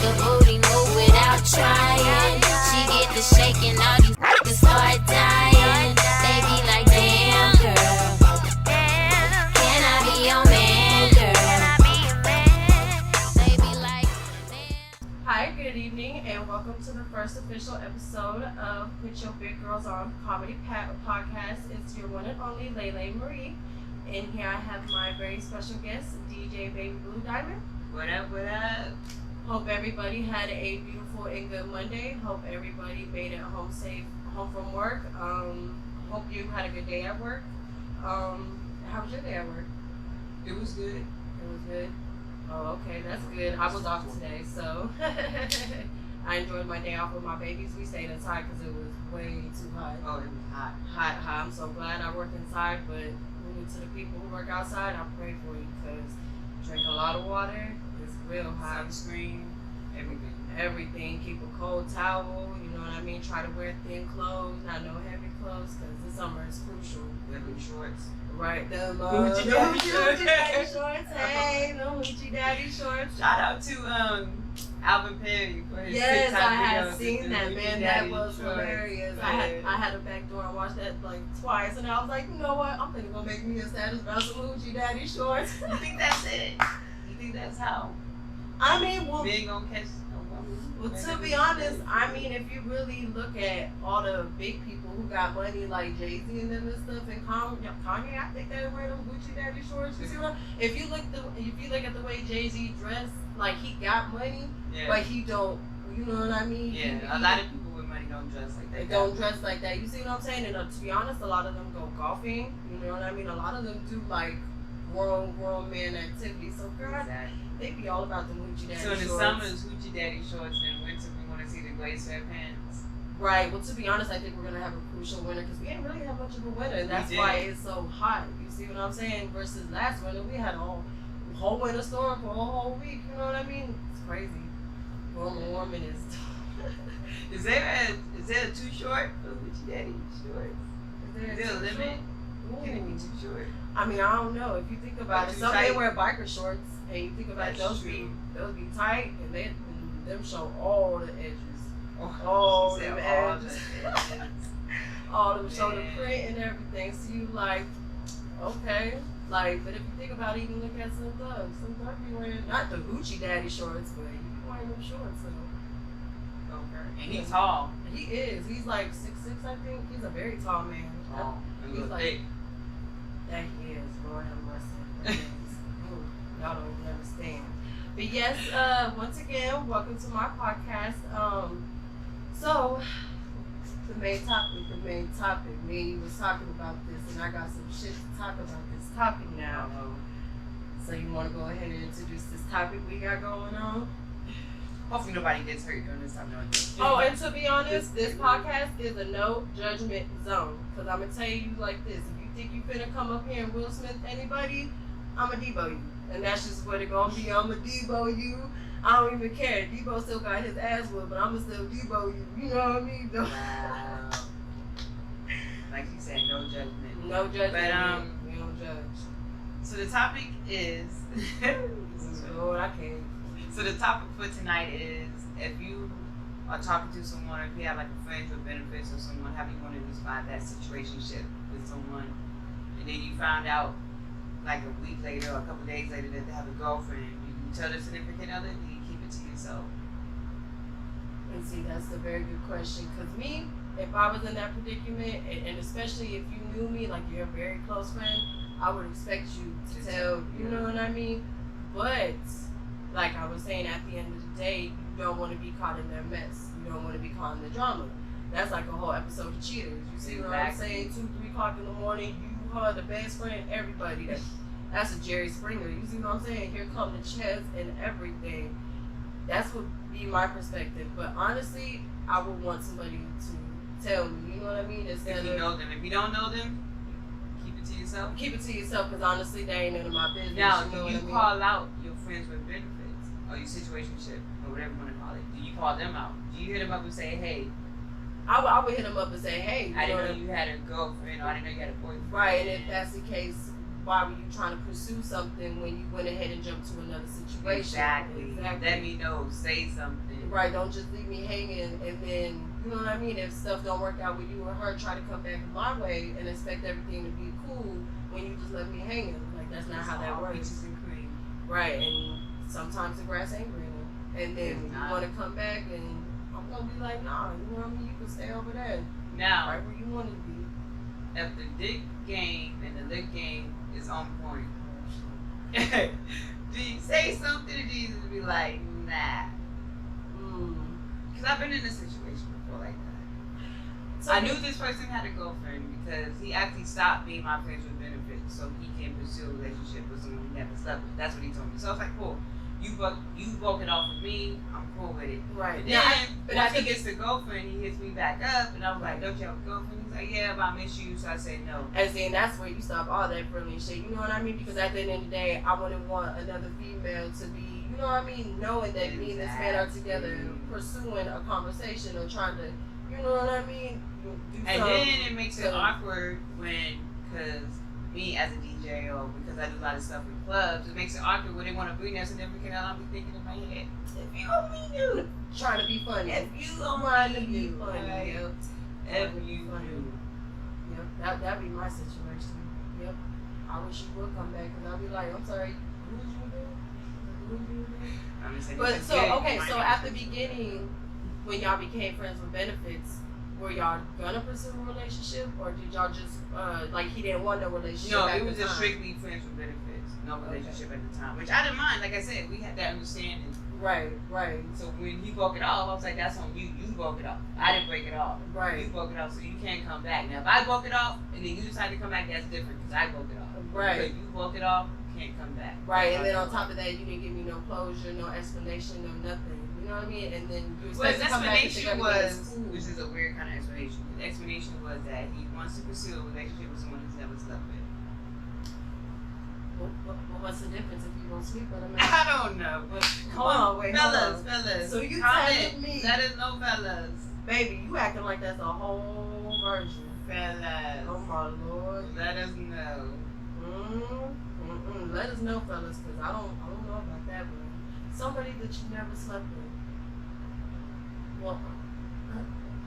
make a booty move without trying. She get the shaking, all these niggas start dying. They be like, damn girl, can I be your man, girl? They be like, damn. Hi, good evening, and welcome to the first official episode of Put Your Big Girls On Comedy Podcast. It's your one and only Lele Marie. And here I have my very special guest, DJ BabyBlueDiamond. What up, what up? Hope everybody had a beautiful and good Monday. Hope everybody made it home safe, home from work. Hope you had a good day at work. How was your day at work? It was good. It was good? Oh, okay, that's good. I was off today, so I enjoyed my day off with my babies. We stayed inside because it was way too hot. Oh, it was hot. Hot. I'm so glad I work inside, but to the people who work outside, I pray for you because drink a lot of water. It's real hot. Sunscreen, everything. Everything. Keep a cold towel. You know what I mean. Try to wear thin clothes, not no heavy clothes, because the summer is crucial. Wearing shorts. Right. Them Hoochie Daddy shorts. Hey, no Hoochie Daddy shorts. Shout out to Alvin Perry for his Yes, TikTok I had videos seen with that, the man. Hoochie That Daddy was shorts. hilarious. I had a back door and watched that like twice, and I was like, you know what? I'm gonna make me a status about some Hoochie Daddy shorts. You think that's it? You think that's how I mean, well, men gonna catch a woman? well, to be honest, I mean, if you really look at all the big people who got money, like Jay-Z and them and stuff, and Kanye, I think they wear them Gucci Daddy shorts. You see what? If you look at the way Jay-Z dressed, like he got money, but he don't. You know what I mean? Yeah, a lot of people with money don't dress like that. They don't dress like that. You see what I'm saying? And to be honest, a lot of them go golfing. You know what I mean? A lot of them do like grown man activities. So girl, Exactly. they be all about the Hoochie Daddy So in the shorts. summer it's Hoochie Daddy shorts, and in winter we want to see the glazed sweatpants. Right. Well, to be honest, I think we're gonna have a crucial winter because we didn't really have much of a winter, and We that's did. why it's so hot. You see what I'm saying? Versus last winter, we had a whole winter storm for a whole week. You know what I mean? It's crazy. Global warming is. Is there a too short for Hoochie Daddy shorts? Is there a limit? Can it be too short? I mean, I don't know. If you think about it, Too some tight? they wear biker shorts, and you think about it, That's those be true. tight, and them show all the edges. Oh, All she them said all edges. the edges. All of them show the Man. print and everything. So you like, okay. Like, but if you think about it, even look at some thugs. Some thugs be wearing, not the Hoochie Daddy shorts, but he be wearing them shorts. So. Okay. And he's tall. He is. He's like 6'6", I think. He's a very tall man. Tall. And He's look like- thick. That he is. Lord have mercy. Ooh, y'all don't even understand. But yes, once again, welcome to my podcast. So the main topic. Me and you was talking about this, and I got some shit to talk about this topic now. So you want to go ahead and introduce this topic we got going on? Hopefully nobody gets hurt during this time. Oh, and to be honest, this podcast is a no judgment zone. Because I'm going to tell you like this. If you think you finna come up here and Will Smith anybody, I'm going to Debo you. And that's just what it going to be. I'm going to Debo you. I don't even care. Debo still got his ass whooped, but I'm going to still Debo you. You know what I mean? Wow. Like you said, no judgment. No judgment. But, we don't judge. So the topic is... Lord, I can't. So the topic for tonight is, if you are talking to someone, or if you have like a friend with benefits or someone, how do you want to describe that situationship with someone, and then you found out like a week later or a couple days later that they have a girlfriend, do you tell the significant other, do you keep it to yourself? And see, that's a very good question. Because me, if I was in that predicament, and especially if you knew me, like you're a very close friend, I would expect you to tell, you know what I mean? But, like I was saying, at the end of the day, you don't want to be caught in their mess. You don't want to be caught in the drama. That's like a whole episode of Cheaters. You see what I'm saying? 2-3 o'clock in the morning, you, her, the best friend, everybody. That's a Jerry Springer. You see what I'm saying? Here come the chest and everything. That's what be my perspective. But honestly, I would want somebody to tell me. You know what I mean? If you know them. If you don't know them, keep it to yourself. Keep it to yourself, because honestly, they ain't none of my business. Now, you know do what you I mean? call out your friends with benefits, or your situationship, or whatever you want to call it? Do you call them out? Do you hit them up and say, hey, I would hit them up and say, hey, I didn't know you had a girlfriend, or I didn't know you had a boyfriend? Right, and if that's the case, why were you trying to pursue something when you went ahead and jumped to another situation? Exactly. Let me know. Say something. Right. Don't just leave me hanging, and then you know what I mean. If stuff don't work out with you or her, try to come back my way and expect everything to be cool when you just left me hanging. Like that's not how that works. Peaches and cream. Right. And sometimes the grass ain't greener, and then you want to come back, and I'm gonna be like, nah. You know what I mean? You can stay over there. Now, right where you want to be. If the dick game and the lick game is on point, do you say something to Jesus and be like, nah? Because I've been in a situation before like that. So I knew this person had a girlfriend because he actually stopped being my friends with benefits so he can pursue a relationship with someone he never slept with. That's what he told me. So I was like, cool. You broke it off with me. I'm cool with it. Right. But then once he gets the girlfriend, he hits me back up, and I was like, don't you have a girlfriend? He's like, yeah, but I miss you. So I said no. And then that's where you stop all that friendly shit. You know what I mean? Because at the end of the day, I wouldn't want another female to be, you know what I mean, knowing that me and this man are together, pursuing a conversation or trying to, you know what I mean? And then it makes it awkward when, because me as a DJ or because I do a lot of stuff in clubs, it makes it awkward when they want to bring us and then we can all be thinking in my head, if you only knew. Trying to be funny. If you trying to be knew. funny. Right? Yep. If you knew. Yep. That'd be my situation. Yep. I wish you would come back because I'd be like, I'm sorry, who did you do? Who did you do? But so, okay, so at the beginning, when y'all became friends with benefits, were y'all gonna pursue a relationship, or did y'all just like he didn't want no relationship? No, it was just strictly friends with benefits, no relationship at the time. Which I didn't mind. Like I said, we had that understanding. Right. So when he broke it off, I was like, "That's on you. You broke it off. I didn't break it off. Right. You broke it off, so you can't come back. Now, if I broke it off and then you decide to come back, that's different because I broke it off. Right. Because you broke it off, you can't come back. Right. And then on top of that, you didn't give me no closure, no explanation, no nothing. You know what I mean? And then you expect to come back and think was, which is a weird kind of explanation. The explanation was that he wants to pursue a relationship with someone he's never slept with. What's the difference if you don't sleep with him? I don't know. Hold on, wait, fellas. So you telling me? Let us know, fellas. Baby, you acting like that's a whole version. Fellas. Oh my lord. Let us know. Let us know, fellas, because I don't know about that one. Somebody that you never slept with. Well,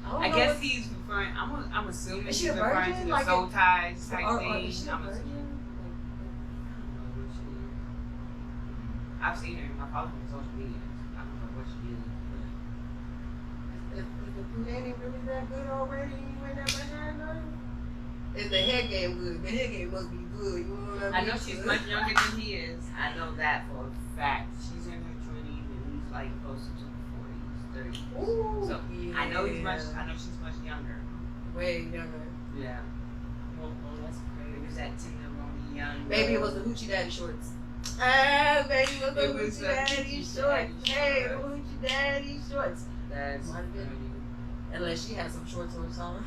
I guess he's referring. I'm assuming is she he's a referring virgin? to the Like soul ties type or thing. Is she a virgin? I've seen her. I follow her on social media. I don't know what she is. Is the Punani really that good already? You ain't never had none? Is the head game good? The head game must be good. You know what I mean? I know she's much younger than he is. I know that for a fact. She's in her 20s and he's like closer to the 40s, 30s. Ooh, so yeah. I know she's much younger. Way younger. Yeah. That's crazy. It was that tenderoni young. Baby, it was the hoochie daddy shorts. Ah, baby, it was the hoochie daddy shorts. Hey, the hoochie daddy shorts. That's funny. Unless she had some shorts on something.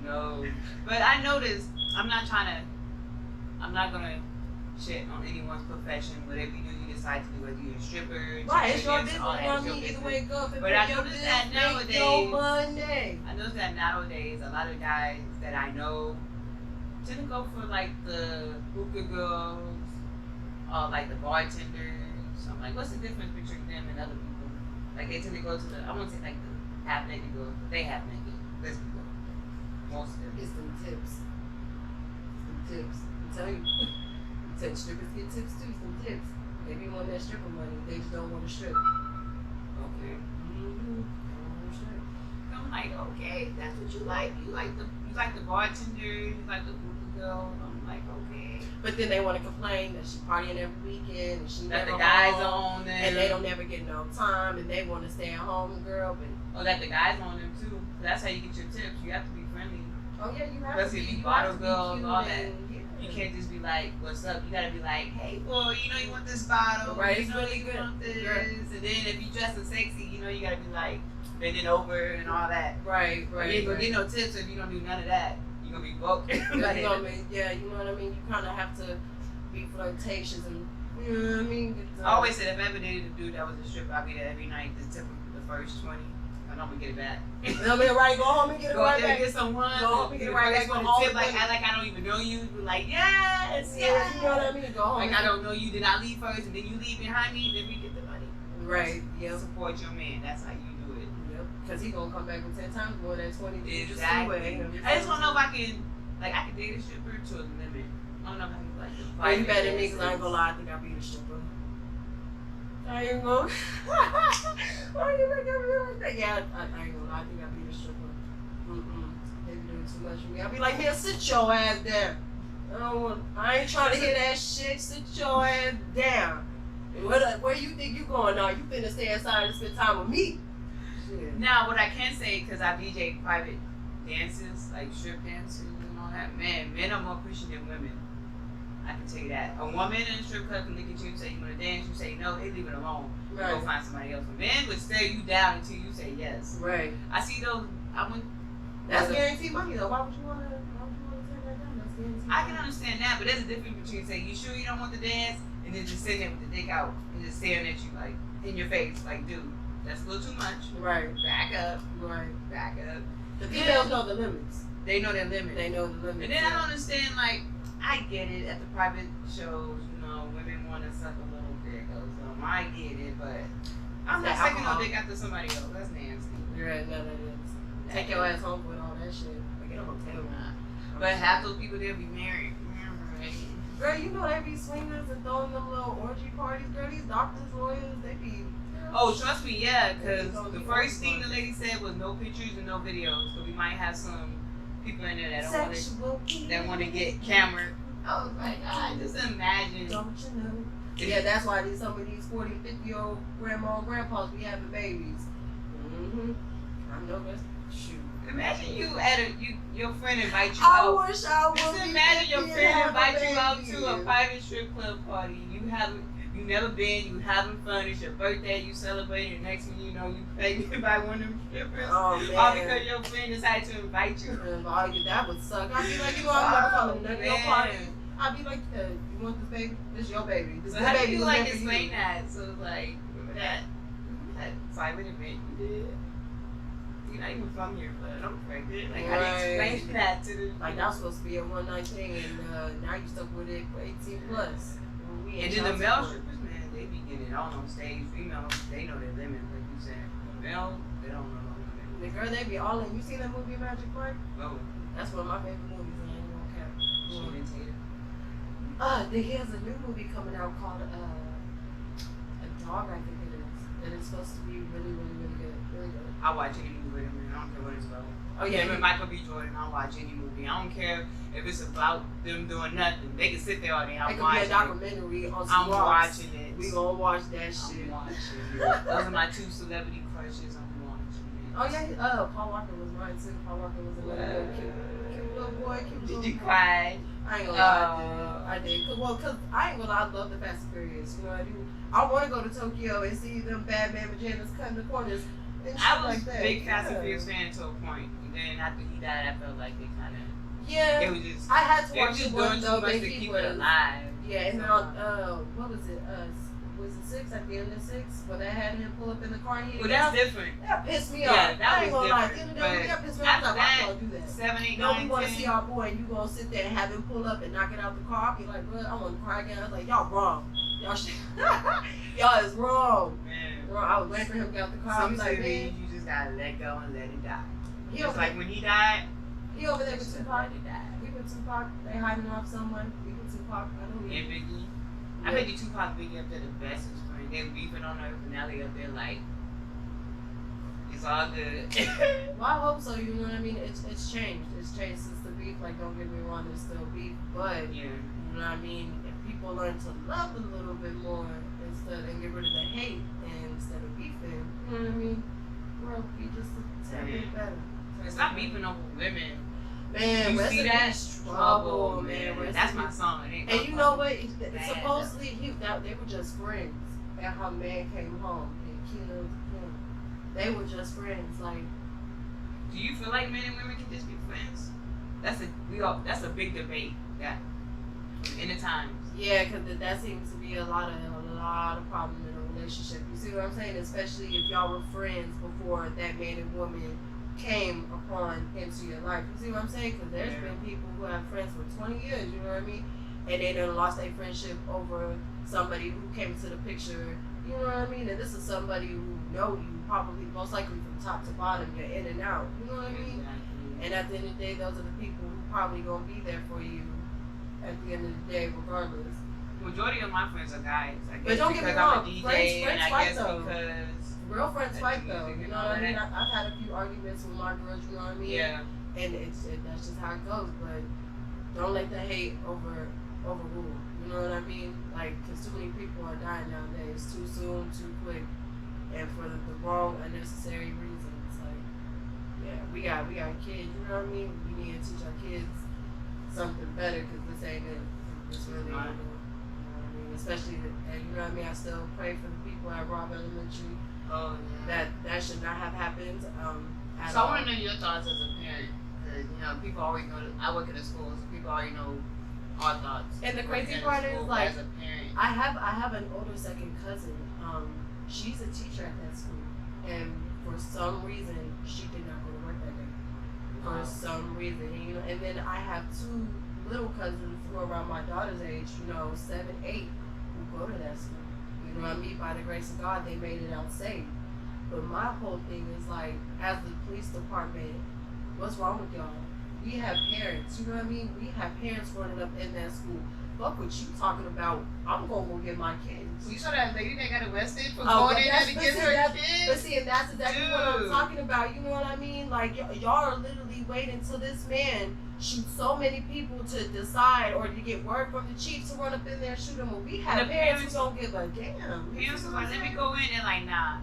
No. But I noticed, I'm not gonna shit on anyone's profession. Whatever you do, you decide to do, whether you're a stripper, right, it's your business. all that, I mean, either way it goes. But I noticed that nowadays, a lot of guys that I know tend to go for like the hookah girls or like the bartenders. I'm like, what's the difference between them and other people? Like they tend to go to the, I won't say like the half naked girls, but they half naked. Let's be real. Most of them. It's them tips. I'm telling you. You said strippers get tips too, some tips. They be want that stripper money. They just don't want to strip. Okay. Mm-hmm. They don't want to strip. I'm like, okay, that's what you like. You like the bartender, you like the hookah girl. I'm like, okay. But then they want to complain that she partying every weekend and she That never the guys home, on them. and they don't never get no time and they want to stay at home, girl. But that the guys on them too. That's how you get your tips. You have to be friendly. oh yeah, you have Especially to be. if you You bottle have to be girls, cute all that. and, yeah. You can't just be like, what's up? You gotta be like, hey boy, you know you want this bottle. Right, you it's know really you good. want this. Right. And then if you dress sexy, you know you gotta be like bending over and all that. Right. You ain't gonna get no tips if you don't do none of that. You're gonna be broke. Yeah, you know what I mean? Yeah, you know what I mean? You kind of have to be flirtatious and, you know what I mean? I always said if I ever dated a dude that was a stripper, I'd be there every night to tip him for the first 20. I'm gonna get it back. You know what I mean? Right, go home and get it Go right out there back. and get someone. Go home and get it right back. Go Go home tip, like and- act like I don't even know you. Be like, yes, Yeah, yes. you know what I mean? Go home. Like I don't know you. Did I leave first and then you leave behind me? Then we get the money. Right. Yep. Support your man. That's how you do it. Yep. Because he gonna come back with 10 times more than 20. Exactly. I just wanna know if I can, like, I can date a stripper to a limit. I don't know if I can like the Oh, you better than me dances. because I ain't gonna lie. I think I'll be the stripper. I ain't gonna. Why you look at me like that? Yeah, I ain't gonna lie. I think I'll be the stripper. They be doing too much for me. I'll be like, man, sit your ass down. I ain't trying to hear that shit. Sit your ass down. Where you think you going now? You finna stay inside and spend time with me. Shit. Now, what I can say, because I DJ private dances, like strip dances and all that, man, men are more Christian than women. I can tell you that. A woman in a strip club can look at you and say, you want to dance? You say no, they leave it alone. You Right. go find somebody else. A man would stare you down until you say yes. Right. I see those, That's guaranteed money though. Why would you wanna take that down? That's guaranteed. I can understand that, but there's a difference between saying, you sure you don't want to dance? And then just sitting there with the dick out and just staring at you like, in your face, like, dude, that's a little too much. Right. Back up. Right. Back up. The females know the limits. They know their limit. They know the limits. And then I don't understand, like, I get it at the private shows, you know, women want to suck a little dick or something. I get it, but I'm not sucking no dick after somebody else. That's nasty. You're right, no, that is. Take your ass home with all that shit. Like, get a hotel room. But half those people, they'll be married. Girl, you know they be swingers and throwing them little orgy parties. Girl, these doctors, lawyers, they be. Oh, trust me, yeah, because the first thing the lady said was no pictures and no videos. So we might have some people in there that don't want to get camera. I was like, God, just imagine. Don't you know? Yeah, that's why some of these 40, 50-year-old grandma and grandpas be having babies. I know that's shoot. Imagine you at your friend invite you I out. wish I would. Just imagine your friend invite you out to a private strip club party. You never been, you having fun, it's your birthday, you celebrating, and next thing you know, you pregnant by one of them strippers. Oh, man. All because your friend decided to invite you. That would suck. I'd be like, you know, I'm never coming to none of your parties. I'd be like, you want this baby? This is your baby. This So is how do baby you was like meant for explain you. that? So like, remember that private event you did? You're not even from here, but I'm pregnant. Like, how do you explain that to the Like, that's supposed to be a one-night thing, and now you stuck with it for 18 plus. And then the male strippers, man, they be getting it all on stage. Females, they know their limit, like you said. Male, they don't know no limit. The girl, they be all in. You seen that movie Magic Park? Oh, That's one of my favorite movies, and I ain't gonna cap. Shannon Tatum. He has a new movie coming out called A Dog, I think it is. And it's supposed to be really, really, really good. Really good. I watch any movie with him, man. I don't care what it's about. Oh, yeah. Him and Michael B. Jordan, I'll watch any movie. I don't care if it's about them doing nothing. They can sit there all day. It I'm could be a watching it. documentary on some I'm walks. watching it. We gonna watch that shit. I'm watching it. Those are my two celebrity crushes. I'm watching it. Oh yeah, Paul Walker was mine too. Paul Walker was another cute little boy, cute little Did you boy. cry? I ain't gonna lie, I did. Cause I ain't gonna lie, I love the Fast and Furious. You know, I do. I want to go to Tokyo and see them Batman vaginas cutting the corners and shit I was like that. a big Fast and Furious fan to a point. And then after he died, I felt like they kind of. Yeah. It was just. I had to They were watch just it doing one too though, much but to he keep was. it alive. Yeah, and then what was it? Was it 6 at the end of 6 when they had him pull up in the car? And Well, that's different. That pissed me Yeah, off. that I ain't was gonna lie. different, That pissed me off. I was like, why y'all do that? 7, 8, No, 9, we want to 10. see our boy, and you gonna sit there and have him pull up and knock it out the car. I'll be like, bro, I want to cry again. I was like, y'all wrong. Y'all shit. Y'all is wrong. Man. Bro, I was waiting for him to get out the car. I Some was like, cities, man, you just gotta let go and let it die. he Just over like there. when he died, He over there with just Tupac. let it die. We with Tupac. They hiding off someone. We with Tupac. I don't And know. Biggie. I bet you Tupac Biggie up there the best is friend. They beefing on Earth and now they up there like, it's all good. Well, I hope so. You know what I mean? It's changed. It's changed since the beef. Like, don't get me wrong, there's still beef, but Yeah. you know what I mean? If people learn to love a little bit more instead and get rid of the hate and instead of beefing, you know what I mean? World be just a tad bit better. And stop beefing over women. Man, You Rest see in that? Peace, Trouble, man. Rest That's in my Peace. song. It ain't And my you song. know what? Bad. Supposedly they were just friends. And her man came home and killed him. They were just friends. Like, Do you feel like men and women can just be friends? That's a big debate. That in the times. yeah, because that seems to be a lot of problem in a relationship. relationship. You see what I'm saying? Especially if y'all were friends before that man and woman came upon into your life. You see what I'm saying? Because there's been people who have friends for 20 years, you know what I mean? And they done lost their friendship over somebody who came to the picture, you know what I mean? And this is somebody who know you probably most likely from top to bottom, you're in and out, you know what I mean? And at the end of the day, those are the people who probably gonna be there for you at the end of the day, regardless. Majority of my friends are guys. I guess But don't get me because I'm wrong, a DJ, friends and I fight guess though. because Real friends fight though, music you and know all what I mean? that. I've had a few arguments with my girls, you know what I mean? yeah, And that's just how it goes. But don't let the hate overrule. You know what I mean? Like, because too many people are dying nowadays, too soon, too quick, and for the wrong, unnecessary reasons. Like, yeah, we got kids. You know what I mean? We need to teach our kids something better because this ain't it. It's really not. You know what I mean? Especially, and you know what I mean? I still pray for the people at Robb Elementary. oh yeah. That should not have happened. At So I all. want to know your thoughts as a parent, because you know people already know. I work in the schools. People already know our thoughts. And the crazy Working in part the is, school, like, as a parent, I have an older second cousin. She's a teacher at that school, and for some reason she did not go to work that day. For some reason, and, you know. And then I have two little cousins who are around my daughter's age, you know, 7, 8, who go to that school. You know what I mean? By the grace of God, they made it out safe. But my whole thing is like, as the police department, what's wrong with y'all? We have parents, you know what I mean? We have parents running up in that school. Fuck what you talking about. I'm gonna go get my kids. you saw that lady that got arrested for Oh, going but in there to get her But kids. see, and that's exactly what I'm Dude. talking about. You know what I mean? Like, y'all are literally waiting till this man shoots so many people to decide or to get word from the chief to run up in there and shoot him. Well, we have And the parents who parents- don't give a damn. Parents was like, let me go in, and like, nah.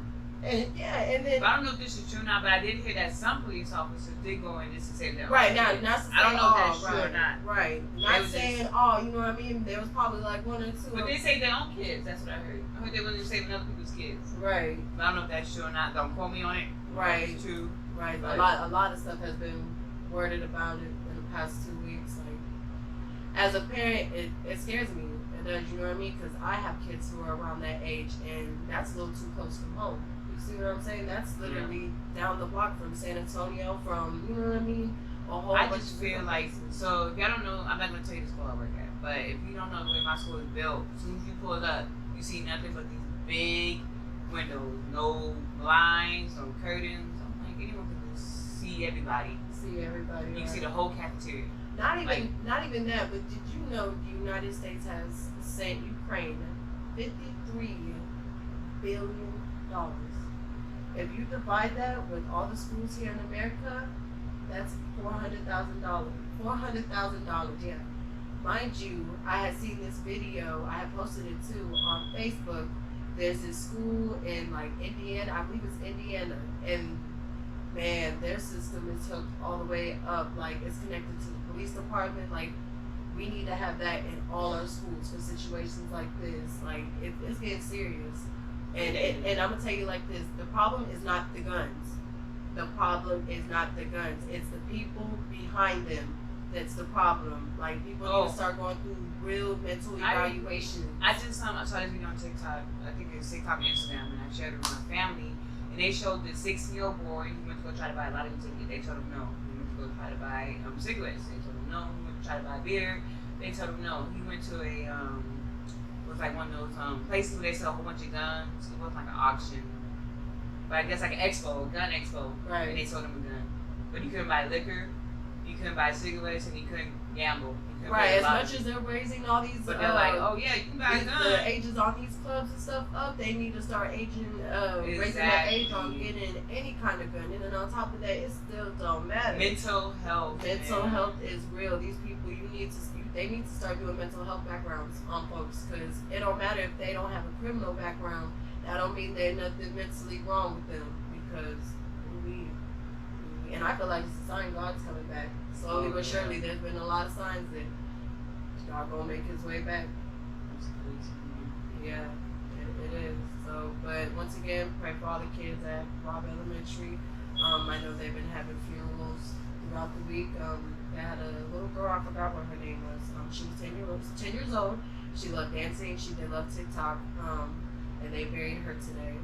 And yeah, and then But I don't know if this is true or not, but I did hear that some police officers did go in just to save their right own now, kids. not to say I don't know if that's all, true or right, not. Right, They not was saying just- all. You know what I mean? There was probably like 1 or 2. But they saved their own kids. That's what I heard. I heard they wasn't saving other people's kids. Right, But I don't know if that's true or not. Don't quote me on it. right, It's true. right. Right. A lot of stuff has been worded about it in the past 2 weeks. Like, as a parent, it scares me. It does. You know what I mean? Because I have kids who are around that age, and that's a little too close from home. You see what I'm saying? That's literally down the block from San Antonio, from, you know what I mean? A whole I bunch just of feel different like, places. so if y'all don't know, I'm not going to tell you the school I work at, but if you don't know the way my school is built, as soon as you pull it up, you see nothing but these big windows, no blinds, no curtains. I'm like, anyone can just see everybody. See everybody. You can right? see the whole cafeteria. Not even like- not even that, but did you know the United States has sent Ukraine $53 billion? If you divide that with all the schools here in America, that's $400,000. $400,000, yeah. Mind you, I had seen this video, I had posted it too on Facebook. There's this school in like Indiana, I believe it's Indiana, and man, their system is hooked all the way up. Like, it's connected to the police department. Like, we need to have that in all our schools for situations like this. Like, it's getting serious. And I'm gonna tell you like this: the problem is not the guns. The problem is not the guns. It's the people behind them that's the problem. Like, people need to start going through real mental evaluation. I just I saw this video on TikTok. I think it's TikTok and Instagram, and I shared it with my family. And they showed the 16-year-old boy. He went to go try to buy a lottery ticket. They told him no. He went to go try to buy cigarettes. They told him no. He went to try to buy beer. They told him no. He went to a it was like one of those places where they sell a whole bunch of guns. It was like an auction, but I guess like an expo, gun expo. Right. And they sold him a gun, but he couldn't buy liquor. He couldn't buy cigarettes, and he couldn't gamble. He couldn't Right. buy As lottery. much as they're raising all these, But they're like, oh yeah, you can buy a gun. the ages on these clubs and stuff up, they need to start raising the age on Exactly. getting any kind of gun. And then on top of that, it still don't matter. Mental health. Mental man. health is real. These people, they need to start doing mental health backgrounds on folks, because it don't matter if they don't have a criminal background. That don't mean there's nothing mentally wrong with them, because and I feel like it's a sign God's coming back. Slowly but surely, there's been a lot of signs that God gonna make his way back. Yeah, it is. So, but once again, pray for all the kids at Robb Elementary. I know they've been having funerals throughout the week. They had a little girl, I forgot what her name was. She was 10 years old. She loved dancing. She did love TikTok. and they buried her today.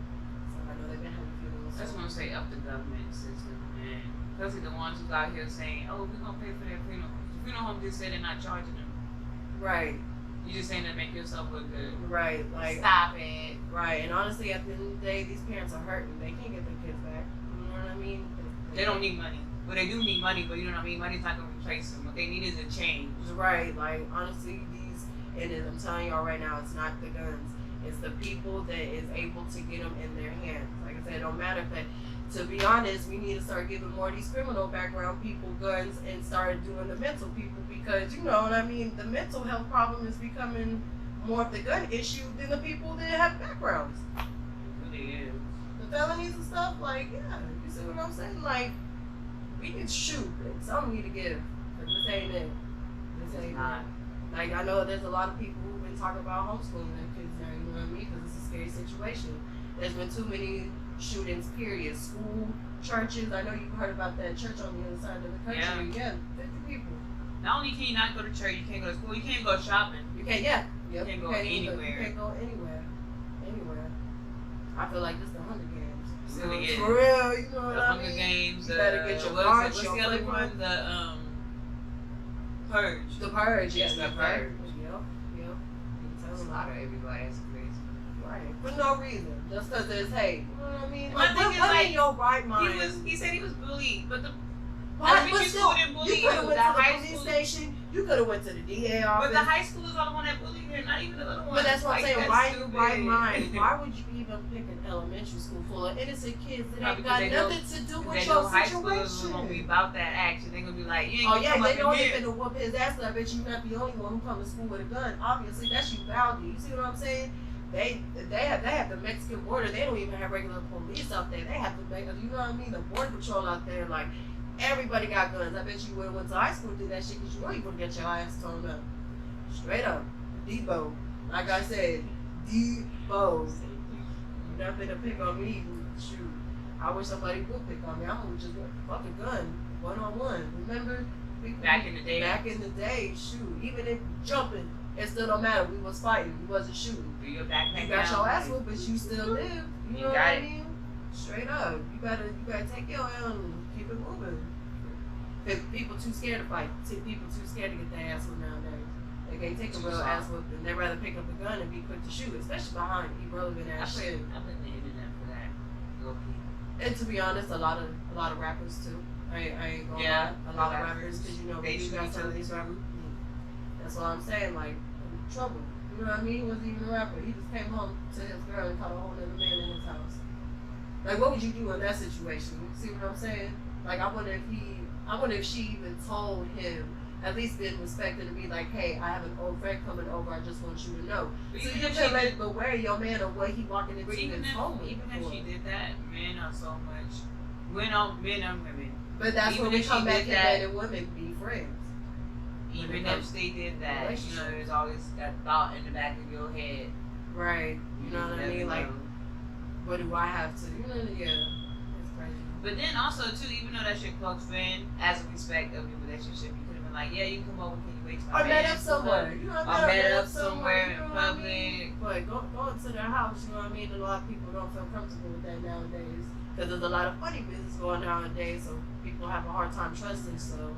So I know they've been having funerals. I just want to say up the government system, man. Especially the ones who's out here saying, "Oh, we're gonna pay for their funeral." The funeral home just said they're not charging them. Right. You just saying to make yourself look good. Right. Like Stop it. Right. And honestly, at the end of the day, these parents are hurting. They can't get their kids back. You know what I mean? They don't need money. Well, they do need money, but you know what I mean? Money's not going to replace them. What they need is a change. Right. Like, honestly, and I'm telling y'all right now, it's not the guns. It's the people that is able to get them in their hands. Like I said, it don't matter if that, to be honest, we need to start giving more of these criminal background people guns and start doing the mental people, because, you know what I mean, the mental health problem is becoming more of the gun issue than the people that have backgrounds. It really is. The felonies and stuff, like, yeah, you see what I'm saying? Like, we can shoot, but some need to give. But this ain't it. This ain't not. it. Like, I know there's a lot of people who've been talking about homeschooling their kids now, you know what I mean? Because it's a scary situation. There's been too many shootings, period. School, churches. I know you've heard about that church on the other side of the country. Yeah, 50 people. Not only can you not go to church, you can't go to school, you can't go shopping. You can't, yeah. You Yep. can't go You anywhere. can't go anywhere. Anywhere. I feel like this the Hunger Games. It really is. For real, you know what The I Hunger mean? Games. You better get your what's march, the your other flavor. one? The Purge. The Purge, Yes, yes, the the Purge. Purge. Yep. That's a lot of everybody. That's crazy. Right. For no reason. Just because there's hate. You know what I mean? My Like, thing what, is, what like, in your right mind? He said he was bullied, but the But elementary still, school didn't bully you could have you. went The to the high police school- station. You could have went to the DA office. but the high schoolers are the one that bullied her, not even the little ones. But that's what I'm Like, saying. that's Why in your stupid. right mind? Why would you even pick an elementary school full of innocent kids that No, ain't because got they know- nothing to do They with know your high schoolers are situation? gonna be about that action. They're gonna be like, you ain't Oh gonna yeah, come they up know in they're here. finna whoop his ass. So I bet you're not the only one who come to school with a gun. Obviously, that's Uvalde. You see what I'm saying? They have the Mexican border. They don't even have regular police out there. They have the, you know what I mean, the border patrol out there. Like, everybody got guns. I bet you would have went to high school and did that shit, because you know you would get your ass torn up. Straight up. Debo. Like I said, Debo. You're not finna pick on me. Shoot. I wish somebody would pick on me. I'm gonna just fuck a gun. 1-on-1. Remember? Back in the day. Back in the day, shoot. Even if jumping, it still don't matter. We was fighting. We wasn't shooting. Do your backpack You got down, your ass like, whooped, but you still live. You You know what got I it. mean? Straight up. You gotta take your L and keep it moving. If people too scared to fight. People too scared to get their ass whooped nowadays. They can't take a Too real soft. ass whoop, and they'd rather pick up a gun and be quick to shoot, especially behind irrelevant I ass put shit. the internet for that. Low key. And to be honest, a lot of rappers too. I ain't gonna Yeah, lie. A lot of rappers, because you know they we shoot got each some of other these too. rappers. That's what I'm saying. Like, trouble. You know what I mean? He wasn't even a rapper. He just came home to his girl and caught a whole other man in his house. Like, what would you do in that situation? You see what I'm saying? Like, I wonder if she even told him, at least been respected, to be like, hey, I have an old friend coming over. I just want you to know. But So even you if can she let did- beware your man of what he walking into But even his home with. if for. she did that, men are so much. Men and women. But that's even when we if she come back did and that- letting women be friends. Even if they did that, you know, there's always that thought in the back of your head. Right. You know what I never mean? Like, know. what do I have to? You know, yeah. It's crazy. But then also too, even though that's your close friend, as a respect of your relationship, you could have been like, yeah, you can come over, can you wait till Or my met man up pull somewhere. You know, Or met up somewhere you know in what I public. mean? But going to their house, you know what I mean? A lot of people don't feel comfortable with that nowadays. Because there's a lot of funny business going on nowadays, so people have a hard time trusting, so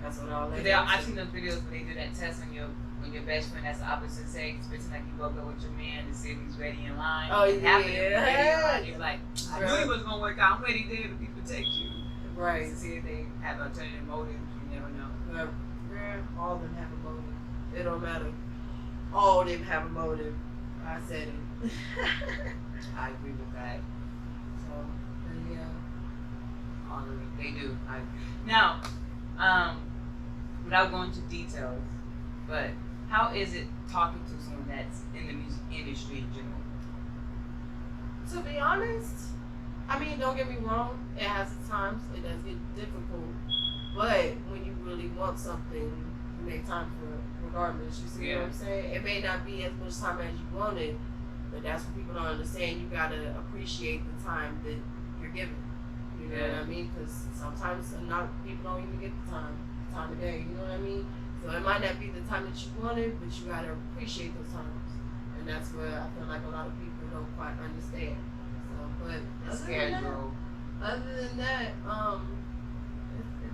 that's what all that I've seen those videos where they do that test on your best friend that's the opposite sex, pretend like you woke up with your man to see if he's ready in line. Oh, And half of them yeah. ready in line. He's like, I knew Right. he was gonna work out. I'm ready there to be protect you. Right. To see if they have alternative motives. You never know. All of them have a motive. It don't matter. All of them have a motive. I said it. I agree with that. So, but yeah. All of it. They do. Now, without going into details, but how is it talking to someone that's in the music industry in general? To be honest, I mean, don't get me wrong, it has its times, it does get difficult, but when you really want something, you make time for it, regardless, you see what I'm saying? It may not be as much time as you want it, but that's what people don't understand. You gotta appreciate the time that you're given, you know what I mean? Because sometimes people don't even get the time of day, you know what I mean? So it might not be the time that you wanted, but you gotta appreciate those times. And that's where I feel like a lot of people don't quite understand. So, but The schedule. Other than that,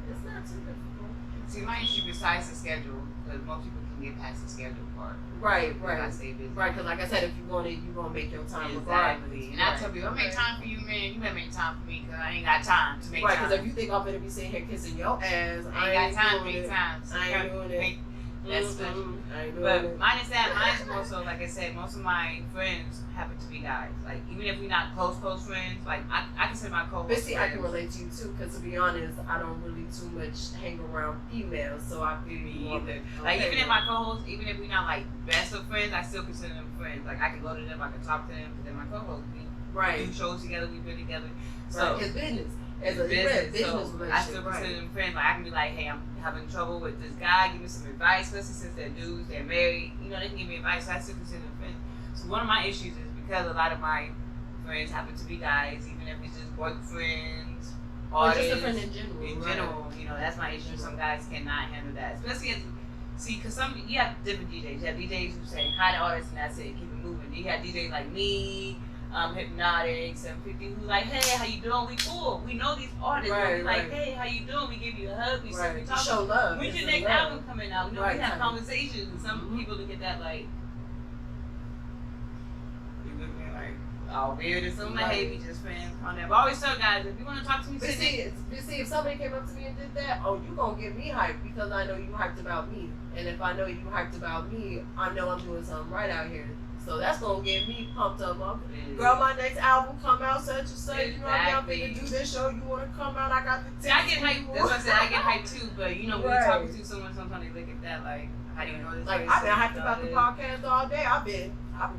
it's not too difficult. See, my issue besides the schedule, because most people can get past the schedule part. Right. I stay busy. Right, because like I said, if you want it, you gonna make your time Exactly. regardless. And I tell people, I make time for you, man. You better make time for me, because I ain't got time to make Right, time. because if you think I'm gonna be sitting here kissing your ass, I ain't got time to make time. So I ain't doing it. That's special. I ain't doing But it. mine is more so, like I said, most of my friends happen to be guys. Like, even if we're not close friends, like, I consider my co-host But see, I friends. can relate to you too, because to be honest, I don't really too much hang around females, so I feel Me more either. okay Like, even with if my co-hosts, even if we're not, like, best of friends, I still consider them friends. Like, I can go to them, I can talk to them, because they're my co-hosts. We right. do shows together, we've been together. So So, it's business. As a business, business so relationship. I still consider right. them friends. Like, I can be like, hey, I'm having trouble with this guy, give me some advice, especially since they're dudes, they're married, you know, they can give me advice, so I still consider them friends. So one of my issues is because a lot of my friends happen to be guys, even if it's just boyfriends, Or artists, just a friend in general. in right. general, you know, that's my issue. Some guys cannot handle that, especially as, see, because some, you have different DJs. You have DJs who say hi to artists and that's it, keep it moving. You have DJs like me, Hypnotic, 750, who's like, hey, how you doing? We cool. We know these artists. Right, We like, hey, how you doing? We give you a hug. We sit, Right. we You talk. show love. When's It's your a next love. album coming out? You know, Right, we have right. conversations. And some Mhm. people look at that like, you look at me like, oh, weird or something. Like, hey, we just friends on that. But I always tell guys, if you want to talk to me, But sit see, if somebody came up to me and did that, oh, you gonna get me hyped because I know you hyped about me. And if I know you hyped about me, I know I'm doing something right out here. So that's gonna get me pumped up. Girl, my next album come out such and such. You know, I'm Exactly. finna do this show. You wanna come out? I got the See, I tickets get for hyped. you. That's what I said. I get hyped too. But you know, when Right. you're talking to someone, sometimes they look at that like, how do you know this? Like person? I've been hyped You about the know, podcast all day. I've been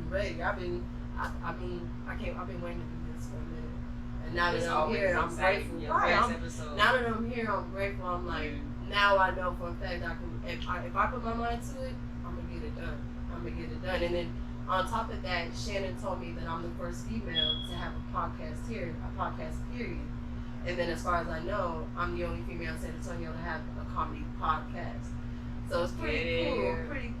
ready. I've been waiting to do this for a minute. And now It's that I'm always here, I'm exciting. grateful. Your Right, first I'm, episode. now that I'm here, I'm grateful. I'm like, now I know for a fact I can. If I put my mind to it, I'm gonna get it done. And then on top of that, Shannon told me that I'm the first female to have a podcast here, a podcast period. And then as far as I know, I'm the only female in San Antonio to have a comedy podcast. So it's pretty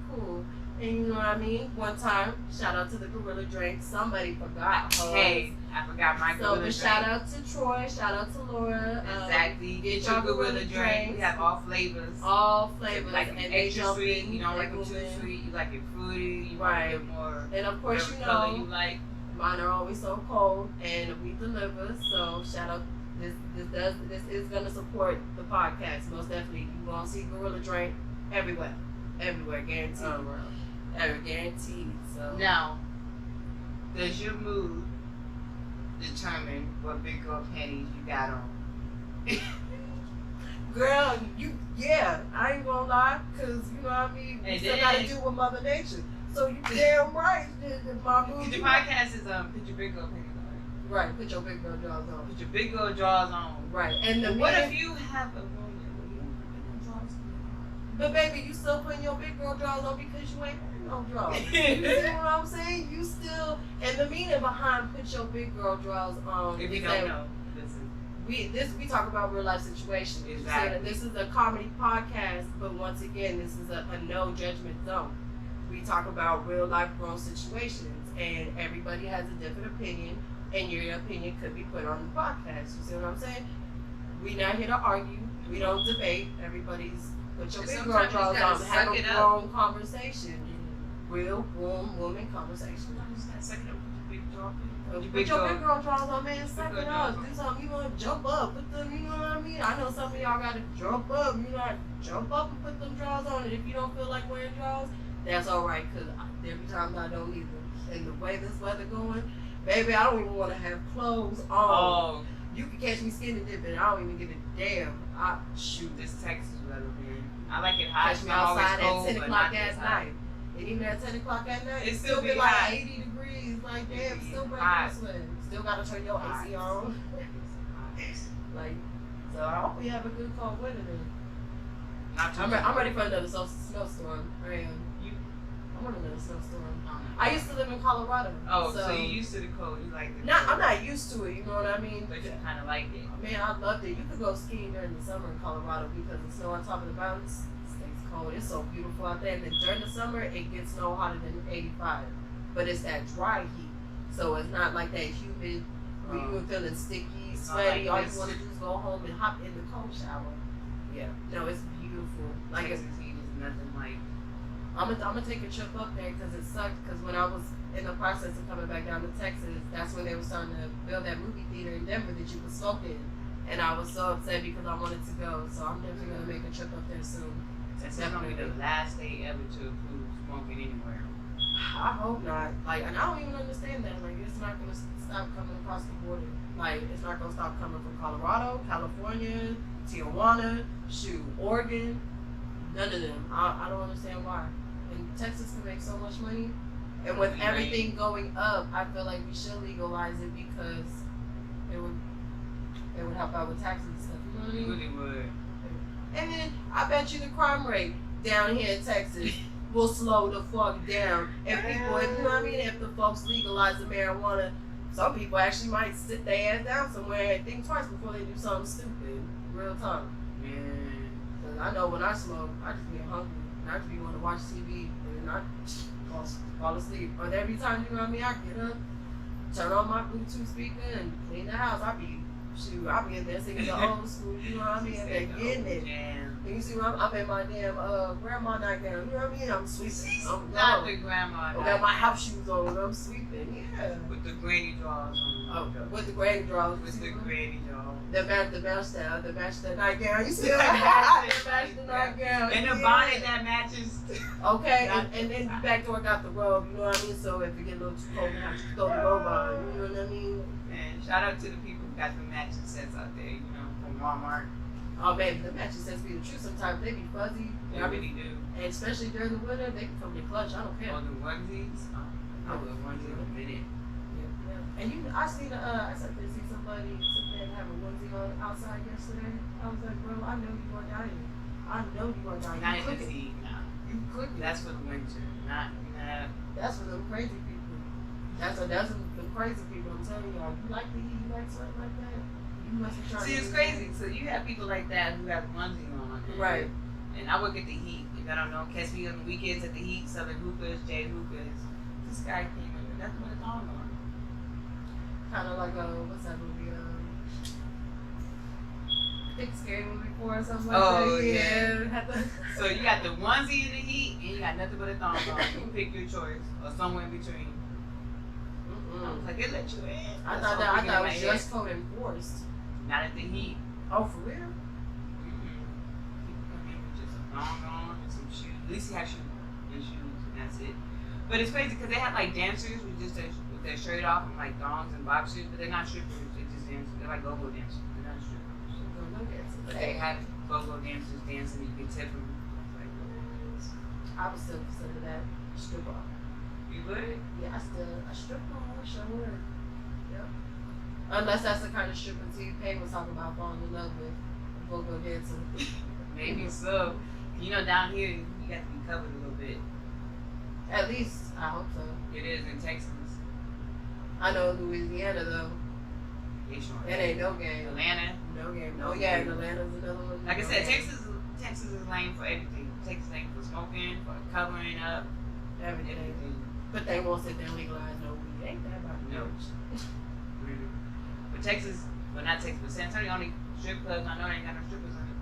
cool. And you know what I mean? One time, shout out to the Gorilla Drink. Somebody forgot. Hey, I forgot my So gorilla shout drink. out to Troy, shout out to Laura. Exactly. Get your y'all gorilla gorilla drink. We drinks. have all flavors. All flavors. Like and an they extra jump sweet. in, You don't like they them too move in. sweet. You like it fruity. You Right. want a bit more. And of course, whatever you color know, you like. mine are always so cold, and we deliver. So shout out. This is gonna support the podcast most definitely. You gonna see Gorilla Drink everywhere, guaranteed. Guaranteed. So Now, does your mood determine what big girl panties you got on? girl, I ain't gonna lie, cause you know what I mean. We And still then- gotta deal with Mother Nature. So you damn right. My mood. The podcast is put your big girl panties on. Right. Put your big girl jaws on. Put your big girl drawers on. Right. And the What minute- if you have a woman where you don't put big girl drawers on? But baby, you still putting your big girl drawers on because you ain't wearing no drawers. You see what I'm saying? You still, and the meaning behind put your big girl drawers on. If you is don't that know, listen. we talk about real life situations. You see Exactly. that this is a comedy podcast, but once again, this is a no judgment zone. We talk about real life grown situations, and everybody has a different opinion, and your opinion could be put on the podcast. You see what I'm saying? We not here to argue. We don't debate. Everybody's put your And big girl sometimes you drawers just gotta on. Have suck a it up. grown conversation. Real grown woman conversation. You just gotta suck it up with your big jaw. Put your big girl drawers on, man. Suck Big it girl up. drawers Do something. You want to jump up. Put them, you know what I mean? I know some of y'all got to jump up. You know, jump up and put them drawers on. And if you don't feel like wearing drawers, that's all right. Because there be times I don't either. And the way this weather going, baby, I don't even want to have clothes on. Oh, You can catch me skinny dipping. I don't even give a damn. I shoot. this Texas weather, man. I like it hot. Catch me I'm always outside cold, at 10 but o'clock not this at hot. night. And even at 10 o'clock at night, It it's still still be be like hot. 80 degrees. Like, damn, It be still breaking hot. the sweat. Still got to turn your AC on. Like, so I hope we have a good cold winter then. Not too I'm ready for another snowstorm. I am. You- I want another snowstorm. Um, I used to live in Colorado. Oh, so you used to the cold. You like the I'm cold. not used to it, you know what I mean? But you kind of like it. Man, I loved it. You could go skiing during the summer in Colorado because the snow on top of the mountains stays cold. It's so beautiful out there. And then during the summer, it gets no hotter than 85. But it's that dry heat. So it's not like that humid where you were feeling sticky, It's not sweaty. like All this. you want to do is go home and hop in the cold shower. Yeah, no, it's beautiful. Like Texas heat is nothing like. I'm gonna take a trip up there because it sucked. Because when I was in the process of coming back down to Texas, that's when they were starting to build that movie theater in Denver that you could smoke in, and I was so upset because I wanted to go. So I'm definitely gonna make a trip up there soon. Texas is gonna be the last state ever to approve smoking anywhere. I hope not. Like, and I don't even understand that. Like, it's not gonna stop coming across the border. Like, it's not gonna stop coming from Colorado, California, Tijuana, Oregon. None of them. I don't understand why. And Texas can make so much money. And with everything going up, I feel like we should legalize it because it would help out with taxes and stuff. You know what I It mean? really would. And then I bet you the crime rate down here in Texas will slow the fuck down. If people, if you know what I mean, if the folks legalize the marijuana, some people actually might sit their ass down somewhere and think twice before they do something stupid. Real talk. Man. Cause I know when I smoke, I just get hungry and I just be wanting to watch TV and not fall asleep. But every time, you know what I mean, I get up, turn on my Bluetooth speaker and clean the house. I be in there singing the old school, you know what I mean, and then getting it. And you see, I'm in my damn grandma nightgown, you know what I mean? I'm sweeping. I'm Not gone. the grandma. I got my house shoes on, I'm sweeping, yeah. With the granny drawers on. Oh, with the granny drawers. With the granny drawers. The match that nightgown. You see that? The match the nightgown. And the yeah. bonnet that matches. Okay, and then the back door got the robe, you know what I mean? So if it get a little too cold, you have to throw the robe on, you know what I mean? And shout out to the people who got the matching sets out there, you know, from Walmart. Oh, baby, the matching sets be the truth. Sometimes they be fuzzy. They really do. And especially during the winter, they can come in clutch. I don't care. Or the onesies. I would onesie in a minute. Yeah. And I seen I sat there and see somebody sit there and have a onesie on outside yesterday. I was like, bro, I know you are dying. I know you are dying. Not You in cook the it. heat, nah. You cook it. That's for the winter. Not. That's for them crazy people. That's the crazy people. I'm telling y'all. You like the heat, you like sweat like that. You must be trying. See, to it's do crazy. that. So you have people like that who have onesie on. Right. And I work at the Heat. If I don't know, catch me on the weekends at the Heat, selling hookahs, J hookahs. This guy came in with nothing but a thong on. Kind of like what's that movie? I think Scary Movie 4 or something like Oh, that. yeah. So you got the onesie in the heat, and you got nothing but a thong on. You pick your choice, or somewhere in between. I was like, they let you in. I That's thought all it we get was in just code enforced. Not at the Heat. Oh, for real? People come in with just a thong on and some shoes. At least he has shoes and shoes, and that's it. But it's crazy because they have like dancers with just with their shirt off and like thongs and boxers, but they're not strippers. They're just dancers. They're like go-go dancers. They're not strippers. But they have go-go dancers dancing. You can tip them. Like, I would still consider that stripper. you would? Yeah, a stripper. I sure would. Yep. Unless that's the kind of stripper T Pain was talking about falling in love with. A go-go dancer. Maybe so. You know, down here you got to be covered a little bit. At least, I hope so. It is in Texas. I know Louisiana though. Yeah, sure. It ain't no game. Atlanta. No game. No game. Atlanta's another one. Like I No said, game. Texas is lame for everything. Texas is lame for smoking, for covering up, Everything. everything. But they won't sit there and legalize no weed. Ain't that about No. much? Really. But Texas, well not Texas, but San Antonio, only strip clubs I know they ain't got no strippers in it.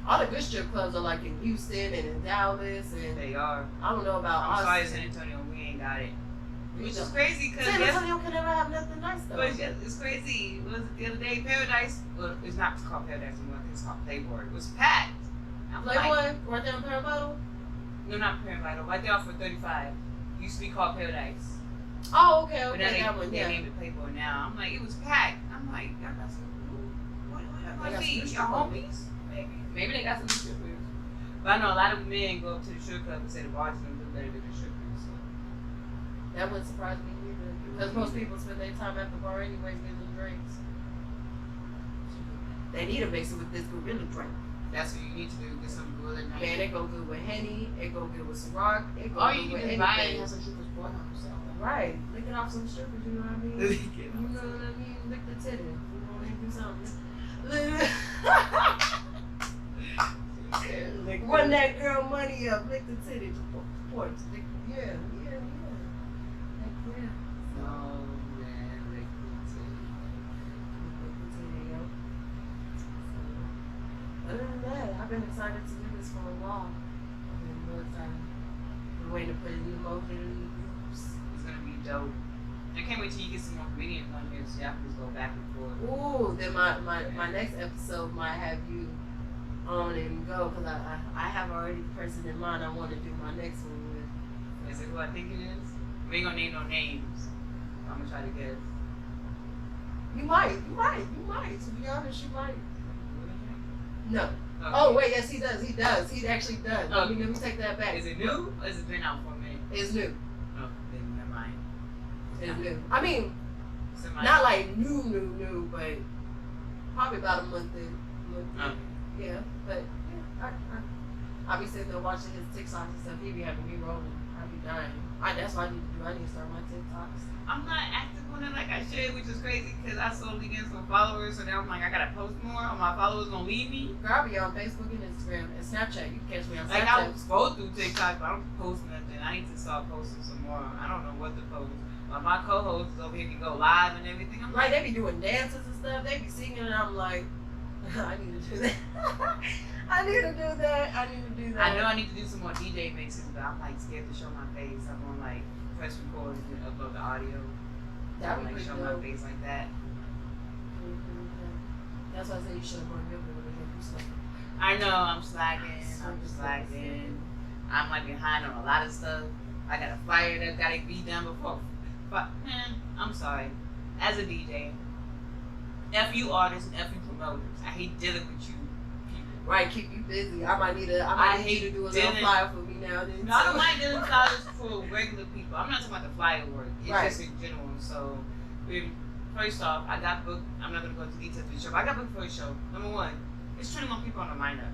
All the good strip clubs are like in Houston and in Dallas and They are. I don't know about I'm sorry, Austin. San Antonio, we ain't got it. We Which is don't. crazy because San Antonio can never have nothing nice though. but it's crazy. What was it the other day? Paradise. Well, it's not called Paradise anymore. I think it's called Playboy. It was packed. I'm like, Playboy, right there in Parabottle. no, not Paradise. Right there off for 35. Used to be called Paradise. Oh, okay, But now okay, that one, they yeah. named it Playboy now. I'm like, it was packed. I'm like, y'all got some. What They got y'all see? some Your homies? Maybe they got some strippers. But I know a lot of men go up to the strip club and say the bartenders do better than the strippers. So. That wouldn't surprise me either. Because most people spend their time at the bar anyways getting drinks. They need to mix it with this gorilla drink. That's what you need to do. Get some good. Man, it go good with Henny, it go good with Ciroc, it go Or good you with can anything. just buy it and have some strippers pour it on yourself. Right, lick it off some strippers, you know what I mean? You know what I mean? Lick the titty. You know what I mean? Do something. Run that girl money up, lick the titty. Yeah. Heck yeah. Other than that, I've been excited to do this for a while. I've been real excited. I'm waiting to put an emoji in the groups. It's gonna be dope. I can't wait till you get some more comedians on here so y'all can just go back and forth. Ooh, then my next episode might have you on and go because I have already the person in mind I want to do my next one with. Is it who I think it is? We ain't gonna name no names. I'm gonna try to guess. You might. To be honest, you might. No. Okay. Oh wait, yes he does. He actually does. Oh. Let me take that back. Is it new or has it been out for a minute? It's new. Oh, then never mind. It's new. I mean, Somebody. not like new, but probably about a month in. Oh. Yeah, but yeah, I be sitting there watching his TikToks and stuff. He be having me rolling. I be dying. That's what I need to do. I need to start my TikToks. I'm not active on it like I should, which is crazy because I slowly gained some followers, so now I'm like, I gotta post more, or my followers gonna leave me. Girl, I be on Facebook and Instagram and Snapchat. You can catch me on Like I Snapchat. was supposed to TikTok, but I don't post nothing. I need to start posting some more. I don't know what to post. But my co-hosts over here can go live and everything. I'm Like like, they be doing dances and stuff. They be singing and I'm like, I need to do that. I need to do that. I know I need to do some more DJ mixes, but I'm like scared to show my face. I'm gonna like press record and then upload the audio. That would Like be show dope. my face like that. That's why I said you should have brought your board and do stuff. I know I'm slacking. I'm like behind on a lot of stuff. I got a flyer that gotta be done before. But man, I'm sorry. As a DJ, F you artists and F you promoters. I hate dealing with you people. Right, keep you busy. I might need you to do a little dealing- flyer for me now. Then No, I don't mind dealing flyers for regular people. I'm not talking about the flyer work. It's Right. just in general. So, first off, I got booked. I'm not gonna go into details for the show. But I got booked for a show. Number one, it's 21 people on the lineup.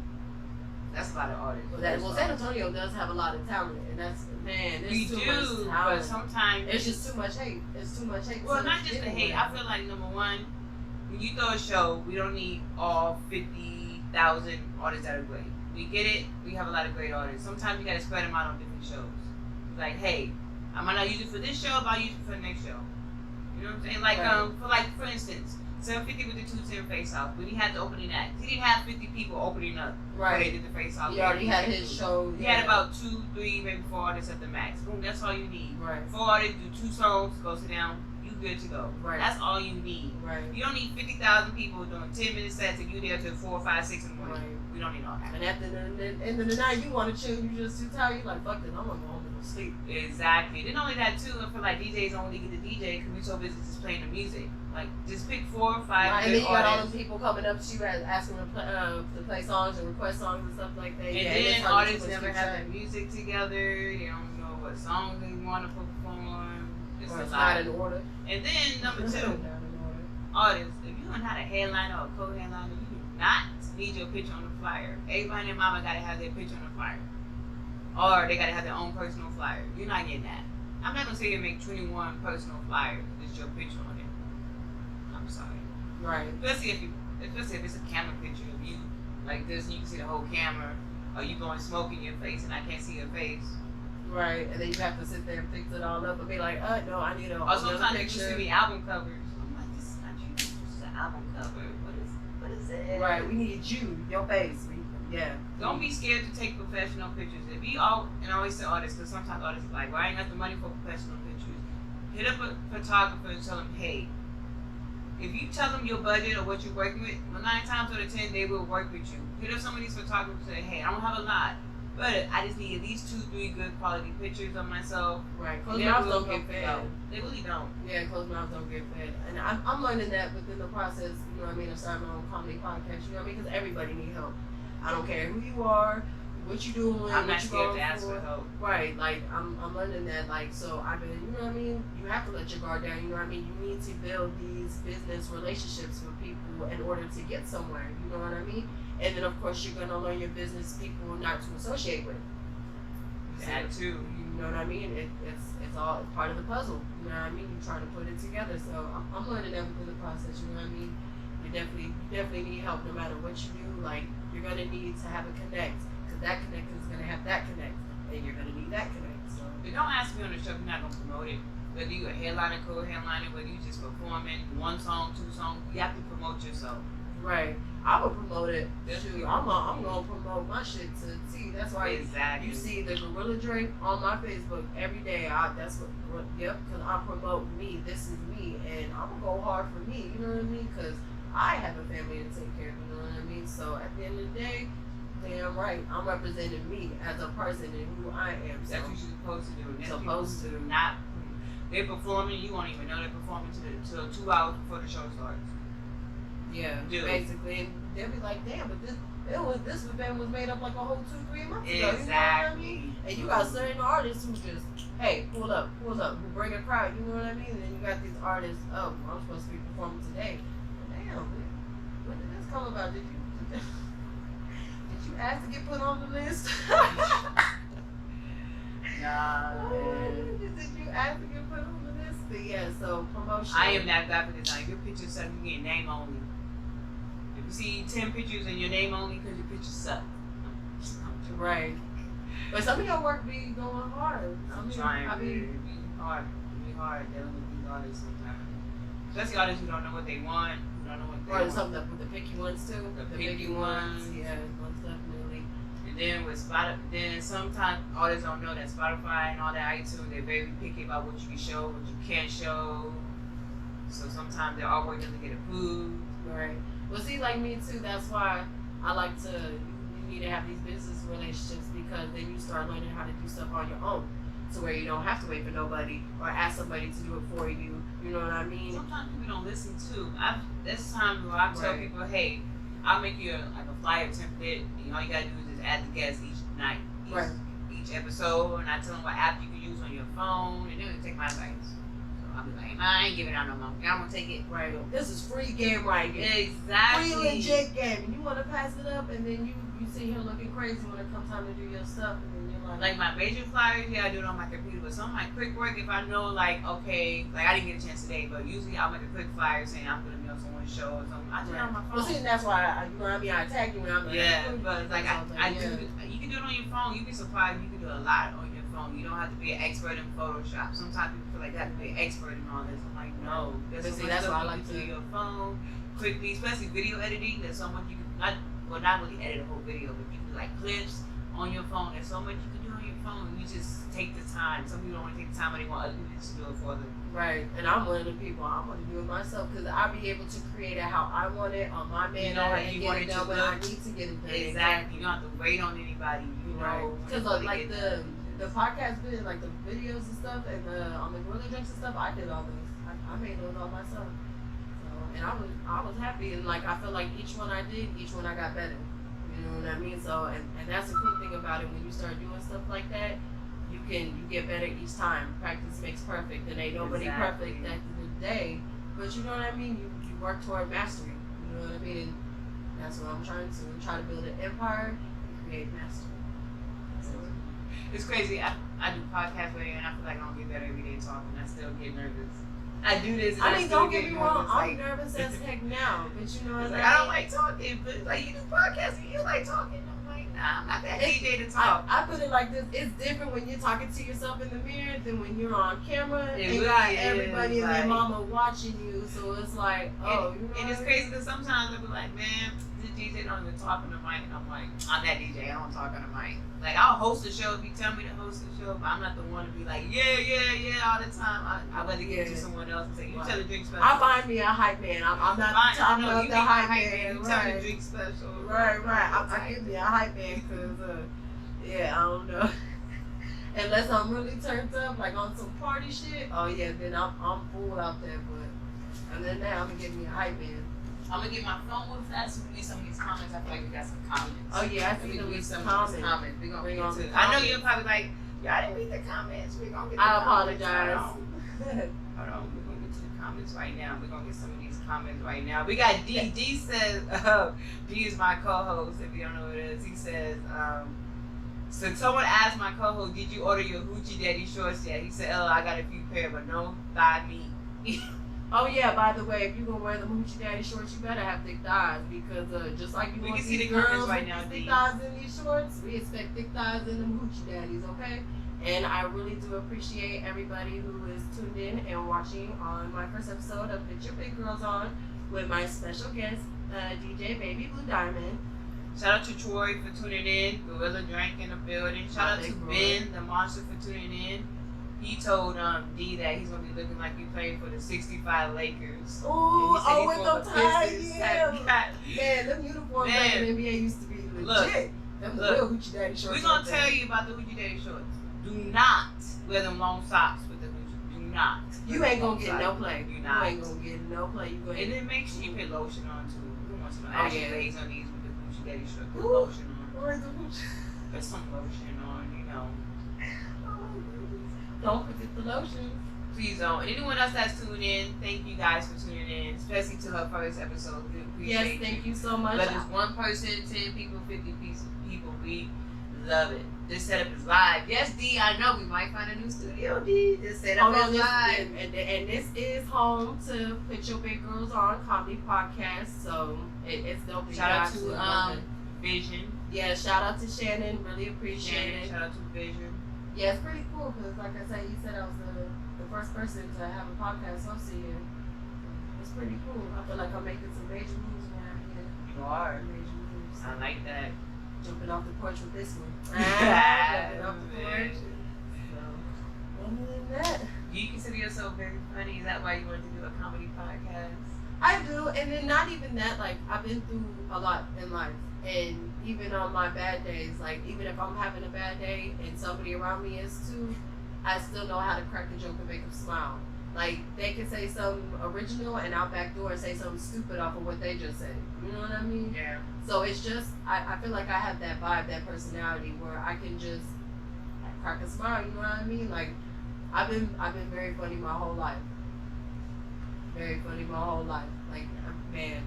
That's a lot of artists. Well, San Antonio does have a lot of talent, and that's We there's too do, much but talent. sometimes It's just too much hate. It's too much hate. Well, too not much just the everywhere. hate. I feel like number one, when you throw a show, we don't need all 50,000 artists that are great. We get it. We have a lot of great artists. Sometimes you gotta spread them out on different shows. It's like, hey, I might not use it for this show, but I'll use it for the next show. You know what I'm saying? Like for instance, 750 with the 210 face off. When he had the opening act, he didn't have 50 people opening up. When they Right. did the face off. He already had his show. He had about 2, 3, maybe 4 artists at the max. Boom, that's all you need. Right. 4 artists do 2 songs, go sit down, you good to go. Right. That's all you need. Right. You don't need 50,000 people doing 10-minute sets and you there till 4, 5, 6 in the morning. Right. We don't need all that. And at the end of the night, you want to chill. You just too tired. You like, fuck this. I'm gonna go home and go sleep. Exactly. Then only that too, I feel like DJs only get the DJ because we so busy just playing the music. Like just pick 4 or 5 Right, and good then you got all artists. them people coming up to you asking to play songs and request songs and stuff like that. And yeah, then that's how artists you never keep have track. their music together. They don't know what songs they want to perform. It's Or a it's lot. not in order. And then number 2. Not in order. Artists, if you don't have a headliner or a co-headliner, you do not need your picture on the flyer. Everybody and their mama gotta have their picture on the flyer. Or they gotta have their own personal flyer. You're not getting that. I'm not gonna say you make 21 personal flyers with your picture on it. I'm sorry. Right. Especially if it's a camera picture of you like this and you can see the whole camera, or you blowing smoke in your face and I can't see your face. Right. And then you have to sit there and fix it all up and be like, no, I need Or another sometimes you picture. send me album covers. I'm like, this is not you. This is an album cover. What is it? Right. We need you, your face. Yeah. Don't be scared to take professional pictures. If you all, and I always say artists, because sometimes artists are like, well, I ain't got the money for professional pictures. Hit up a photographer and tell them, hey, if you tell them your budget or what you're working with, well, 9 times out of 10, they will work with you. Hit up some of these photographers and say, hey, I don't have a lot, but I just need at least 2, 3 good quality pictures of myself. Right. And Closed then mouths we'll don't get go fed. out. They really don't. Yeah, closed mouths don't get fed. And I'm learning that within the process, you know what I mean, of starting my own comedy podcast, you know what I mean? Because everybody need help. I don't care who you are, what you doing, I'm what not you scared going to ask for help. Right, like I'm learning that, like, so I've been, you know what I mean, you have to let your guard down, you know what I mean, you need to build these business relationships with people in order to get somewhere, you know what I mean, and then of course you're gonna learn your business people not to associate with. That too. You know what I mean, it's all part of the puzzle, you know what I mean, you're trying to put it together, so I'm learning that within the process, you know what I mean, you definitely need help no matter what you do, like, you're gonna need to have a connect, because that connect is gonna have that connect, and you're gonna need that connect. So But don't ask me on the show if you're not gonna promote it. whether you a headliner, co-headliner, whether you just performing 1 song, 2 songs, you have to promote yourself. Right. I would promote it. That's Shoot, what I'm gonna promote my shit to T. That's why Exactly. you see the Gorilla Drake on my Facebook every day. That's what. Yep. Because I promote me. This is me, and I'm gonna go hard for me. You know what I mean? Because I have a family to take care of. You know what I mean? So at the end of the day, damn right, I'm representing me as a person and who I am. So That's what you're supposed to do. And that's supposed people to. not. They're performing. You won't even know they're performing till 2 hours before the show starts. yeah, Do. basically, and they'll be like, damn, but this event was made up like a whole 2-3 months ago. Exactly. You know what I mean? And you got certain artists who just, hey, pull up, who bring a crowd. You know what I mean? And then you got these artists, oh, I'm supposed to be performing today. Damn, when did this come about? Did you ask to get put on the list? Nah, man. Did you ask to get put on the list? But yeah, so promotion. I am that guy for this time. Your pictures suck, you get name only. If you see 10 pictures and your name only because your pictures suck. I'm Right. But some of your work be going hard. trying. I mean, It be hard dealing with these artists sometimes. Especially artists who don't know what they want, who don't know what they or want. some of the picky ones too. The picky ones. Yeah, most definitely. And then with Spotify, then sometimes artists don't know that Spotify and all that iTunes, they're very picky about what you can show, what you can't show. So sometimes their artwork doesn't get approved. Right. Well, see, like me too. That's why I like to. You need to have these business relationships because then you start learning how to do stuff on your own, to where you don't have to wait for nobody or ask somebody to do it for you. You know what I mean? Sometimes people don't listen too. There's times where I tell Right. people, hey, I'll make you a flyer template, and all you gotta do is just add the guests each night, each episode, and I tell them what app you can use on your phone, and then they take my advice. So I'll be like, I ain't giving out no more. I'm gonna take it. Right. This is free game right here. Exactly. Free legit game. And you want to pass it up, and then you sit here looking crazy when it comes time to do your stuff, and then you're Like my major flyers, yeah, I do it on my computer. But some of my quick work, if I know, like, okay, like I didn't get a chance today, but usually I'll make a quick flyer saying I'm gonna be on someone's show or something. I do it on my phone. Well, see, that's why you know what I mean. I tag you when I'm like, Yeah, but like I yeah. do. You can do it on your phone. You'd be surprised. You can do a lot on your phone. You don't have to be an expert in Photoshop. Sometimes people feel like they have to be an expert in all this. I'm like, no. There's But so see, much that's stuff why I you like can do to- your phone quickly, especially video editing. There's so much you can not really edit a whole video, but you can like clips on your phone. There's so much you can do on your phone. You just take the time. Some people don't want to take the time, but they want other people to do it for them. Right, and I'm one of the people. I want to do it myself because I'll be able to create it how I want it on my manner You know how and you get want it it to done when look. I need to get it done. Exactly. You don't have to wait on anybody. You Right. know. Because when like you get the podcast video, like the videos and stuff, and on the Gorilla Drinks and stuff, I did all those. I made those all myself. So, and I was happy, and like I feel like each one I did, each one I got better. You know what I mean? So, and that's the cool thing about it when you start doing stuff like that. You get better each time. Practice makes perfect, and ain't nobody Exactly. perfect at the end of the day. But you know what I mean? You work toward mastery. You know what I mean? And that's what I'm trying to try to build an empire and create mastery. So, It's crazy. I do podcast radio and I feel like I don't get better every day talking. I still get nervous. I do this and I mean, still don't get me wrong. nervous, I'm nervous as heck now, but you know what It's like, I don't like talking, but like you do podcasting, you like talking. I'm like, nah, I'm not that DJ to talk. I put it like this: it's different when you're talking to yourself in the mirror than when you're on camera It and you really got is, everybody and like- their mama watching you. So it's like, oh, you know. And it's crazy because sometimes I'll be like, man, this DJ don't even talk on the mic. And I'm like, I'm that DJ, I don't talk on the mic. Like, I'll host a show if you tell me to host a show, but I'm not the one to be like, yeah, all the time. I'd rather give it to someone else and say, you tell the drink special. I find me a hype man. I'm not I know, I'm you the be hype man. man. You tell the Right, drink special. right. I give me a hype man because, yeah, I don't know. Unless I'm really turned up, like on some party shit. Oh yeah, then I'm full out there. But other than that, I'm gonna give me a hype man. I'm gonna get my phone real fast so we read some of these comments. I feel like we got some comments. Oh yeah, I We see can them read some comments. of these comments. We're gonna Bring get on to the it. I know comments. you're probably like, y'all didn't read the comments. We're gonna get the I comments. apologize. Hold on, we're gonna get to the comments right now. We're gonna get some of these comments right now. We got D. D says, D is my co-host, if you don't know what it is. He says, so someone asked my co-host, did you order your Hoochie Daddy shorts yet? He said, I got a few pair, but no thigh meat. Oh yeah, by the way, if you're gonna wear the Hoochie Daddy shorts, you better have thick thighs because just like you We want can see these the comments girls right with now, these thick D. thighs in these shorts, we expect thick thighs in them Hoochie Daddies, okay? And I really do appreciate everybody who is tuned in and watching on my first episode of Put Your Big Girls On with my special guest, DJ BabyBlueDiamond. Shout out to Troy for tuning in. Gorilla Drank in the building. Shout out to Ben, the monster, for tuning in. He told D that he's gonna be looking like he played for the '65 Lakers. Ooh, with them ties, Pistons. Man, them uniforms back in the NBA used to be legit. Them real hoochie daddy shorts. We're gonna tell you about the hoochie daddy shorts. Do not wear them long socks with the hoochie. Do not. You ain't gonna get no play. You ain't gonna get no play. And then make sure you put lotion on too. You want some actual lays on these with the hoochie daddy shorts. Put Ooh, lotion on. where's the hoochie? Put some lotion on, you know. Don't forget the lotion. Please don't. And anyone else that's tuned in, thank you guys for tuning in, especially to her first episode. We appreciate Yes, thank you so much. Whether it's one person, 10 people, 50 people, we love it. This setup is live. Yes, D, I know we might find a new studio, D. This setup is live. And this is home to Put Your Big Girls On Comedy Podcast. So it's dope. Shout out to Vision. Yeah, shout out to Shannon. Really appreciate it. Shout out to Vision. Yeah, it's pretty cool because, like I said, you said I was the first person to have a podcast hosted here. It's pretty cool. I feel like I'm making some major moves around here. You are. Major moves. I like that. Jumping off the porch with this one. Jumping off the porch. So, other than that, you consider yourself very funny. Is that why you wanted to do a comedy podcast? I do, and then not even that. Like, I've been through a lot in life. And even on my bad days, like even if I'm having a bad day and somebody around me is too, I still know how to crack a joke and make them smile. Like they can say something original and I'll backdoor and say something stupid off of what they just said. You know what I mean? Yeah. So it's just, I feel like I have that vibe, that personality where I can just crack a smile. You know what I mean? Like I've been very funny my whole life. Very funny my whole life. Like man,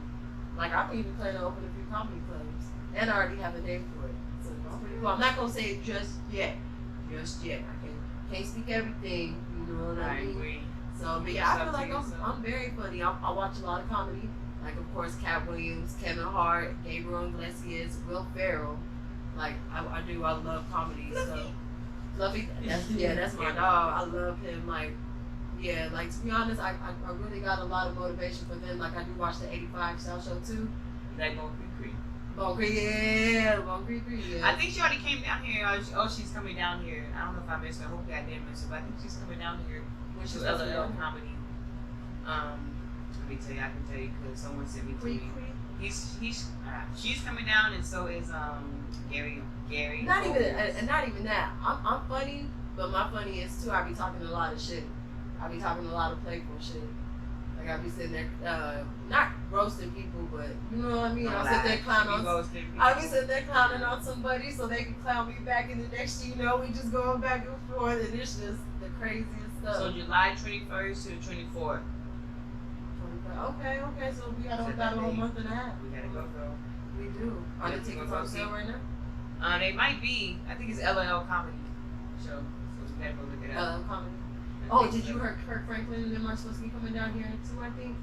like I'm even planning to open a few comedy clubs. And I already have a name for it. So it's pretty cool. I'm not gonna say it just yet. Just yet. I can't speak everything, you know what I mean? Agree. So but yeah, I feel like I'm very funny. I watch a lot of comedy. Like of course Cat Williams, Kevin Hart, Gabriel Iglesias, Will Ferrell. Like I love comedy. So Fluffy, that's my dog. I love him. Like yeah, like to be honest, I really got a lot of motivation for them. Like I do watch the 85 South Show too. Like Bone Creek. Bone Creek, yeah. I think she already came down here. She's coming down here. I don't know if I missed her. Hopefully I didn't miss her, but I think she's coming down here to LL Comedy. Let me tell you, I can tell you because someone sent me to me. She's coming down, and so is Gary. Not even that. I'm funny, but my funny is too. I be talking a lot of shit. I be talking a lot of playful shit. Like I be sitting there, not roasting people, but you know what I mean. I sit there clowning on. I be sitting there clowning on somebody so they can clown me back, and the next thing you know, we just going back and forth, and it's just the craziest stuff. So July 21st to the 24th. Okay. So we got about a whole month and a half. We gotta go, girl. We do. Are the tickets on sale right now? They might be. I think it's LL Comedy Show. So we gotta go look it up. LL Comedy. Oh, did you hear Kirk Franklin and them are supposed to be coming down here too, I think?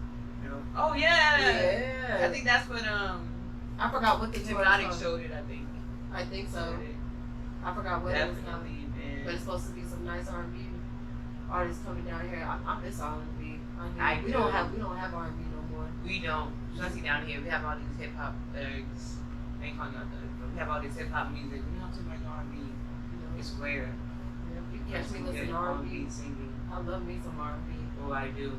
No. Oh, yeah. Yeah. I think that's what, I forgot what the Hypnotic showed it, I think. I think so. I forgot what Definitely, it was called. man. But it's supposed to be some nice R&B artists coming down here. I miss R&B. We don't have R&B no more. We don't. Especially down here. We have all these hip-hop thugs. I ain't calling y'all thugs, but we have all this hip-hop music. We don't have too much R&B. It's rare. Yeah, you catch me listening to R&B. Singing. I love me some R&B. Oh, I do.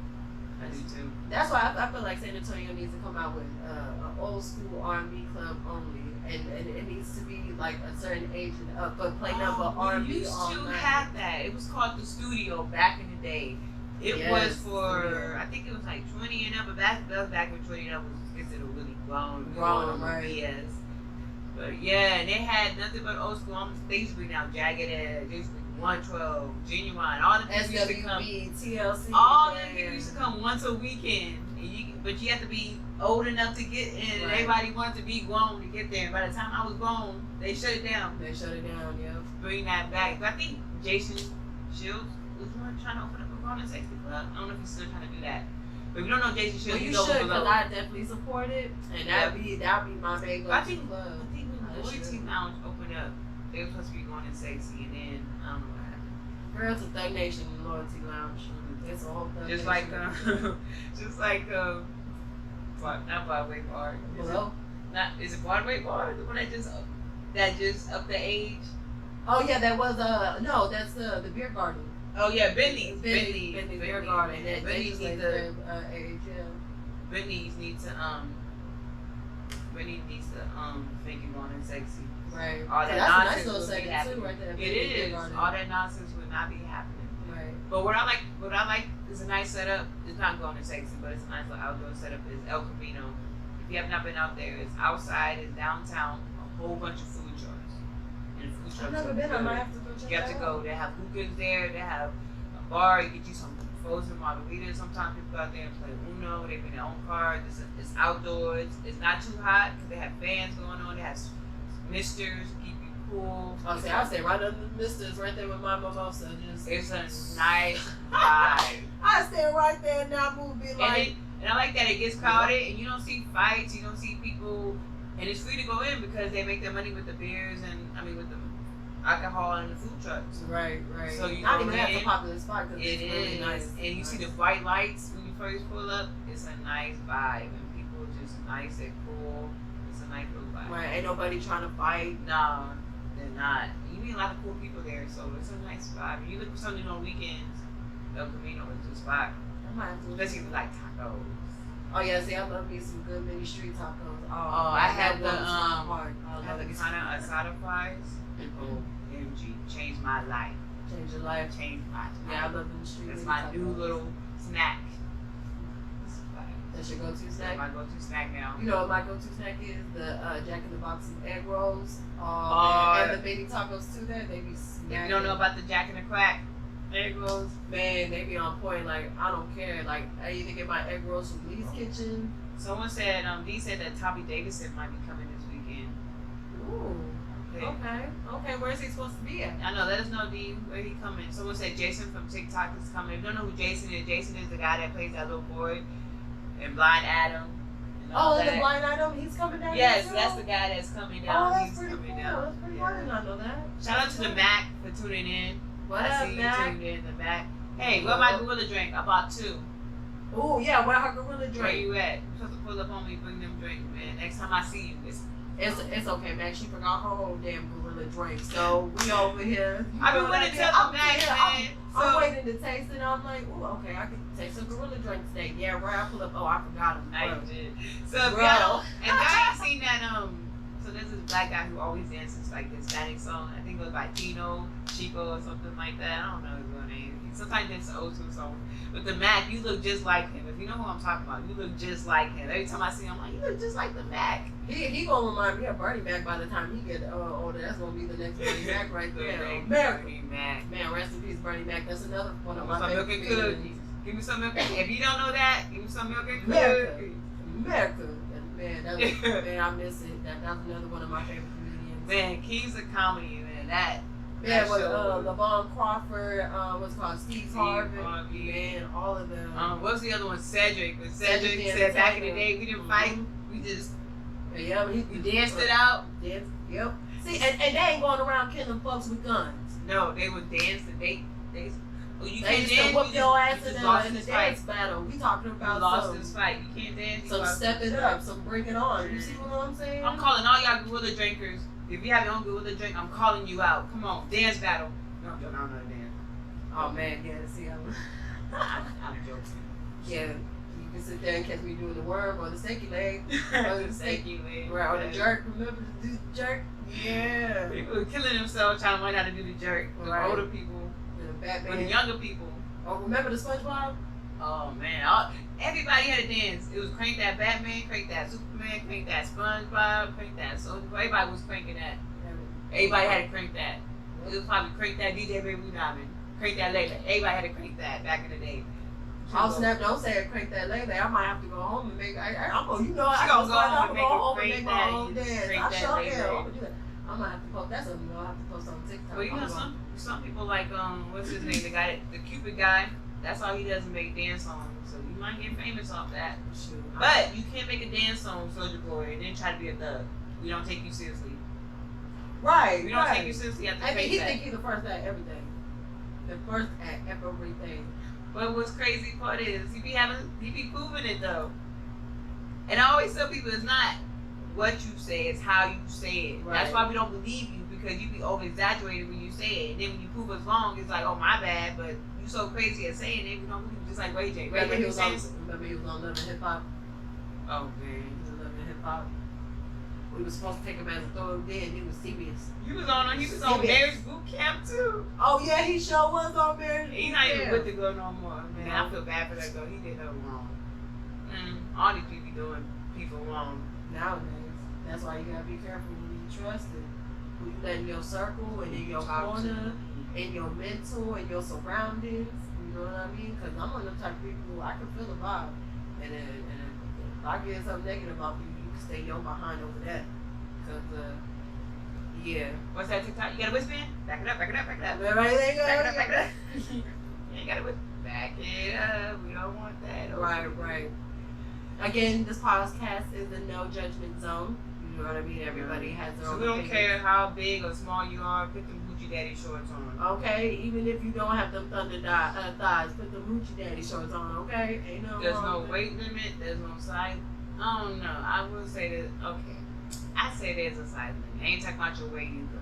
I do too. That's why I feel like San Antonio needs to come out with an old school R&B club only, and it needs to be like a certain age and up, but play number R&B. We used to have that. It was called the Studio back in the day. It was for I think it was like 20 and up, but that was back when 20 and up was considered really grown right? Yes. But yeah, and they had nothing but old school. They used to be now Jagged Edge. They used to be 112, Genuine, all the people used to come. TLC. All the people used to come once a weekend, but you have to be old enough to get in. Right. Everybody wanted to be grown to get there. By the time I was grown, they shut it down. Yeah. Bring that back. But I think Jason Shields was trying to open up a Grown and Sexy Club. I don't know if he's still trying to do that. But if you don't know Jason Shields, well, you should, because I definitely support it, and that'd be my main go-to club. I think when Loyalty Lounge opened up, they were supposed to be Grown and Sexy, and then I don't know what happened. Girl, it's a Thug Nation Loyalty Lounge. It's a whole Thug Just Nation. Not Broadway Bar. Hello? Is it Broadway Bar? The one that just up the age? Oh yeah, that was no, that's the beer garden. Oh yeah, Bentley's. Bentley beer garden. They Bentley's just need like to. their age, yeah. Bentley's need to Bentley needs to think you're going in sexy. Right. All that that's a nice nonsense little would be setting happening. too, right there. It Bentley Beer is. Garden. All that nonsense would not be happening. Right. But what I like is a nice setup. It's not going to sexy, but it's a nice little outdoor setup. Is El Camino. If you have not been out there, it's outside. It's downtown. A whole bunch of food trucks. And the food trucks. I've never are been. I good. might have to go check You have that to go. out. They have hookahs there. They have a bar. You get you some frozen margaritas. Sometimes people go out there and play Uno. They bring their own cards. It's outdoors. It's not too hot because they have fans going on. They have misters keep you cool. I'll stay right under the misters, right there with my mimosa. It's a nice vibe. I stay right there and that movie like. And I like that it gets crowded and you don't see fights. You don't see people, and it's free to go in because they make their money with the beers and with the alcohol and the food trucks. Right. So you not go even that's in, a popular spot because It it's really is, nice. and you see the bright lights when you first pull up. It's a nice vibe, and people are just nice and cool. It's a nice little vibe. Right, ain't nobody trying to fight. No, they're not. You meet a lot of cool people there, so it's a nice vibe. You look for something on weekends, El Camino is the spot. I might have to. Especially if you like tacos. Oh yeah, see, I love me some good mini street tacos. Oh, I had the I had the kind of asada fries. OMG, changed my life. change your life. Changed my life. Yeah, I love them street. It's mini my tacos. new little snack. That's your go-to That's snack. my go-to snack now. You know what my go-to snack is? The Jack in the Box egg rolls. Oh, man. And the baby tacos too. There, they be smacking. If you don't know about the Jack in the Crack egg rolls, Man, they be on point. Like I don't care. Like I either get my egg rolls from Lee's Kitchen. someone said, Dee said that Tommy Davidson might be coming this weekend. Ooh. Okay. Okay. Where's he supposed to be at? I know, let us know, Dee, where he coming. Someone said Jason from TikTok is coming. If you don't know who Jason is the guy that plays that little boy in Blind Adam. And all Oh, that. the blind item. He's coming down. Yes, here, that's too? the guy that's coming Oh, down. that's He's pretty coming cool. down. That's pretty cool. I did not know that. Shout out to the Mac for tuning in. What I up, see you Mac? tuned in, the Mac. Hey, where my gorilla drink? I bought 2. Oh yeah, where her gorilla Where drink? you at? You supposed to pull up on me, bring them drinks, man. Next time I see you, It's okay, man. She forgot her whole damn gorilla drink. So we over here. I've been You know waiting what I till mean? the Mac, man. I'm So- waiting to taste it. I'm like, ooh, okay, I can taste a gorilla drink today. Yeah, right. I pull up. Oh, I forgot him. I Bro. did. So if Bro. y'all, and y'all ain't seen that, so there's this black guy who always dances like this Hispanic song. I think it goes by Tino, Chico, or something like that. I don't know his real name. Sometimes it's an old school song. But the Mac, you look just like him. If you know who I'm talking about, you look just like him. Every time I see him, I'm like, you look just like the Mac. He gonna remind me of Bernie Mac by the time he get older. That's gonna be the next Bernie Mac right there. America. Bernie Mac. Man, rest in peace, Bernie Mac. That's another one of my Some milk favorite and cookies. comedians. Give me some milk. If you don't know that, give me some milk and America. cookies. America. And man, that was, man, I miss it. That's another one of my favorite comedians. Man, Kings of Comedy, man. That. Yeah, with show. LaVon Crawford, what's it called Steve Harvey, Harvey. man, all of them. What was the other one? Cedric. When Cedric Cedric said back in the Entertainer. day we didn't fight, we just Yeah, we danced it out. Yep. See, and they ain't going around killing folks with guns. No, they would dance and they oh, you They can't used dance. to whoop your ass you just in lost the this dance fight. battle. We talking You about lost this fight. You can't dance. you some lost step this it fight. up, some bring it on. You see what I'm saying? I'm calling all y'all gorilla drinkers. If you have your own gorilla drink, I'm calling you out. Come on, dance battle. No, I'm joking. I don't know the dance. Oh man, yeah, see, I'm joking. yeah, you can sit there and catch me doing the worm or the steaky leg, Thank you, man. right, or the jerk. Remember to do the jerk? Yeah. People are killing themselves trying to learn how to do the jerk. The Right. older people, The but the Batman. younger people. Oh, remember the SpongeBob? Oh man, everybody had to dance. It was crank that Batman, crank that Superman, crank that SpongeBob, crank that Soldier Boy. Everybody was cranking that. Everybody had to crank that. It was probably crank that DJ BabyBlueDiamond, crank that later. Everybody had to crank that back in the day. I'll snap! Don't say it. Crank that leg. I might have to go home and make. I'm gonna, you know, She I gonna go I'm home gonna and go make it home and crank make my that, own you dance. crank I that sure leg, am. right? I'm gonna do that. I'm gonna have to post. That's something I'll have to post on TikTok. Well, you know, some people like what's his name? The guy, the Cupid guy. That's all he does is make dance songs. So you might get famous off that. Shoot. But you can't make a dance song, Soldier Boy, and then try to be a thug. We don't take you seriously. Right. We don't take you seriously after I think he that. think he's the first at everything. The first at everything. But what's crazy part is he be proving it though. And I always tell people it's not what you say, it's how you say it. Right. That's why we don't believe you, because you be over exaggerated when you say it. And then when you prove us wrong, it's like, oh my bad, but you so crazy at saying it, we don't believe you. Just like Ray J. Remember he was on Love and Hip Hop? Oh man. He was on Love and Hip Hop. We was supposed to take him as a throw him dead. He was serious. He was on Marriage Boot Camp too. Oh yeah, he sure was on Marriage Boot Camp. He's not even with the girl no more. Man, I feel bad for that girl. He did her wrong. All these people be doing people wrong. Nowadays. That's why you gotta be careful who you trust and who you let in your circle and in your corner, in your mental and your surroundings. You know what I mean? Because I'm one of the type of people who I can feel a vibe. And if I get something negative off you can stay your behind over that. Because, yeah. What's that TikTok? You got a wristband? Back it up, back it up, back it up. Everybody think Back it up, back it up. You ain't got to back it up. We don't want that. Right. Again, this podcast is a no judgment zone. You know what I mean? Everybody has their So own we don't opinion. care how big or small you are, put them Gucci Daddy shorts on. Okay, even if you don't have them thunder thighs, put the Hoochie Daddy shorts on, okay? Ain't no There's wrong no with weight limit, there's no size. I don't know. I will say that, okay. I say there's a size limit. I ain't talking about your weight either.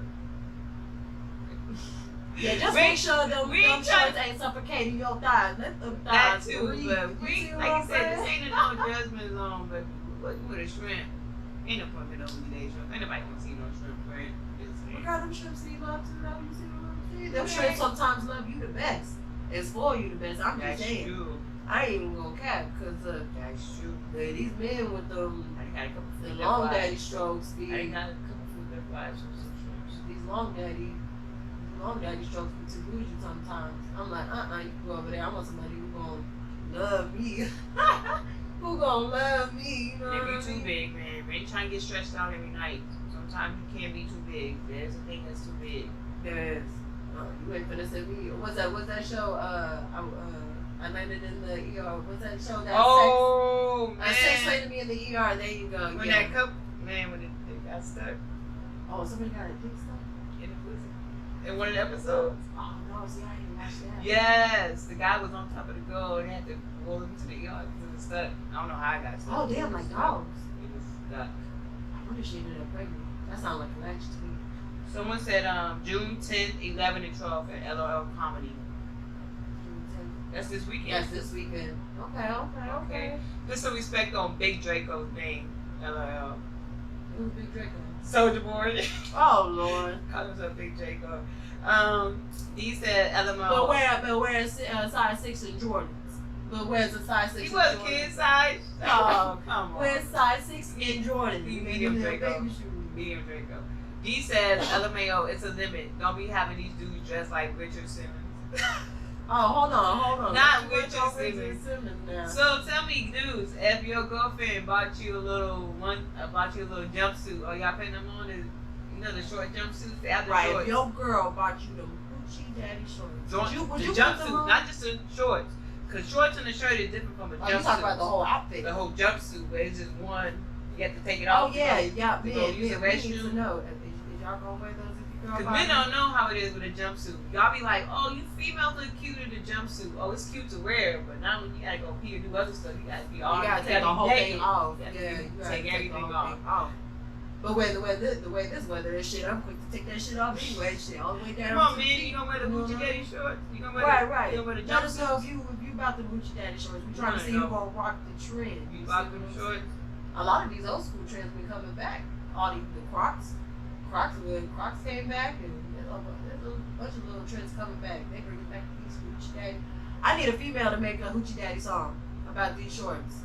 Yeah, just make sure them shorts ain't suffocating your thighs. Let them That thighs too, breathe. but we, see what like I'm you said, this saying? ain't a no judgment zone, but with a shrimp, ain't no point in no Gucci Daddy shorts. Ain't nobody gonna see no shrimp print. We got them shrimps see love too, though. You see what I'm saying? Them shrimps sometimes love you the best and spoil you the best. I'm just That's saying. true. I ain't even gonna cap because That's true. these men with them I got a couple the food long left daddy lives. strokes, I got a couple food left lives with some shrimps. these long daddy strokes be too bougie sometimes. I'm like, you go over there. I want somebody who gonna love me. Who gonna love me? You know They what I be too mean? big, man. We ain't trying to get stretched out every night. Sometimes you can't be too big. There's a thing that's too big. Yes. You ain't finna say me. What's that show? I landed in the ER. What's that show? That sex landed me in the ER. There you go. When yeah. that couple, man, when it got stuck Oh, somebody got a dick stuck? in the pussy. In one of the episodes. Oh no, see, I didn't watch that. Yes, the guy was on top of the girl and they had to roll him to the ER because it was stuck. I don't know how I got stuck. Oh damn, like dogs. It was stuck. I wonder if she ended up pregnant. That sounds like an action to me. Someone said June 10th, 11, and 12 at LOL Comedy. That's this weekend. Yes, this weekend. Okay. Put some respect on Big Draco's name. LOL. Who's Big Draco? Soldier Boy. Oh Lord. Call himself Big Draco. He said LMO. But wear size 6 in Jordans. But where's the size 6 He in was Jordans? kid size. Oh, come on. Where's size 6 in Jordans? He You medium need a Draco. baby shoe. Medium Draco. He says LMAO, it's a limit. Don't be having these dudes dressed like Richard Simmons. Oh, hold on. Not What you Richard on Simmons. Simmons now. So tell me, dudes, if your girlfriend bought you a little jumpsuit, or y'all putting them on the short jumpsuits, they have the Right, shorts. if your girl bought you them Gucci Daddy shorts. Would The you put jumpsuit, them on? not just the shorts. Because shorts and the shirt is different from a jumpsuit. Oh, you talking about the whole outfit. The whole jumpsuit, but it's just one. You have to take it off. Oh yeah, to men, go use the we need to restroom. know. Is y'all gonna wear those if you go Because men don't know how it is with a jumpsuit. Y'all be like, oh, you females look cute in a jumpsuit. Oh, it's cute to wear, but now when you gotta go pee or do other stuff, you gotta be all. You gotta take the whole thing off. You Yeah, gotta you gotta take everything the whole off. thing off. But the way this weather is shit, I'm quick to take that shit off anyway. Shit, all the way down. Come on, to man, the you gonna wear the Gucci Daddy shorts? You gonna wear Right. You gonna wear the Let us know jumpsuit? if you about the Gucci Daddy shorts. We We trying to wanna see know. who gonna rock the trend. You see bought what them I'm shorts? saying? A lot of these old school trends been coming back. All the Crocs came back, and there's a bunch of little trends coming back. They bring it back to these Gucci Daddy. I need a female to make a Hoochie Daddy song about these shorts.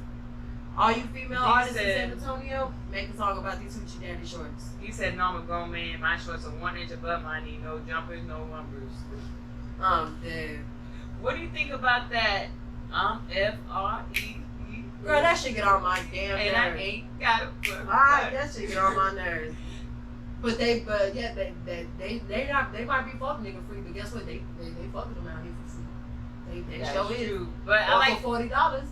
All you female He artists in said- San Antonio, make a song about these Hoochie Daddy shorts. He said, no, I'm a grown man. My shorts are 1 inch above my knee. No jumpers, no rumpers. Dead. What do you think about that? F-R-E-E. Girl, that shit get on my damn And I nerves. ain't got it. Alright, that shit get on my nerves. But they might be fucking nigga free, but guess what? They fucking them out here for free. They show it. True. But I Or like for $40.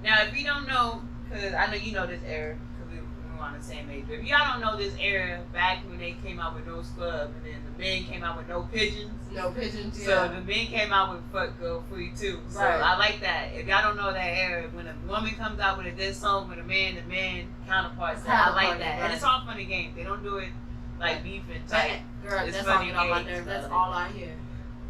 now. If you don't know, because I know you know this era, because we we're on the same age. But if y'all don't know this era, back when they came out with no scrub, and then the men came out with no pigeons. No pigeons, yeah. So the men came out with Fuck Girl Free too. So Right. I like that. If y'all don't know that era, when a woman comes out with a diss song with a man, the man counterparts that. I like that. Right. And it's all funny games. They don't do it like beef and type. Girl, It's that's funny all on my games. nerves. That's all I hear.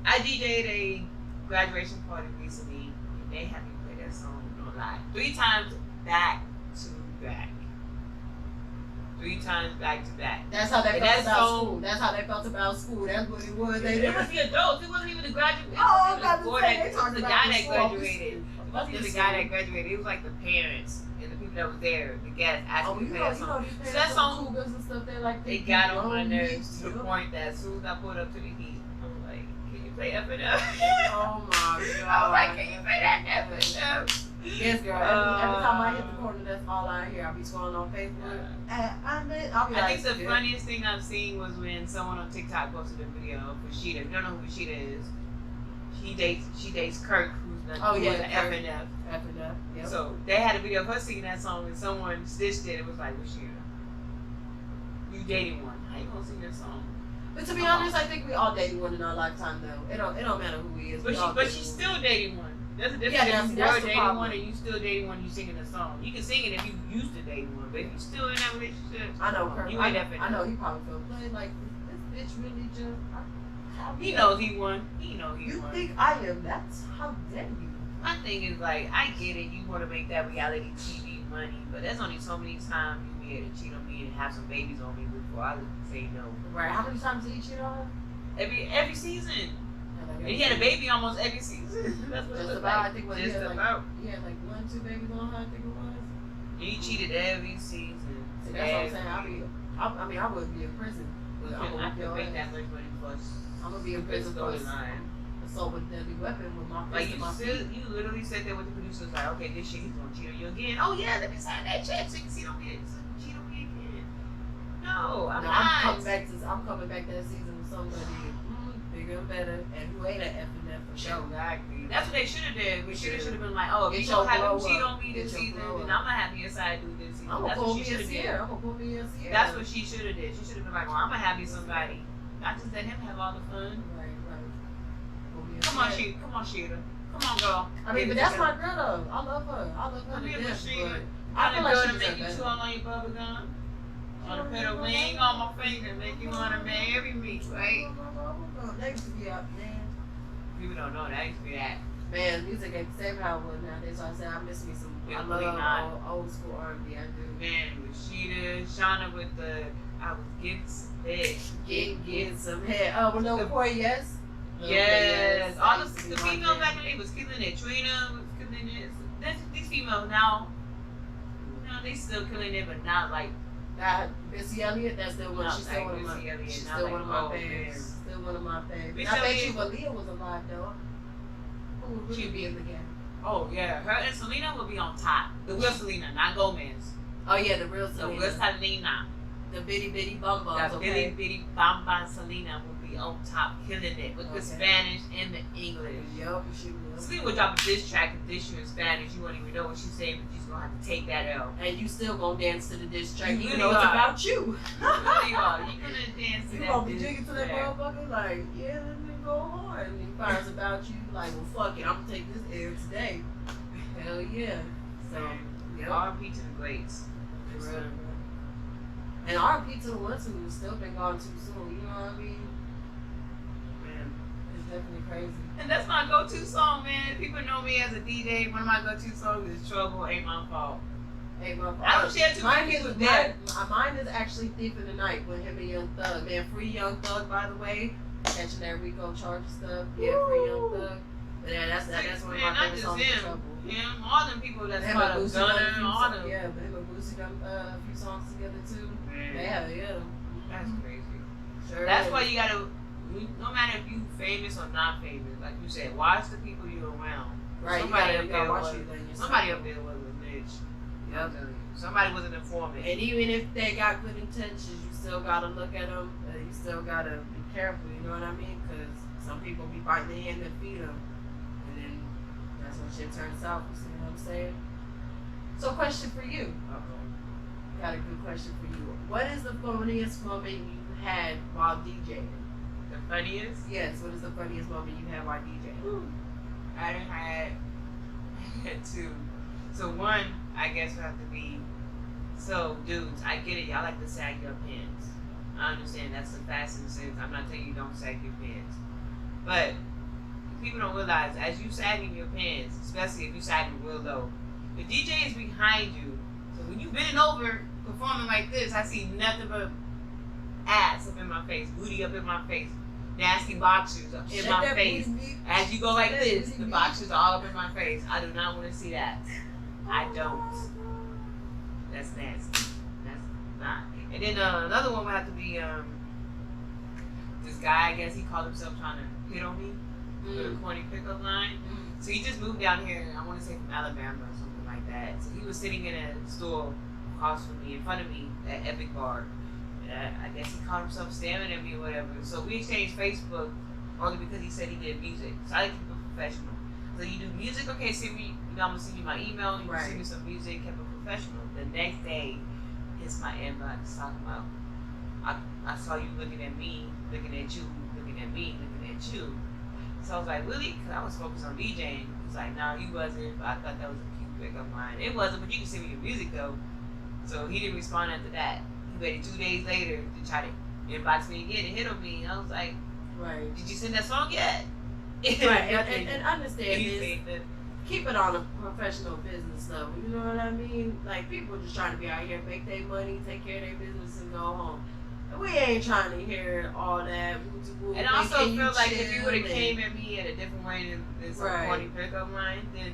I DJ'd a graduation party recently, and they had me play that song, no lie, 3 times back to back. 3 times back to back. That's how they And felt that about song- school. That's how they felt about school. That's what it was. They It was the adults. It wasn't even the graduate. Oh, I'm it about was to the boy say, that- they it was talking the about guy the that school. graduated. It wasn't even the guy that graduated. It was like the parents and the people that was there, the guests asking Oh, me you to know, play that you know song. these So parents that on song, Cougars and stuff. They like they got on my nerves to the point that as soon as I pulled up to the heat, I was like, can you play F and F? Oh my god! I was like, can you play that F and F? Yes, girl. Every time I hit the corner, that's all I hear. I'll be scrolling on Facebook. I'll be like, I think the yeah. funniest thing I've seen was when someone on TikTok posted a video of Rashida. If you don't know who Rashida is, she dates Kirk, who's the Oh, yeah, F Kirk. and F. F and F. Yep. So they had a video of her singing that song, and someone stitched it. It was like, Rashida, you dating one? How you gonna sing that song? But to be honest, I think we all dated one in our lifetime, though. It don't matter who he is. But she's still dating one. There's a difference Yeah, if you that's were the dating problem. one and you still dating one. You singing a song. You can sing it if you used to date one, but if you still in that relationship, I know, Kirk. you ain't F and I F. know he probably felt played like this bitch really just. He knows he won. He knows he You won. think I am? That's how dare you? My thing is like, I get it. You want to make that reality TV money, but there's only so many times you be able to cheat on me and have some babies on me before I would say no. Right? How many times did he cheat on her? Every season, and he had a baby almost every season. That's what it Just was about. like. I think when he Just had about. he had like 1, 2 babies on her. I think it was. He cheated every season. See, that's what I'm saying. I would be in prison. But I'm I gonna can make that much money plus. I'm gonna be in prison for storyline. assault with a deadly weapon with my Like fist in my you literally sat there with the producers like, okay, this shit he's gonna cheat on you again. Oh yeah, let me sign that check so you can cheat on me again. No, I'm No, not. I'm coming back that season with somebody bigger and better, and who ain't an F and F for sure. Exactly. That's what they should have did. We should have been like, oh, if Get you don't your have him blow cheat up. on me Get this your season, blow then up. I'm gonna have your side do this season. I'm gonna That's pull what me she a should have did. Sierra. I'm gonna pull me a Sierra. That's what she should have did. She should have been like, well, I'm gonna have you somebody. Not just let him have all the fun. Right. Pull me a Come on, Sierra. Come on, Sheeta. Come on, girl. I mean, but that's my girl though. I love her. Come to here, death, Sheeta. but I I feel feel like like she's make you better. chew on your bubble gum. On a pedal ring on my finger, make you wanna marry me, right? That used to be out, man. People don't know that used to be that. Man, music ain't the same how it was nowadays. So I said I miss me some. I Really love not. old school R&B. I do. Man, with Sheeta, Shauna with the I was getting sick. Get some head. Oh, well, no, The- Corey, yes. Yes, That all used to the be my females jam. back in the day was killing it. Trina was killing it. These females now, they still killing it, but not like. Missy Elliott, that's still one. Not She's still like one of my. Missy Elliott, She's not still like, one of my oh, favorites. man. Still one of my favorites. Missy I bet Elliott- you, but Leah was alive though. Who would really She'd be in the game? Oh yeah, her and Selena will be on top. The real Selena, not Gomez. Oh yeah, the real The Selena. real Selena. The bitty bitty bum bums. That Okay. bitty bitty bamba Selena will be on top, killing it with the Okay. Spanish and the English. Yup, she will. Selena would drop a diss track and diss you in Spanish. You won't even know what she's saying, but you're gonna have to take that L. And you still gonna dance to the diss track, You even really though it's are. about you. You really are. You're gonna dance to You that gonna be diss jigging to that track. motherfucker like, yeah, let me go hard. And he finds about you, like, well, fuck it, I'm gonna take this air today. Hell yeah. So, yep. R.I.P. to the greats. For real. And R.I.P. to the ones who still been gone too soon. You know what I mean? Man. It's definitely crazy. And that's my go-to song, man. People know me as a DJ. One of my go-to songs is Trouble Ain't My Fault. Hey, my I don't share too many people with that. Mine is actually Thief in the Night with him and Young Thug. Man, free Young Thug, by the way. Catching that Rico charge stuff. Yeah, free Young Thug. But yeah, that's one of Man, my not favorite just songs. him. Trouble. Him, all them people that's Him part and of Boosie done a Gunner, few all songs. them. Yeah, but him and Boosie done a few songs together too. Man, Yeah. that's crazy. Sure That's is. why you gotta, no matter if you famous or not famous, like you said, watch the people you're around. Right, Somebody you up gotta there watch was, you then. somebody up there was a bitch. Yep. I'm telling you. Somebody was an informant. And even if they got good intentions, you still gotta look at them. You still gotta be careful. You know what I mean? Because some people be biting their hand and feed them, and then that's when shit turns south. You see what I'm saying? So, question for you: Uh-oh. got a good question for you. What is the funniest moment you had while DJing? The funniest? Yes, what is the funniest moment you had while DJing? I done had two. So one, I guess would have to be, so dudes, I get it, y'all like to sag your pants. I understand that's the fashion sense. I'm not telling you don't sag your pants. But people don't realize as you sagging your pants, especially if you sagging real low, the DJ is behind you. So when you bending over performing like this, I see nothing but ass up in my face, booty up in my face, nasty boxers up in my face. As you go like this, the boxers are all up in my face. I do not want to see that. I don't. That's nasty. That's not. And then another one would have to be this guy. I guess he called himself trying to hit on me with a corny pickup line. So he just moved down here. I want to say from Alabama or something like that. So he was sitting in a store across from me, in front of me, at Epic Bar. I guess he caught himself staring at me or whatever. So we exchanged Facebook only because he said he did music. So I like to keep it professional. So you do music, okay, send me, I'm gonna send you my email, you can send me some music, kept it professional. The next day, it's my inbox talking about, I saw you looking at me, looking at you, looking at me, looking at you. So I was like, really? Because I was focused on DJing. He was like, no, you wasn't, but I thought that was a cute pickup line. It wasn't, but you can send me your music though. So he didn't respond after that. He waited 2 days later to try to inbox me again and hit on me. And I was like, right. Did you send that song yet? Right, and understand this. Keep it on a professional business level. You know what I mean? Like, people just trying to be out here, make their money, take care of their business, and go home. We ain't trying to hear all that. And I also feel like if you would have came at me in a different way than some corny pickup line, then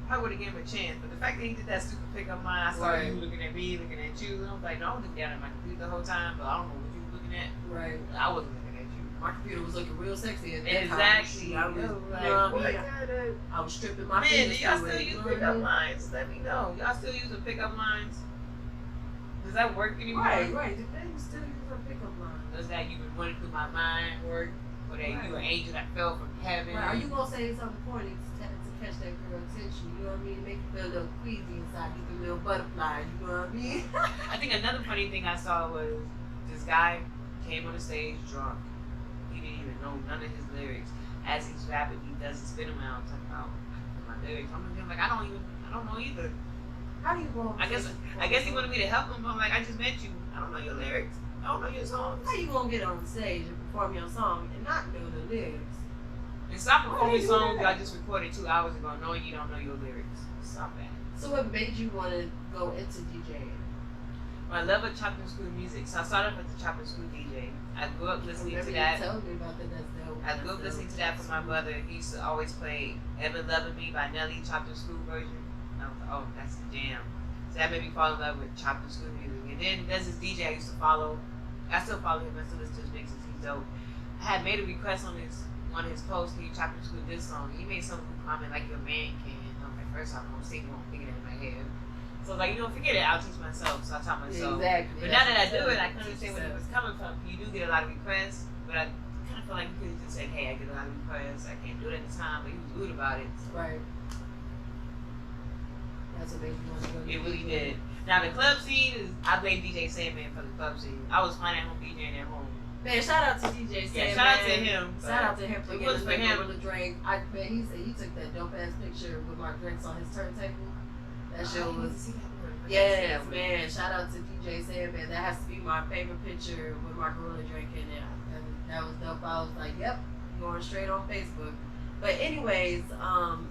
I would have given him a chance. But the fact that he did that stupid pickup line, I saw you looking at me, looking at you, and I was like, no, I was looking down at my computer the whole time, but I don't know what you were looking at. Right. I wasn't looking at you. My computer was looking real sexy at that Exactly. time. I was, I was stripping my fingers. Do y'all still use pickup lines? Let me know. Y'all still using pickup lines? Does that work anymore? Right. The thing still use a pickup line. Does that even running through my mind work? Or that you an angel that fell from heaven? Right. Are you gonna say something corny to catch that girl's attention? You know what I mean? Make you feel a little queasy inside, get the little butterflies. You know what I mean? I think another funny thing I saw was this guy came on the stage drunk. He didn't even know none of his lyrics. As he's rapping, he does his spin around talking about my lyrics. I'm like, I don't know either. How do you go? I guess he wanted me to help him. I'm like, I just met you. I don't know your lyrics. I don't know your songs. How you gonna get on stage and perform your song and not know the lyrics? And stop performing songs I just recorded 2 hours ago knowing you don't know your lyrics. Stop that. So what made you want to go into DJing? I love a chopping school music. So I started off as a chopping school DJ. I grew up listening to that. Tell me about that. That's dope. I grew up listening to that from my brother. He used to always play Ever Loving Me by Nelly, chopping school version. And I was like, oh, that's the jam. So that made me fall in love with chopping school music. And then there's this DJ I used to follow. I still follow him. I still listen to his mixes. He's dope. I had made a request on one of his posts. Can you chopping school this song? He made some comment like your man can. And I'm like, first off, I'm singing, I'm thinking it in my head. So I was like, forget it. I'll teach myself. So I taught myself. Exactly. But now that I do it, I can understand where it was coming from. You do get a lot of requests, but I kind of feel like you could have just said, hey, I get a lot of requests. I can't do it at the time. But he was rude about it. So. Right. That's what made you want to go. It really did. Now the club scene is, I blame DJ Sandman for the club scene. I was fine at home DJing at home. Man, shout out to DJ Sandman. Yeah, shout out to him. Shout out to him for getting the name with the drink. Man, he said he took that dope ass picture with my drinks on his turntable. That shit was. Yes, man. Shout out to DJ Sandman. That has to be my favorite picture with my gorilla drink in it. That was dope. I was like, yep, going straight on Facebook. But anyways,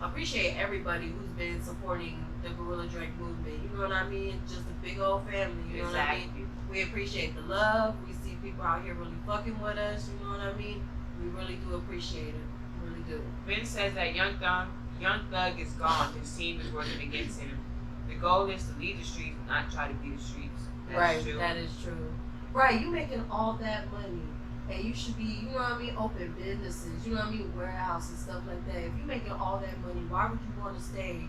appreciate everybody who's been supporting the Gorilla Drink movement. You know what I mean? Just a big old family. You know what I mean? We appreciate the love. We see people out here really fucking with us. You know what I mean? We really do appreciate it. We really do. Ben says that Young Thug is gone. His team is working against him. The goal is to lead the streets, not try to be the streets. That's true. That is true. Right, you making all that money. And you should be, you know what I mean, open businesses, you know what I mean, warehouses, stuff like that. If you're making all that money, why would you want to stay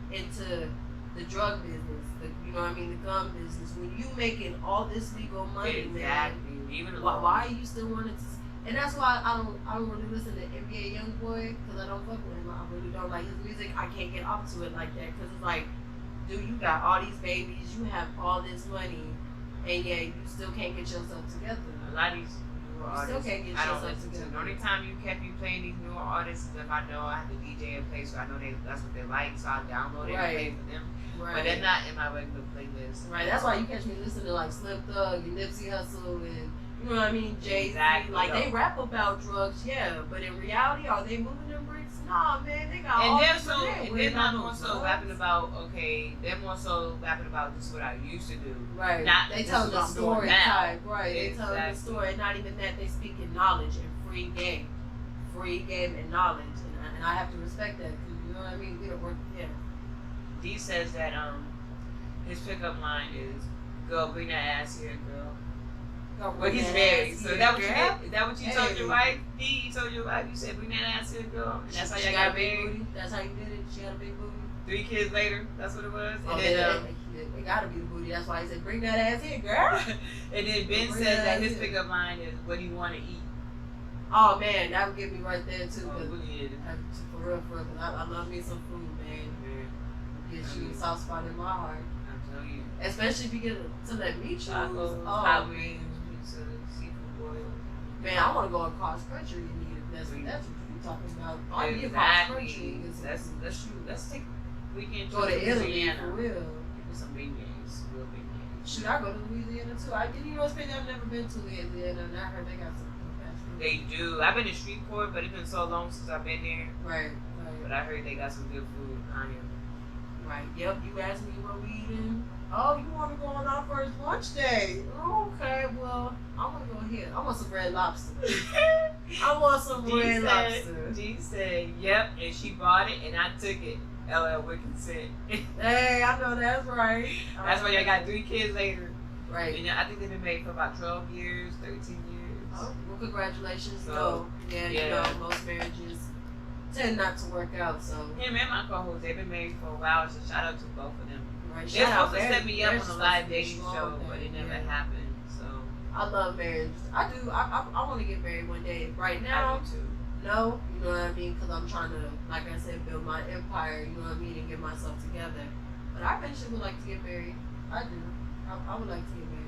into the drug business, you know what I mean, the gun business, when you making all this legal money, man? Even why are you still wanting to? And that's why I don't really listen to NBA YoungBoy, because I don't fuck with him. I really don't like his music. I can't get off to it like that, because it's like, dude, you got all these babies, you have all this money, and yet you still can't get yourself together. A lot of these newer You still artists, can't get I don't yourself listen to. together. The only time you kept me playing these newer artists is if I know I have the DJ in place, so I know that's what they like, so I download it and play for them. Right. But they're not in my regular playlist. Right, that's why you catch me listening to like Slim Thug and Nipsey Hussle and you know what I mean, Jay-Z. Exactly. Like they rap about drugs, yeah, but in reality, are they moving them bricks? Nah, man, they got all And this they're so, shit. and We're they're not no more so drugs. rapping about they're more so rapping about this is what I used to do. Right. Not They this tell is the what I'm doing story now. type. Right. They tell the Exactly. story. And not even that, they speak in knowledge and free game. Free game and knowledge. And I have to respect that because you know what I mean? We don't work, yeah. D says that his pickup line is, "Girl, bring that ass here, girl." Well, he's married, so is that what you did? Is that what you told your wife? D, you told your wife, you said, "Bring that ass here, girl," and that's how She y'all got got a big married. booty. That's how you did it. She had a big booty. 3 kids later, that's what it was. Oh, And then it gotta be the booty. That's why he said, "Bring that ass here, girl." and then Ben Bring says that that ass his here. pickup line is, "What do you want to eat?" Oh man, that would get me right there too. Oh, 'Cause yeah. for real, cause I love me some food, man. Get you a soft spot in my heart, I'm telling you. especially if you get to let me choose. Tacos, Oh hot man. wings, pizza, seafood boil. Man, I want to go across country and eat it. That's what you talking about. I need across country. Let's take a weekend Go to trip Italy Louisiana. for real. Give me some beignets, real beignets. Should I go to Louisiana too? You know, it's crazy. I've never been to Louisiana, and I heard they got some good fast food. They do. I've been to Shreveport, but it's been so long since I've been there. Right, But I heard they got some good food. I am. right. Yep. You asked me what we eating. Oh, you want to go on our first lunch day? Okay, well, I want to go here. I want some red lobster. I want some red lobster. G said, "Yep," and she bought it, and I took it. LL Wicked said. Hey, I know that's right. That's why y'all got 3 kids later. Right. And I think they've been married for about 12 years, 13 years. Oh, well, congratulations. So, No, yeah, you yeah. know, most marriages tend not to work out. So, Him and my co-host, they've been married for a while, so shout out to both of them. right. They're shout out, supposed to set me up marriage on a is live supposed to be dating strong show, but it thing, never yeah. happened. So I love marriage. I do. I want to get married one day. Right I now, do too. no, you know what I mean? Because I'm trying to, like I said, build my empire, you know what I mean, and get myself together. But I eventually would like to get married. I do. I would like to get married.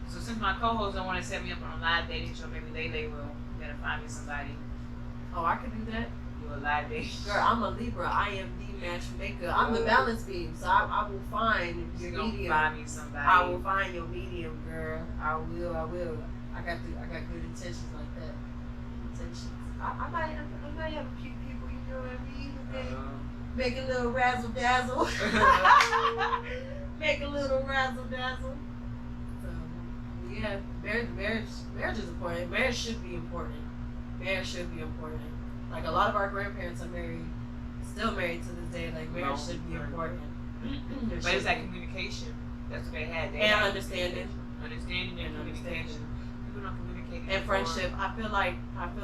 So since my co-host don't want to set me up on a live dating show, maybe they will. You gotta find me somebody. Oh, I can do that. Do a live dating. Girl, I'm a Libra. I am the matchmaker. I'm the balance beam. So I will find You your gonna medium. find me somebody. I will find your medium, girl. I will. I got good intentions like that. Intentions. I might have a few people, you know what I mean? Okay. Make a little razzle dazzle. Make a little razzle dazzle. So yeah, marriage is important. Marriage should be important. Marriage should be important. Like a lot of our grandparents are married, still married to this day. Like marriage No, should be right. important. But it's like communication. That's what they had. They And had understanding. Understanding and And communication. People don't communicate. And before. friendship. I feel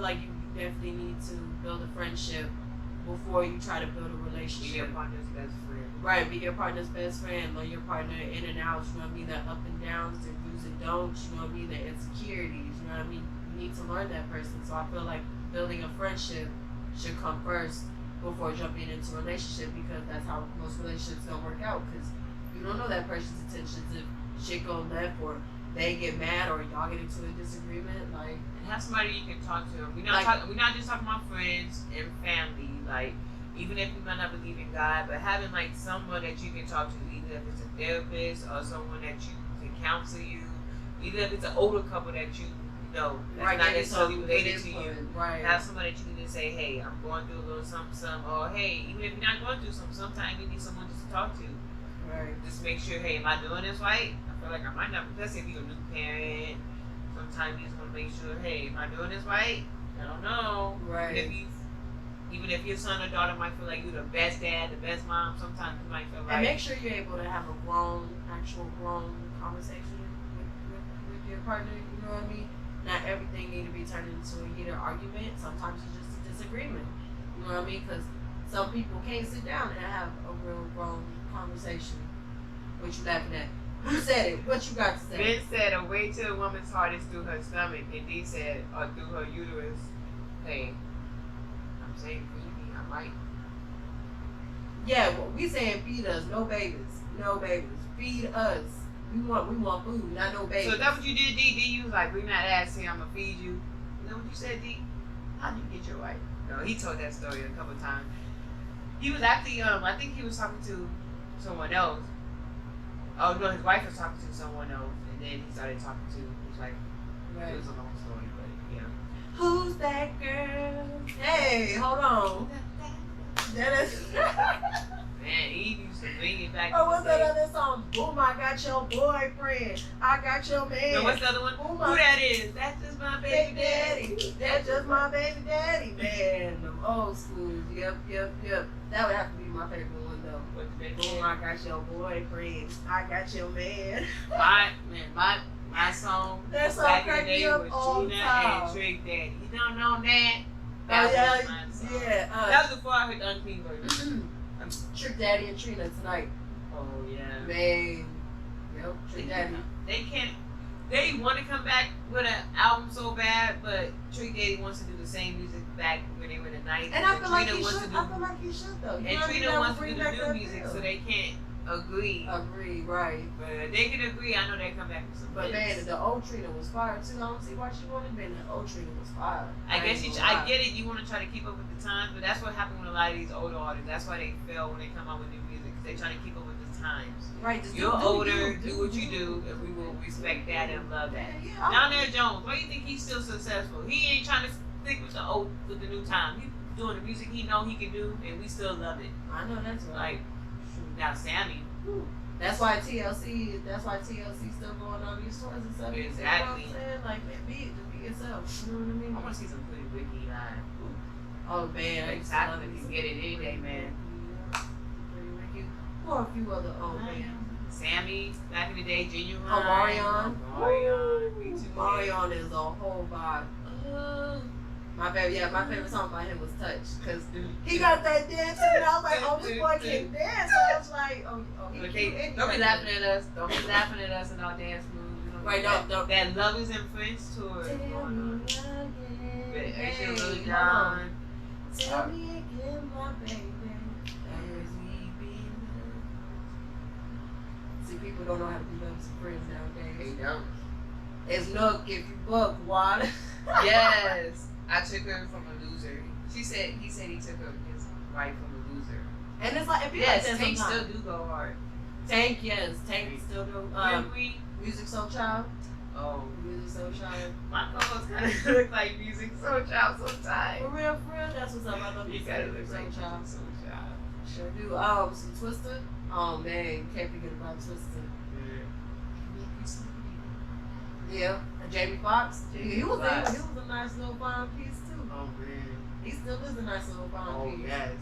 like you definitely need to build a friendship before you try to build a Be relationship. your partner's best friend. Right, be your partner's best friend, know your partner in and out, you know what I mean, the up and downs, the do's and don'ts, you know what I mean, the insecurities, you know what I mean, you need to learn that person. So I feel like building a friendship should come first before jumping into a relationship, because that's how most relationships don't work out, because you don't know that person's intentions. If shit go left or they get mad or y'all get into a disagreement, like, And have somebody you can talk to. We're not just talking about friends and family. Like, even if you might not believe in God, but having like someone that you can talk to, either if it's a therapist or someone that you can counsel you, either if it's an older couple that you know that's right, not getting necessarily some related good to you. input, right? Have somebody that you can just say, hey, I'm going through a little something, or hey, even if you're not going through something, sometimes you need someone just to talk to. Right. Just make sure, hey, am I doing this right? I feel like I might not, especially if you're a new parent. Sometimes you just want to make sure, hey, am I doing this right? I don't know. Right. Even if your son or daughter might feel like you're the best dad, the best mom, sometimes you might feel like. And make sure you're able to have a actual grown conversation with your partner, you know what I mean? Not everything need to be turned into a heated argument. Sometimes it's just a disagreement, you know what I mean? Because some people can't sit down and have a real grown conversation. What you laughing at? Who said it? What you got to say? Ben said a way to a woman's heart is through her stomach, and D said, or through her uterus. Hey, I'm saying for you, I might. Yeah, well, we saying feed us, no babies, no babies. Feed us. We want food, not no babies. So is that what you did, D? D, you was like, bring that ass here, I'm gonna feed you. Is that what you said, D? How did you get your wife? No, he told that story a couple of times. He was actually, I think he was talking to someone else. Oh no, his wife was talking to someone else, and then he started talking to his wife. Right. It was a long story, but yeah. Who's that girl? Hey, hold on. That is. Man, he used to bring it back. Oh, what's that other song? Boom, I got your boyfriend. I got your man. No, what's the other one? Boom, Who that is? That's just my baby daddy. That's just my baby daddy. Man, them old schools. Yep. That would have to be my favorite one though. What's the baby Boom, daddy? I got your boyfriend. I got your man. My song That song back in the cracked me day up was all the Gina time. and Trick Daddy. You don't know that? Oh That yeah, was my song. yeah. That was before I heard the unclean version. Trick Daddy and Trina tonight. Oh yeah. Man. Yep, Trick Daddy. They can't. They want to come back with an album so bad, but Trick Daddy wants to do the same music back when they were in the 90s. And I feel like Trina he wants should. to do, I feel like he should though. You and know, Trina never wants to bring do the back new that music, feel. so they can't agree. Agree, right. But if they can agree, I know they come back with some. But man, hits. the old Trina was fire too. I don't see why she wanted, man. The old Trina was fire. I guess ain't you, gonna I lie. get it. You want to try to keep up with the times, but that's what happened with a lot of these older artists. That's why they fail when they come out with new music. They try to keep up with the times. Right. Just You're do older, you, do what you do, and we will respect that and love that. Yeah. Down there, Jones. Why do you think he's still successful? He ain't trying to stick with the new time. He's doing the music he know he can do, and we still love it. I know that's right. Like now, Sammy. That's why TLC. That's why TLC still going on these tours and stuff. Exactly. You know what I'm saying? Like, man, just be yourself. You know what I mean? I want to see some Pretty Ricky live. Oh man, I used to Excited love to it. get it any day, man. Pretty Ricky. Or a few other old bands. Sammy, back in the day, Genuine. Oh, Marion. Marion. Marion is a whole vibe. My favorite song by him was Touch, cause he got that dance, and I was like, oh, this boy can dance. So I was like, oh, he Okay, cute. don't be laughing at us. Don't be laughing at us in our dance moves. You know, Right, don't. That Love Is in Friends tour is Tell going on. me again, But Extra hey, Lil hold Jon. on. Tell me again, my baby, as we be loved. See, people don't know how to be loved as friends nowadays. They don't. It's Nook if you buck water. Yes, I took her from a loser. He said he took her his wife from a loser. And it's like, if you Yes, like that Tank still sometimes. do go hard. Tank, yes, Tank still do. Henry, Music Soul Child. oh, Music Soul Child. my co-host kind of look like Music Soul Child sometimes. For real, that's what's up. I love You Music gotta look Soul like Child. Music Soul Child. Sure do. Some Twister. Oh man, can't forget about Twister. Yeah, and Jamie Foxx. He was a nice little fine piece too. Oh man. He still is a nice little fine Oh piece. yes.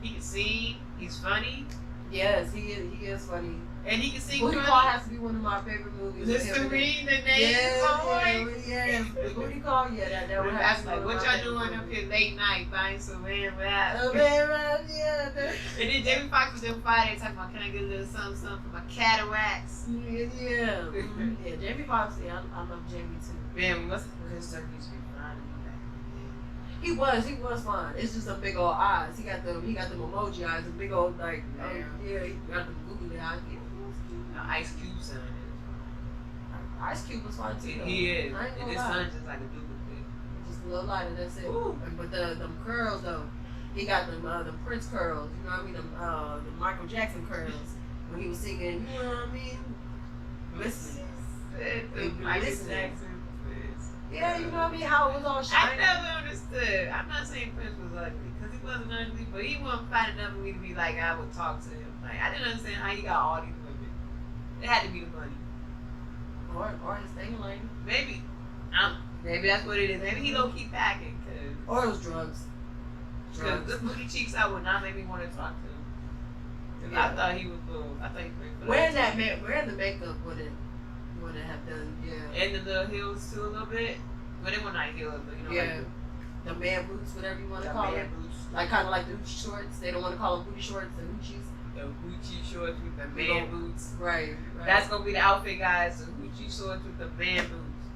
He can sing. He's funny, Yes, he is funny. and he can sing. Booty funny. Call has to be one of my favorite movies. Listerine, the name. Yes. Booty Call, yeah, that would have That's to be like, one what of my y'all favorite doing up movies. here late night buying some land rap? Oh man, right, yeah. And then Jamie Foxx was there Friday talking about, can I get a little something for my cataracts? Yeah. Yeah, Jamie Foxx, yeah, I love Jamie too. Man, we must have his stuff used to be fine back He was fine. It's just a big old eyes. He got them emoji eyes, a big old like Yeah. he got them googly eyes. Yeah, he was cute. in the day. Ice Cube son Ice Cube was fine too. is. Though. He is. I ain't And gonna his lie. son's just like a duplicate. Just a little lighter, that's it. Ooh. But them curls though, he got them Prince curls. You know what I mean? The Michael Jackson curls when he was singing. You know what I mean? Listen. Michael Listen. Jackson. Yeah, you know what I mean? How it was all I shiny. never understood. I'm not saying Prince was ugly, because he wasn't ugly, but he wouldn't find enough of me to be like, I would talk to him. Like, I didn't understand how he got all these women. It had to be the money. Or his thing lane. Maybe. Maybe that's what it is. Maybe he low-key packing, Or it was drugs. because this booty cheeks I would not make me want to talk to him. 'Cause Yeah. I thought he was cool. I thought he was cool. Wearing the makeup wouldn't have done, yeah. And the little heels too a little bit. Well, they were not heels, but you know, Yeah. The man boots, whatever you want like to the call man it. boots, Like kind of like the Gucci shorts. They don't want to call them booty shorts, the Gucci's. the Gucci shorts with the We man gon- boots. Right. That's gonna be the outfit, guys. The Gucci shorts with the man boots.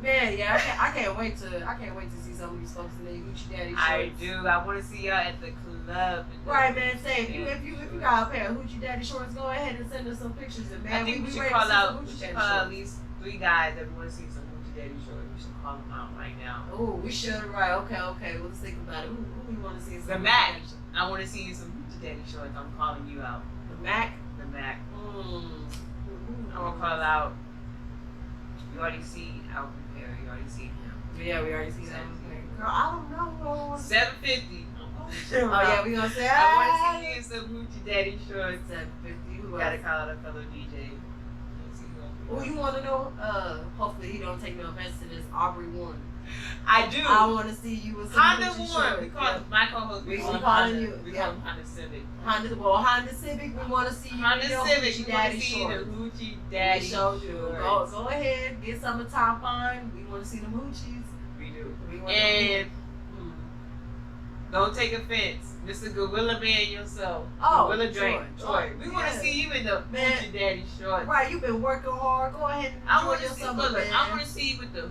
Man, yeah, I can't wait to see some of these folks in their Gucci Daddy shorts. I do. I want to see y'all at the club. Right, man. Say if you got a pair of Gucci Daddy shorts, go ahead and send us some pictures. And man, I think we should ready call to see out. some We Gucci should Daddy call out at shorts. least 3 guys that want to see some Gucci Daddy shorts. We should call them out right now. Oh, we should. Right. Okay. Well, let's think about it. Who we want to see? The Some Mac. Gucci Daddy shorts? I want to see you some Gucci Daddy shorts. I'm calling you out. The Mac. The Mac. I'm I'm gonna call out. You already see Alvin Perry. You already see him. Yeah, we already see that. Girl, I don't know. 750. Oh yeah, we gonna say. I want to see you in some Gucci Daddy shorts. 750. Who We gotta else? call out a fellow DJ. Let's see who else we Oh, you want to know? Hopefully he don't take no offense to this. Aubrey Warren. I do. I want to see you with some Honda Gucci Warren. shorts. We call him my co-host. We We call him calling Honda. you- We yeah. call him Honda Civic. Honda Civic. We want to see you Honda in your Civic. Gucci We want Daddy to see shorts. the Gucci We Daddy sure do. shorts. Go ahead, get some of Tom Fine. We want to see the Hoochies. We do. We want And don't take offense, Mr. Gorilla Man yourself. Oh, Gorilla Drake. Troy. We want to Yeah. see you in the Man. Gucci Daddy shorts. Right, you've been working hard. Go ahead and I enjoy want to see. yourself, Look, man. I want to see you with the.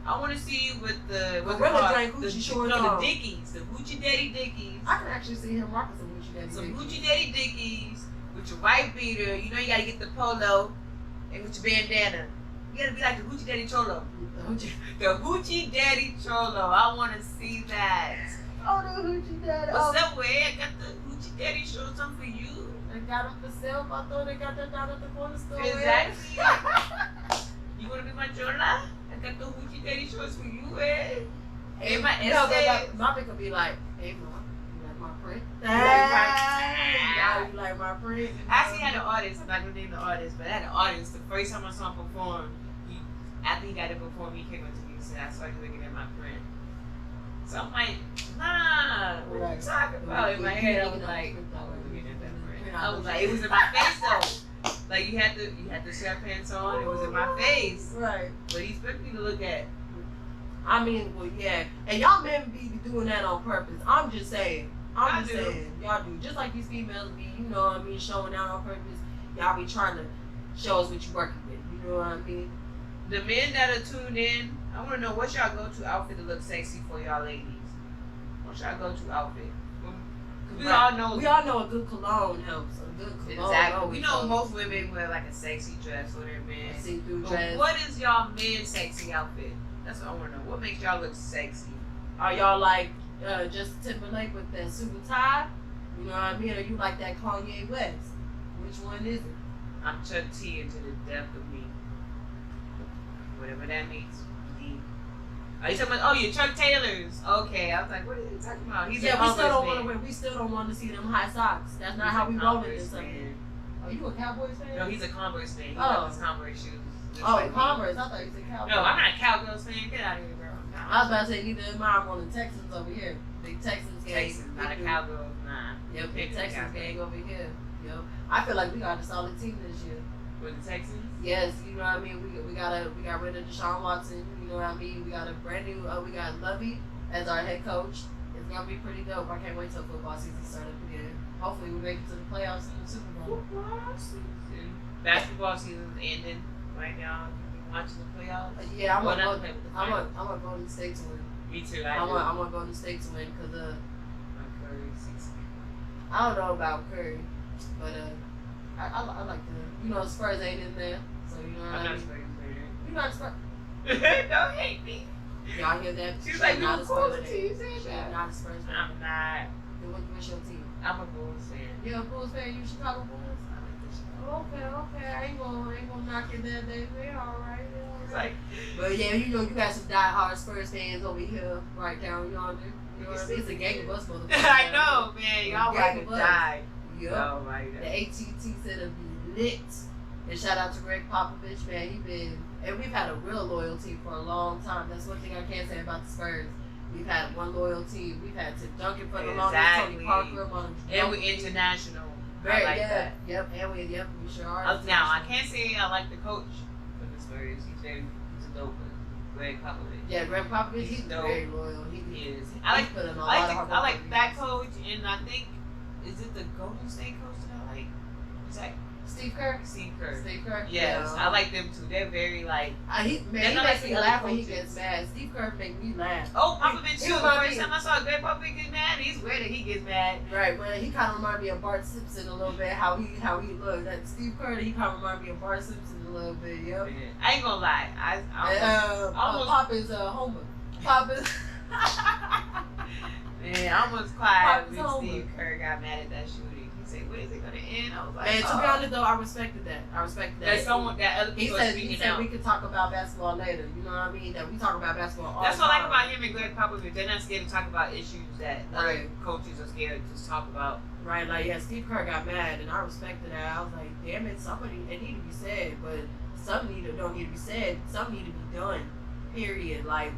I want to see you with the. What's it Gorilla called? Drake Gucci the, shorts no, on. the Dickies, the Gucci Daddy Dickies. I can actually see him rocking some Gucci Daddy. Some Dickies. Gucci Daddy Dickies with your white beater. You know you gotta get the polo and with your bandana. You gotta be like the Gucci Daddy Cholo. The Gucci Daddy Cholo. I want to see that. Oh, the Hoochie Daddy. What's up, way? I got the Gucci Daddy shorts on for you. They got them for sale. I thought they got them down at the corner store. Exactly. You wanna be my chola? I got the Gucci Daddy shorts for you, eh? Hey, my No, essay. my pick will be like, hey, Mom, you like my print? like my- Hey, you like my print? I actually had an artist, I'm not gonna name the artist, but I had an artist. The first time I saw him perform, after he got to perform, he came up to me and said, I saw you looking at my print. So I'm like, nah, what are you talking about? In my head, I was like, oh, looking at that print. I was like, it was in my face though. Like you had the sweatpants on, it was in my face. Right. But he expected me to look at. I mean, well, yeah. And y'all men be doing that on purpose. I'm just saying. I do. Y'all do. Just like these females be, you know what I mean, showing out on purpose. Y'all be trying to show us what you working with. You know what I mean? The men that are tuned in, I want to know what's y'all go-to outfit to look sexy for y'all ladies. What's y'all go-to outfit? We all know. We all know a good cologne helps. A good cologne. Exactly. always We know helps. most women wear like a sexy dress for their men. A see-through But dress. what is y'all men's sexy outfit? That's what I want to know. What makes y'all look sexy? Are y'all like Justin Timberlake with that super tie? You know what I mean? Or you like that Kanye West? Which one is it? I'm Chuck T into the depth of me. Whatever that means. Are you talking about? Oh, you're Chuck Taylor's. Okay, I was like, what are you talking about? He's a we still Converse don't man. want to wear. We still don't want to see them high socks. That's not He's how a we rolling Converse this Sunday. man. Are you a Cowboys fan? No, he's a Converse man. He Oh. got his Converse shoes. Just Oh, like me. Converse. I thought you said Cowboys. No, I'm not a Cowgirls fan. Get out of here, girl. I was about to say neither am I. I'm on the Texans over here. Big Texans gang. Texans, not a Cowgirls. Nah. Yep, big Pick the Texans Cowgirls. gang over here. Yep. I feel like we got a solid team this year. With the Texans? Yes, you know what I mean. We got rid of Deshaun Watson. You know what I mean. We got a brand new. We got Lovey as our head coach. It's gonna be pretty dope. I can't wait till football season starts up again. Hopefully we make it to the playoffs and the Super Bowl. Football season. Basketball season's ending right now. You been watching the playoffs? Yeah, I Well, want not the playoffs, the I finals. want Golden State to win. Me too. I want Golden State to win because Curry, 6. I don't know about Curry, but I like the Spurs ain't in there, so you know what I'm I not a mean. Spurs fan. You're not a Spurs. Don't hate me. Y'all hear that? She was like, we not were a cool Spurs until fan. you said She's that. not a Spurs fan. I'm not. Then what's your team? I'm a Bulls fan. You're a Bulls fan. You Chicago Bulls. I like the Chicago. Okay. I ain't gonna knock it there. They all right. It's like, But yeah, you got some diehard Spurs fans over here, right down yonder. You know what I mean? It's a gang of us, motherfuckers. I know, man. Y'all Yeah, ready to but- die. Yup. Oh, right. The ATT said it'll be lit. And shout out to Greg Popovich, man. And we've had a real loyal team for a long time. That's one thing I can't say about the Spurs. We've had one loyal team. We've had Tim Duncan for the longest, Exactly. Tony Parker, And we're international. I like that. Yep, we sure are. Now, I can't say I like the coach for the Spurs. He's a dope one. Greg Popovich. Yeah, Greg Popovich, he's dope. very loyal. He is. I I like that coach, and I think, is it the Golden State coach that I like? Zach Steve Kerr? Steve Kerr. Steve Kerr? Yes, Yeah. I like them too. They're very like. He They're not makes like me the laugh other when he coaches. gets mad. Steve Kerr make me laugh. Oh, Popovich He too. The remind first me- time I saw Greg Popovich get mad, he's weird that he gets mad. Right, well, he kind of remind me of Bart Simpson a little bit. How he looked. That Steve Kerr, he kind of remind me of Bart Simpson a little bit. Yep. I ain't gonna lie. I almost- Pop is Homer. Pop is. Man, I almost cried Pop is when Homer. Steve Kerr got mad at that shooting. He said, "When is it gonna end?" I was like, Man, to be honest though, I respected that. That someone that other He people are said speaking he said out. we could talk about basketball later. You know what I mean? That we talk about basketball all That's the what I time. like about him and Greg Popovich. They're not scared to talk about issues that other Right. coaches are scared to talk about. Right, like yeah, Steve Kerr got mad, and I respected that. I was like, damn it, somebody it need to be said, but some don't need to be said. Some need to be done. Period. Like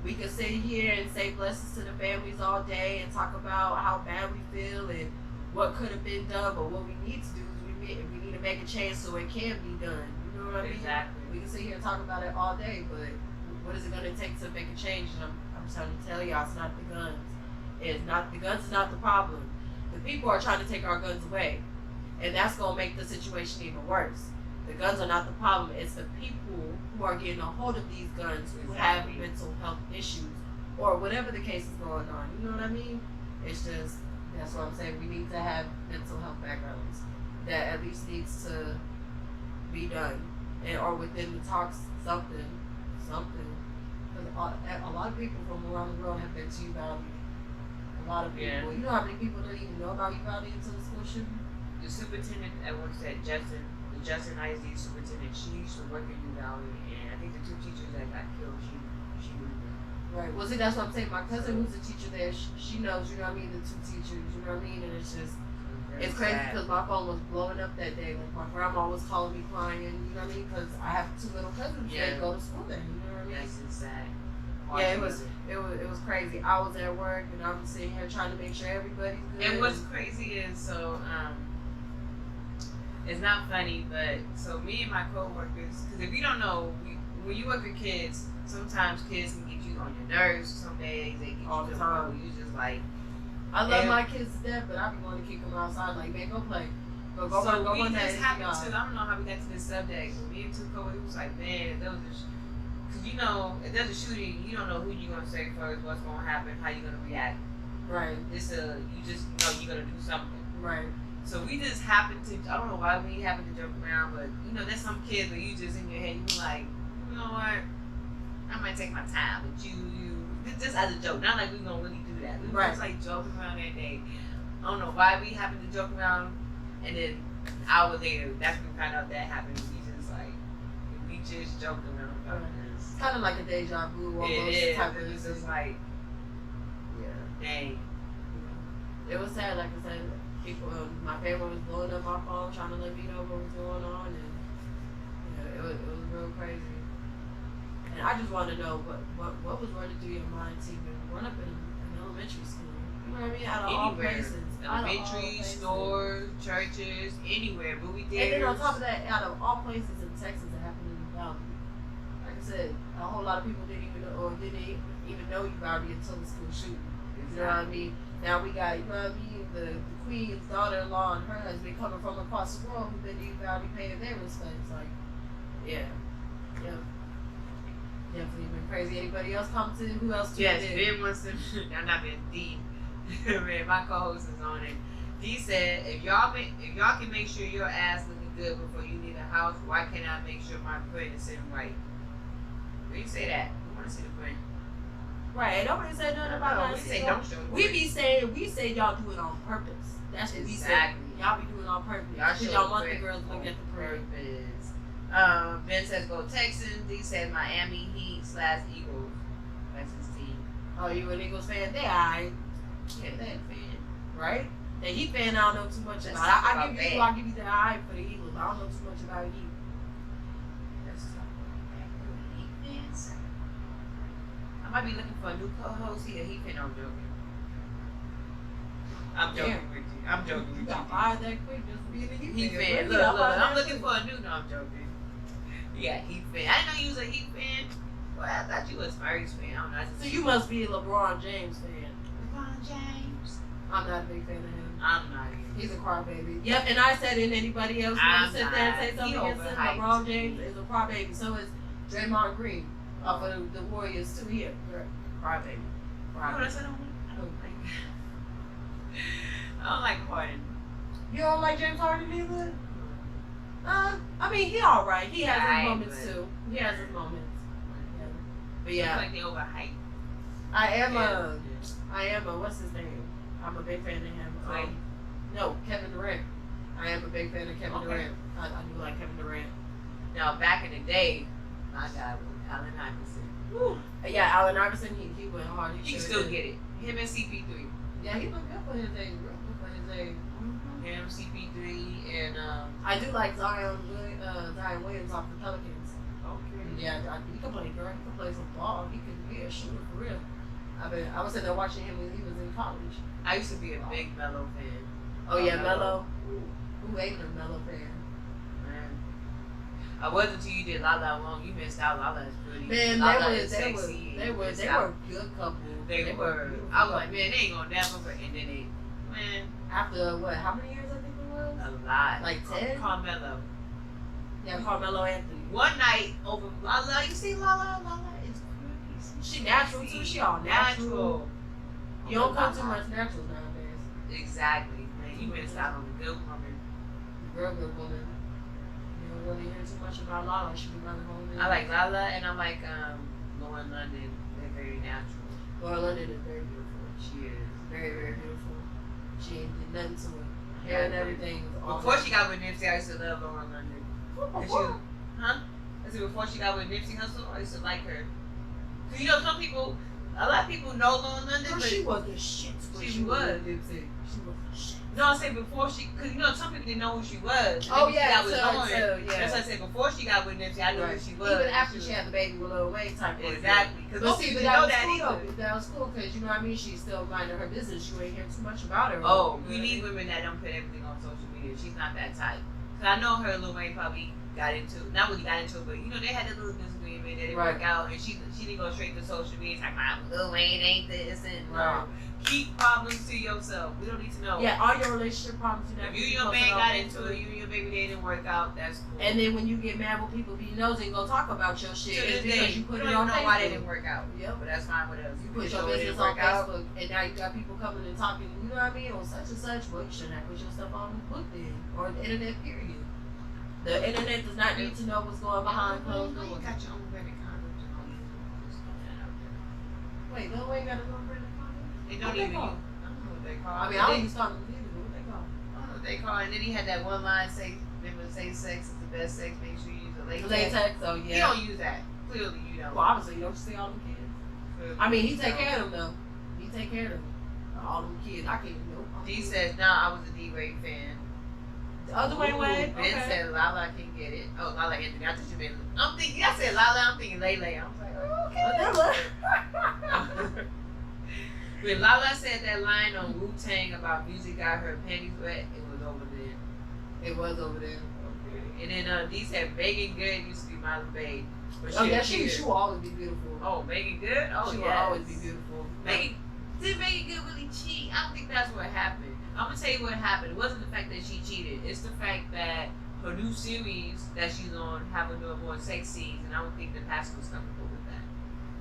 we could sit here and say blessings to the families all day and talk about how bad we feel and what could have been done, but what we need to do is we need to make a change so it can be done. You know what I mean? Exactly. We can sit here and talk about it all day, but what is it going to take to make a change? And I'm trying to tell y'all, it's not the guns. It's not the guns. Is not the problem. The people are trying to take our guns away, and that's going to make the situation even worse. The guns are not the problem. It's the people who are getting a hold of these guns who have Exactly. mental health issues or whatever the case is going on. You know what I mean? It's just, that's what I'm saying. We need to have mental health backgrounds. That at least needs to be done. And, or within the talks, something. Because a lot of people from around the world have been to Uvalde. A lot of people. Yeah. You know how many people don't even know about Uvalde until the school shooting? The superintendent at work said the Justin ISD superintendent, she used to work in Uvalde, and I think the two teachers that got killed, she knew them. Right. Well, see, that's what I'm saying. My cousin, who's a teacher there, she knows, you know what I mean, the two teachers, you know what I mean? And it's just, it's crazy because my phone was blowing up that day. Like, my grandma was calling me crying, you know what I mean? Because I have two little cousins Yeah. that go to school there, you know what I mean? Yes, it's sad. Yeah, it was crazy. I was at work and I was sitting here trying to make sure everybody's good. And what's crazy is it's not funny, but so me and my coworkers, because if you don't know, when you work with kids, sometimes kids can get you on your nerves. Some days they get All you the to the point time. where you just like. I love and- my kids to death, but I be wanting to kick them outside. Like, man, go play. Go So we one just day. happened to, I don't know how we got to this subject, but me and two coworkers was like, man, if there was a, because you know, if there's a shooting, you don't know who you're gonna say first, what's gonna happen, how you're gonna react. Right, You just know you're gonna do something. right. So we just happened to, I don't know why we happened to joke around, but you know, there's some kids where you just in your head, you be like, you know what, I might take my time, but just as a joke, not like we gonna really do that. We were Right. just like joking around that day. I don't know why we happened to joke around, and then an hour later, that's when we found out that happened. We just joked around about this. It's kind of like a deja vu almost It is. type of It's just thing. like, Yeah. dang. It was sad, like I said, people, my family was blowing up my phone trying to let me know what was going on, and it was real crazy. And I just want to know what was running through your mind to even run up in elementary school. You know what I mean? Out of all Anywhere. places. Out of all Elementary, places. stores, churches, anywhere, movie And theaters. then on top of that, out of all places in Texas that happened in Uvalde, like I said, a whole lot of people didn't even know Uvalde until the school shooting. You know what I mean? Now we got, you know what I mean, the queen's daughter-in-law and her husband coming from across the world who've been to Uvalde paying their respects. Like, yeah. Definitely been crazy. Anybody else come to? Who else tuned Yes, in? Ben wants to. I'm not being D. Man, my co-host is on it. D said, if y'all can make sure your ass looking good before you leave the house, why can't I make sure my print is sitting right? When you say that, we want to see the print. Right. Ain't nobody said nothing about No, that. we say don't show the We print. be saying y'all do it on purpose. That's what we say. Exactly. Y'all be doing it on purpose. Y'all show Y'all the want the print girls to look on at the print. purpose. Ben says go Texans. D said Miami Heat / Eagles. That's his team. Oh, you an Eagles fan? They alright. Yeah, that fan. Right? The Heat fan, I don't know too much Let's about. talk I about give you, that. I give you the eye for the Eagles. I don't know too much about Heat. Let's talk about that. Heat fans. I might be looking for a new co-host here. Heat fan, I'm joking. I'm joking Damn. with you. I'm joking You with got you. fired that quick just being a Heat Heat fan. fan. Really, Look, y'all look, fired I'm that looking quick. for a new. No, I'm joking. Yeah, Heat fan. I didn't know you was a Heat fan. Well, I thought you was Spurs fan. I don't know. I just So you must be a LeBron James fan. LeBron James. I'm not a big fan of him. I'm not either. He's a crybaby. Yep, and I said it. Anybody else want to sit there and say something against him? LeBron James is a crybaby. So is Draymond Green off of the Warriors too. He a crybaby. You know what I said? I don't like. I don't like Harden. You don't like James Harden either? I mean, he all right. He has his moments too. He has his moments. But yeah, I feel like they overhyped. I am a what's his name? I'm a big fan of him. Clay? No, Kevin Durant. I am a big fan of Kevin Durant. I do like Kevin Durant. Now back in the day, my guy was Allen Iverson. Woo. Yeah, Allen Iverson, he went hard. He can still get it. Him and CP3. Yeah, he looked good for his age. Real good for his age. Him, CP3, and I do like Zion Williams off the Pelicans. okay. Yeah, he can play girl. He can play some ball. He can be a shooter for real. I was sitting there watching him when he was in college. I used to be a big Melo fan. Oh yeah, Melo. Who ain't a Melo fan? Man. I wasn't until you did Lala Long. You missed out. Lala is pretty. Man, Lala they is sexy. were a good couple. They were. I was like, man, they ain't gonna never. And then they, man, After what? How many years I think it was? a lot. Like 10? Carmelo. Yeah, Carmelo Anthony. One night over Lala. You see Lala? Lala is pretty. She natural too. She all natural. You don't come too much naturals nowadays. Exactly. Man, you missed out on the good woman. Real good woman. You don't really hear too much about Lala. She be running home. I like Lala and I like Lauren London. They're very natural. Laura London is very beautiful. She is. Very, very beautiful. She ain't did nothing to it. Hair and everything. Before she got with Nipsey, I used to love Lauren London. And she was, huh? I said before she got with Nipsey Hussle, I used to like her. Cause you know some people, a lot of people know Lauren London, but she was the shit. She was. She was the shit. No, I say before she, cause you know some people didn't know who she was. Oh She yeah, got with Lauren. yeah. That's why I said before she got with Nipsey, I knew who she was. Even after she had the baby with Lil Wayne type of Exactly. Cause but most see, people but didn't know that that was cool either. though. That was cool because you know what I mean. She's still minding her business. You ain't hear too much about her. Oh, we need women that don't put everything on social media. She's not that type. Cause I know her and Lil Wayne probably got into, not really got into it, but you know they had that little disagreement that didn't work out, and she didn't go straight to social media. It's like, Lil Wayne ain't this and no. Keep problems to yourself. We don't need to know. Yeah, all your relationship problems. If you and your man got into it, you and your baby didn't work out, that's cool. And then when you get mad when people be nosy and go talk about your shit, it's because you put it on Facebook. Why they didn't work out. Yep. But that's fine with us. You put your business on Facebook, and now you got people coming and talking, you know what I mean, on such and such. Well, you shouldn't have put your stuff on the book then, or the internet, period. The internet does not need to know what's going behind closed doors. You got your own branded condoms. Wait, no way got his own branded condoms? They don't even use. I mean, I don't use condoms either, but what they call? I don't know what they call it. And then he had that one line say, remember, say sex is the best sex, make sure you use a latex. Latex, oh yeah. You don't use that. Clearly you don't. Well, obviously, you don't see all them kids. Clearly I mean, he you take don't. care of them, though. He take care of them. All them kids. I can't even know. D says, nah, I was a D-Wade fan. The other way, Wade? Ben said, Lala can get it. Oh, Lala Anthony. I thought you meant, I'm thinking, I said Lala, I'm thinking Lele. I was like, oh, okay. When Lala said that line on Wu-Tang about music got her panties wet, it was over there. It was over there. Okay. And then D said Megan Good used to be my babe. But Oh, yeah, she will always be beautiful. Oh, Megan Good? Oh, she yes. will always be beautiful. Did Megan Good really cheat? I don't think that's what happened. I'm going to tell you what happened. It wasn't the fact that she cheated. It's the fact that her new series that she's on have her doing more sex scenes, and I don't think the pastor was comfortable with that.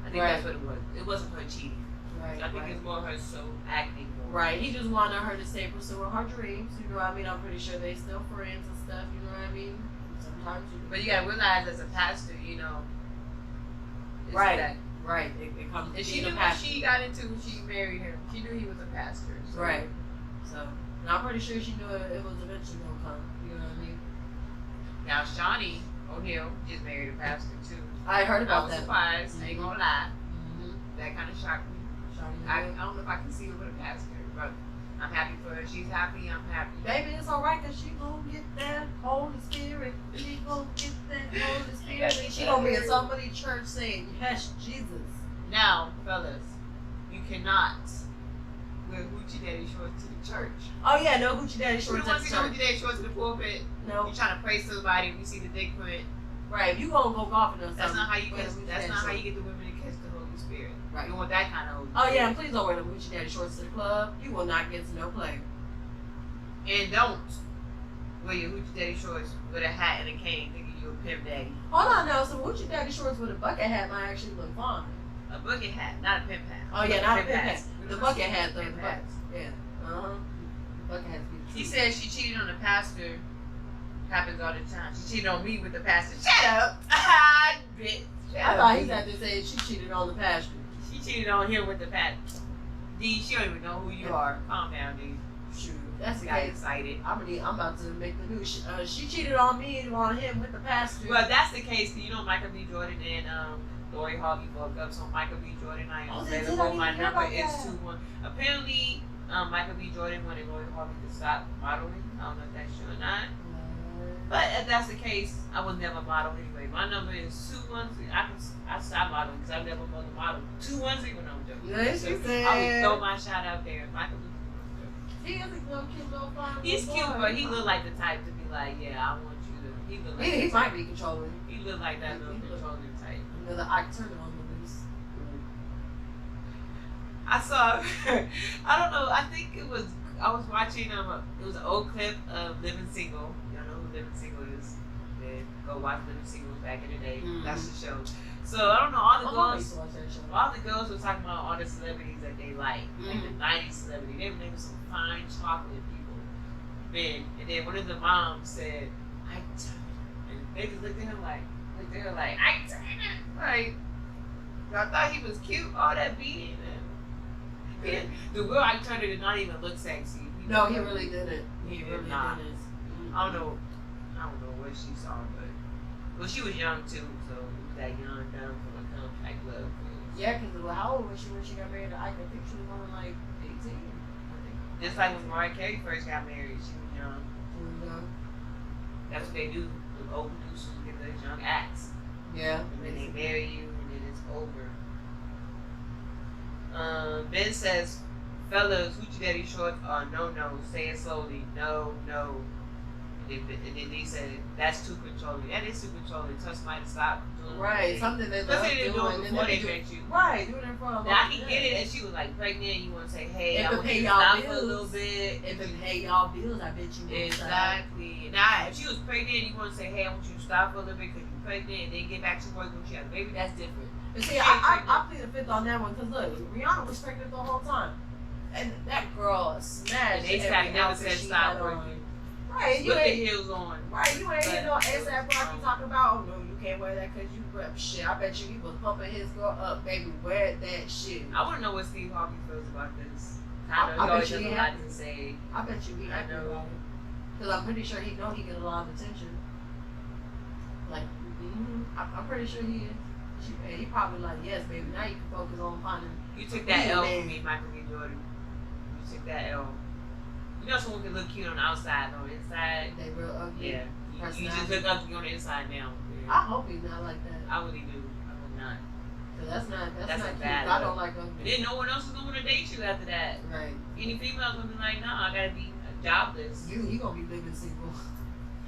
I think that's what it was. It wasn't her cheating. Right, I think it's more her so acting more. Right, he just wanted her to stay pursuing her dreams. You know what I mean? I'm pretty sure they still friends and stuff. You know what I mean? Sometimes you. But you gotta realize, as a pastor, you know. It's Right. That. Right. It comes. And she knew what she got into when she married him. She knew he was a pastor. So. Right. So, and I'm pretty sure she knew it was eventually gonna come. You know what I mean? Now Shawnee O'Neal just married a pastor too. I heard I about was that. surprised. I ain't gonna lie. Mm-hmm. That kind of shocked me. I don't know if I can see her with a pastor, but I'm happy for her. She's happy. I'm happy. Baby, it's alright because she gonna get that Holy Spirit. She gonna get that Holy Spirit. She gonna be in somebody's church saying, yes, Jesus. Now, fellas, you cannot wear hoochie daddy shorts to the church. Oh yeah, no hoochie daddy You shorts don't at want the to go church. hoochie daddy shorts to the pulpit. No. You're trying to praise somebody. We see the dick print. Right. If you gonna go golfing or something, That's not how you wear get. the Hoochie That's Daddy not how you shorts. get the women to catch the Holy Spirit. Right. You want that kind of Holy Oh Spirit. yeah, and please don't wear the Hoochie Daddy shorts to the club. You will not get to no play. And don't wear your Hoochie Daddy shorts with a hat and a cane thinking you're a pimp daddy. Hold on now, some Hoochie Daddy shorts with a bucket hat might actually look fine. A bucket hat, not a pimp hat. Oh yeah, not a pimp hat. hats. The bucket hat though. Pimp The hats. bucket. Yeah. Uh huh. The bucket hat's be. She said she cheated on the pastor. Happens all the time. She cheated on me with the pastor. Shut up, bitch. Shut I up, thought he bitch. had to say she cheated on the pastor. She cheated on him with the pastor. D, she don't even know who you are. Calm down, D. Shoot, that's She the got case. excited. I'm about to make the news. She cheated on me and on him with the pastor. Well, that's the case. You know, Michael B. Jordan and Lori Harvey broke up. So Michael B. Jordan, I am Oh, they did? I available. didn't My hear number about is that. 21. Apparently, Michael B. Jordan wanted Lori Harvey to stop modeling. I don't know if that's true or not. But if that's the case, I was never a model anyway. My number is 213. I stopped modeling because I never was a model. 210. No, I'm joking. Yes, you said. I would throw my shot out there. Michael B. He is a little cute little fine. He's little cute, boy. but he look like the type to be like, yeah, I want you to. He look like He that might type. be controlling. He look like that little He look- controlling type. Another Ike Turner on the loose. I saw. I don't know. I think it was. I was watching. It was an old clip of Living Single. Y'all know who Living Single is? Yeah, go watch Living Single back in the day. Mhm. That's the show. So I don't know. All the My mom girls. used to watch that show. All the girls were talking about all the celebrities that they like the 90s celebrity. They were naming some fine chocolate people. Man, and then one of the moms said, Ike Turner. And they just looked at him like, Ike Turner. Like, I thought he was cute, all that beating. And the real Ike Turner did not even look sexy. No, he really didn't. He He did really not. didn't. I don't know what she saw, but well, she was young too, so it was that young, dumb from a compact love. Yeah, because how old was she when she got married to Ike? I think she was only like 18. I think. Just like when Mariah Carey first got married, she was young. She was young. That's what they do. The old producers get those young acts. Yeah. And then they marry you, and then it's over. Ben says, fellas, Hoochie Daddy shorts are no. Say it slowly. No. And then they said, that's too controlling. That is too controlling. Tell somebody to stop doing Right. Something they love Especially they do doing. it and before then they met you. Right. Doing it in front of Now, I can get it, and she was like pregnant. You want to say, hey, If I it want pay you to y'all stop for a bills. little bit. If it pay y'all bills, I bet you would. Exactly. Now, if she was pregnant, you want to say, hey, I want you to stop for a little bit because you're pregnant, and then get back to work when she has a baby. That's different. But see, I plead the fifth on that one because look, Rihanna was pregnant the whole time, and that girl smashed. And they every never outfit said she stop had on. working. Right, you With the ain't. heels on. Right, you ain't hear no But- ASAP Rocky talking about, oh no, you can't wear that because you rep shit. I bet you he was pumping his girl up, baby. Wear that shit. I want to know what Steve Harvey feels about this. I I know he bet always you has he a lot happy. to say. I bet you he I happy know. about it. Because I'm pretty sure he know he get a lot of attention. Like, I'm pretty sure he is. He probably like, yes, baby. Now you can focus on finding. You took that Yeah, L man. from me, Michael B. Jordan. You took that L. You know someone can look cute on the outside, but on the inside, They real ugly. yeah. You just Personality. look ugly on the inside now. I hope he's not like that. I really do. I would not. Cause that's not That's not a cute. bad I look. don't like And ugly. then no one else is going to date you after that. Right. Any female's going to be like, nah, I got to be jobless. He gonna be living single.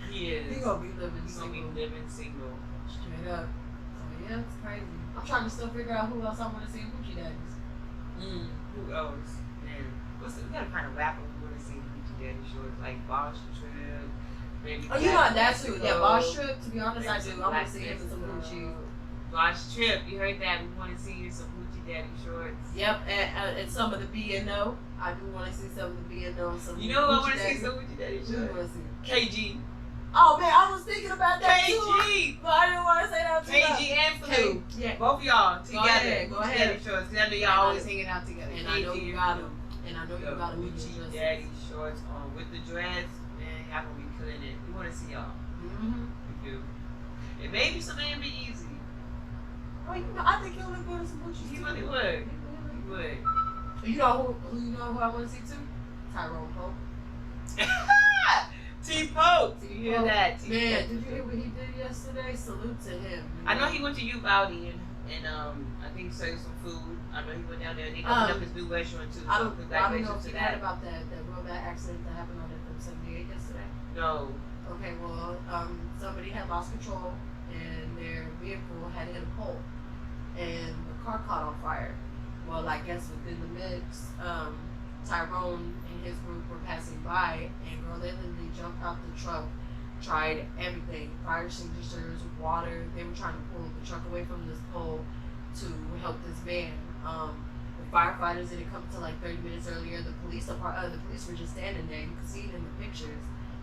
He is. He gonna be living He's going to single. be living single. Straight up. So yeah, it's crazy. I'm trying to still figure out who else I want to see in Hoochie Daddies. Who else? Man. We got to find a rapper we want to see Hoochie Daddy shorts. Like Boss Trip. Maybe Oh, you know Black that too. Yeah, Mexico. Boss Trip. To be honest, I Maybe do. some I want Black to see him in some Mexico. Hoochie. Boss Trip. You heard that? We want to see you in some Hoochie Daddy shorts. Yep, and some of the B&O. I do want to see some of the B&O. Some You know who I want to Hoochie see some Hoochie Daddy Daddies. Who you shorts? want to see? KG. Oh man, I was thinking about that too. KG. But I didn't want to say that too. KG and Flu. Yeah. Both of y'all together. ahead, go Hoochie ahead. Daddy shorts. Because I know y'all always hanging out together. And I know you got him. And I know you got him. Hoochie Daddy shorts on with the dreads. Man, y'all gonna be killing it. We want to see y'all. Mm-hmm. We do. And maybe some Amber Easy. Oh, you know, I think he'll look good in some Hoochie. He too. really would. He would. You know who I want to see too? Tyrone Pope. T-Poke. You hear that? Man, did you hear what he did yesterday? Salute to him. I know he went to Youth Audi and I think he served some food. I know he went down there and he opened up his new restaurant too. I So don't know congratulations if to you heard that. about that real bad accident that happened on FM 78 yesterday. No. Okay, well, somebody had lost control and pole, and the car caught on fire. Well, I guess within the mix, Tyrone and his group were passing by, and girl, they literally jumped out the truck, tried everything, fire extinguishers, water. They were trying to pull the truck away from this pole to help this man. The firefighters didn't come until like 30 minutes earlier. The police were just standing there. You can see it in the pictures.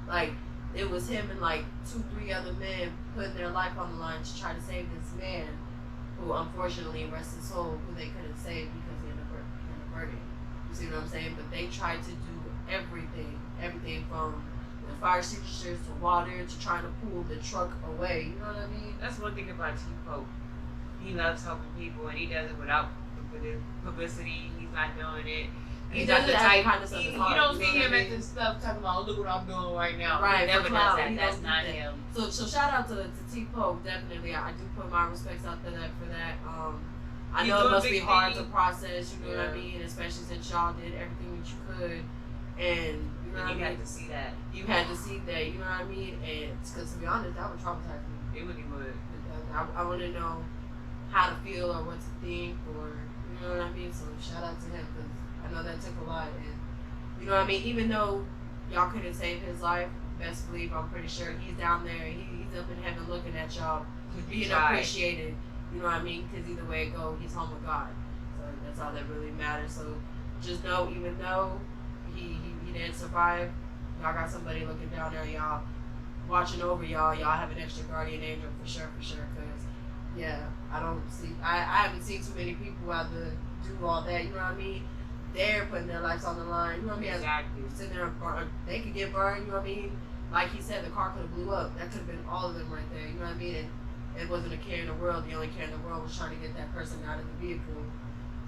Like, it was him and like 2-3 other men putting their life on the line to try to save this man, who unfortunately, rest his soul, who they couldn't save because he ended up burning. You see what I'm saying? But they tried to do everything from the fire extinguishers to water to trying to pull the truck away. You know what I mean? That's one thing about T-Pope. He loves helping people, and he does it without publicity. He's not doing it. He He's not the type. kind of stuff. You don't see him at this stuff talking about, look what I'm doing right now. Right, He never for does clout. that. He That's don't not do that. him. So shout out to T-Pope, definitely. I do put my respects out there for that. I He's know it doing must be big hard to things. process, you know what I Yeah. mean? Especially since y'all did everything that you could, and you know what I And you mean? had to see that. You had to see that, you know what I mean? And because to be honest, that would traumatize me. It really would. I want to know how to feel or what to think, or you know what I mean. So shout out to him, because I know that took a lot, and you know what I mean. Even though y'all couldn't save his life, best believe I'm pretty sure he's down there. He's up in heaven looking at y'all, being tried. appreciated. You know what I mean? Because either way it go, he's home with God. So that's all that really matters. So just know, even though he didn't survive, y'all got somebody looking down there, y'all watching over y'all. Y'all have an extra guardian angel for sure. Because yeah, I haven't seen too many people out there do all that. You know what I mean? They're putting their lives on the line. You know what I mean? Exactly. Sitting there, they could get burned. You know what I mean? Like he said, the car could have blew up. That could have been all of them right there. You know what I mean? And it wasn't a care in the world. The only care in the world was trying to get that person out of the vehicle.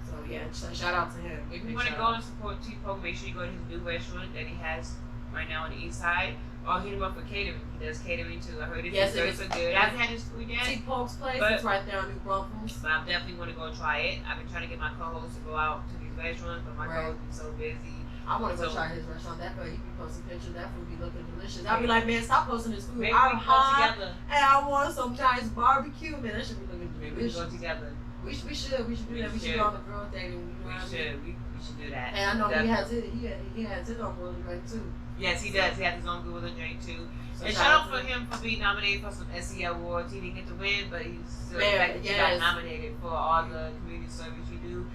So yeah, shout out to him. If Big you want to shout go out. and support T-Pope, make sure you go to his new restaurant that he has right now on the east side. Or hit him up for catering. He does catering too. I heard his desserts are good. I haven't had his food yet, T-Pope's place. but- It's right there on New Braunfels. but I definitely want to go try it. I've been trying to get my co-host to go out to these restaurants, but my Right. co-host is so busy. I want to go So- try his restaurant. That way he be posting pictures. That food be looking delicious. I'll be like, man, stop posting this food. Maybe we I'm can go high together. and I want some nice barbecue. Man, that should be looking Maybe we can go delicious. together. We should do We that. We should should. go on the girl dating. You know We what I mean? should. We should do that. And I know Definitely. he has his own really great too. Yes, he does. He has his own good with a drink too. So And shout out for him for being nominated for some SE awards. He didn't get to win, but he's still the Man, fact that he yes. got nominated for all the community service you do.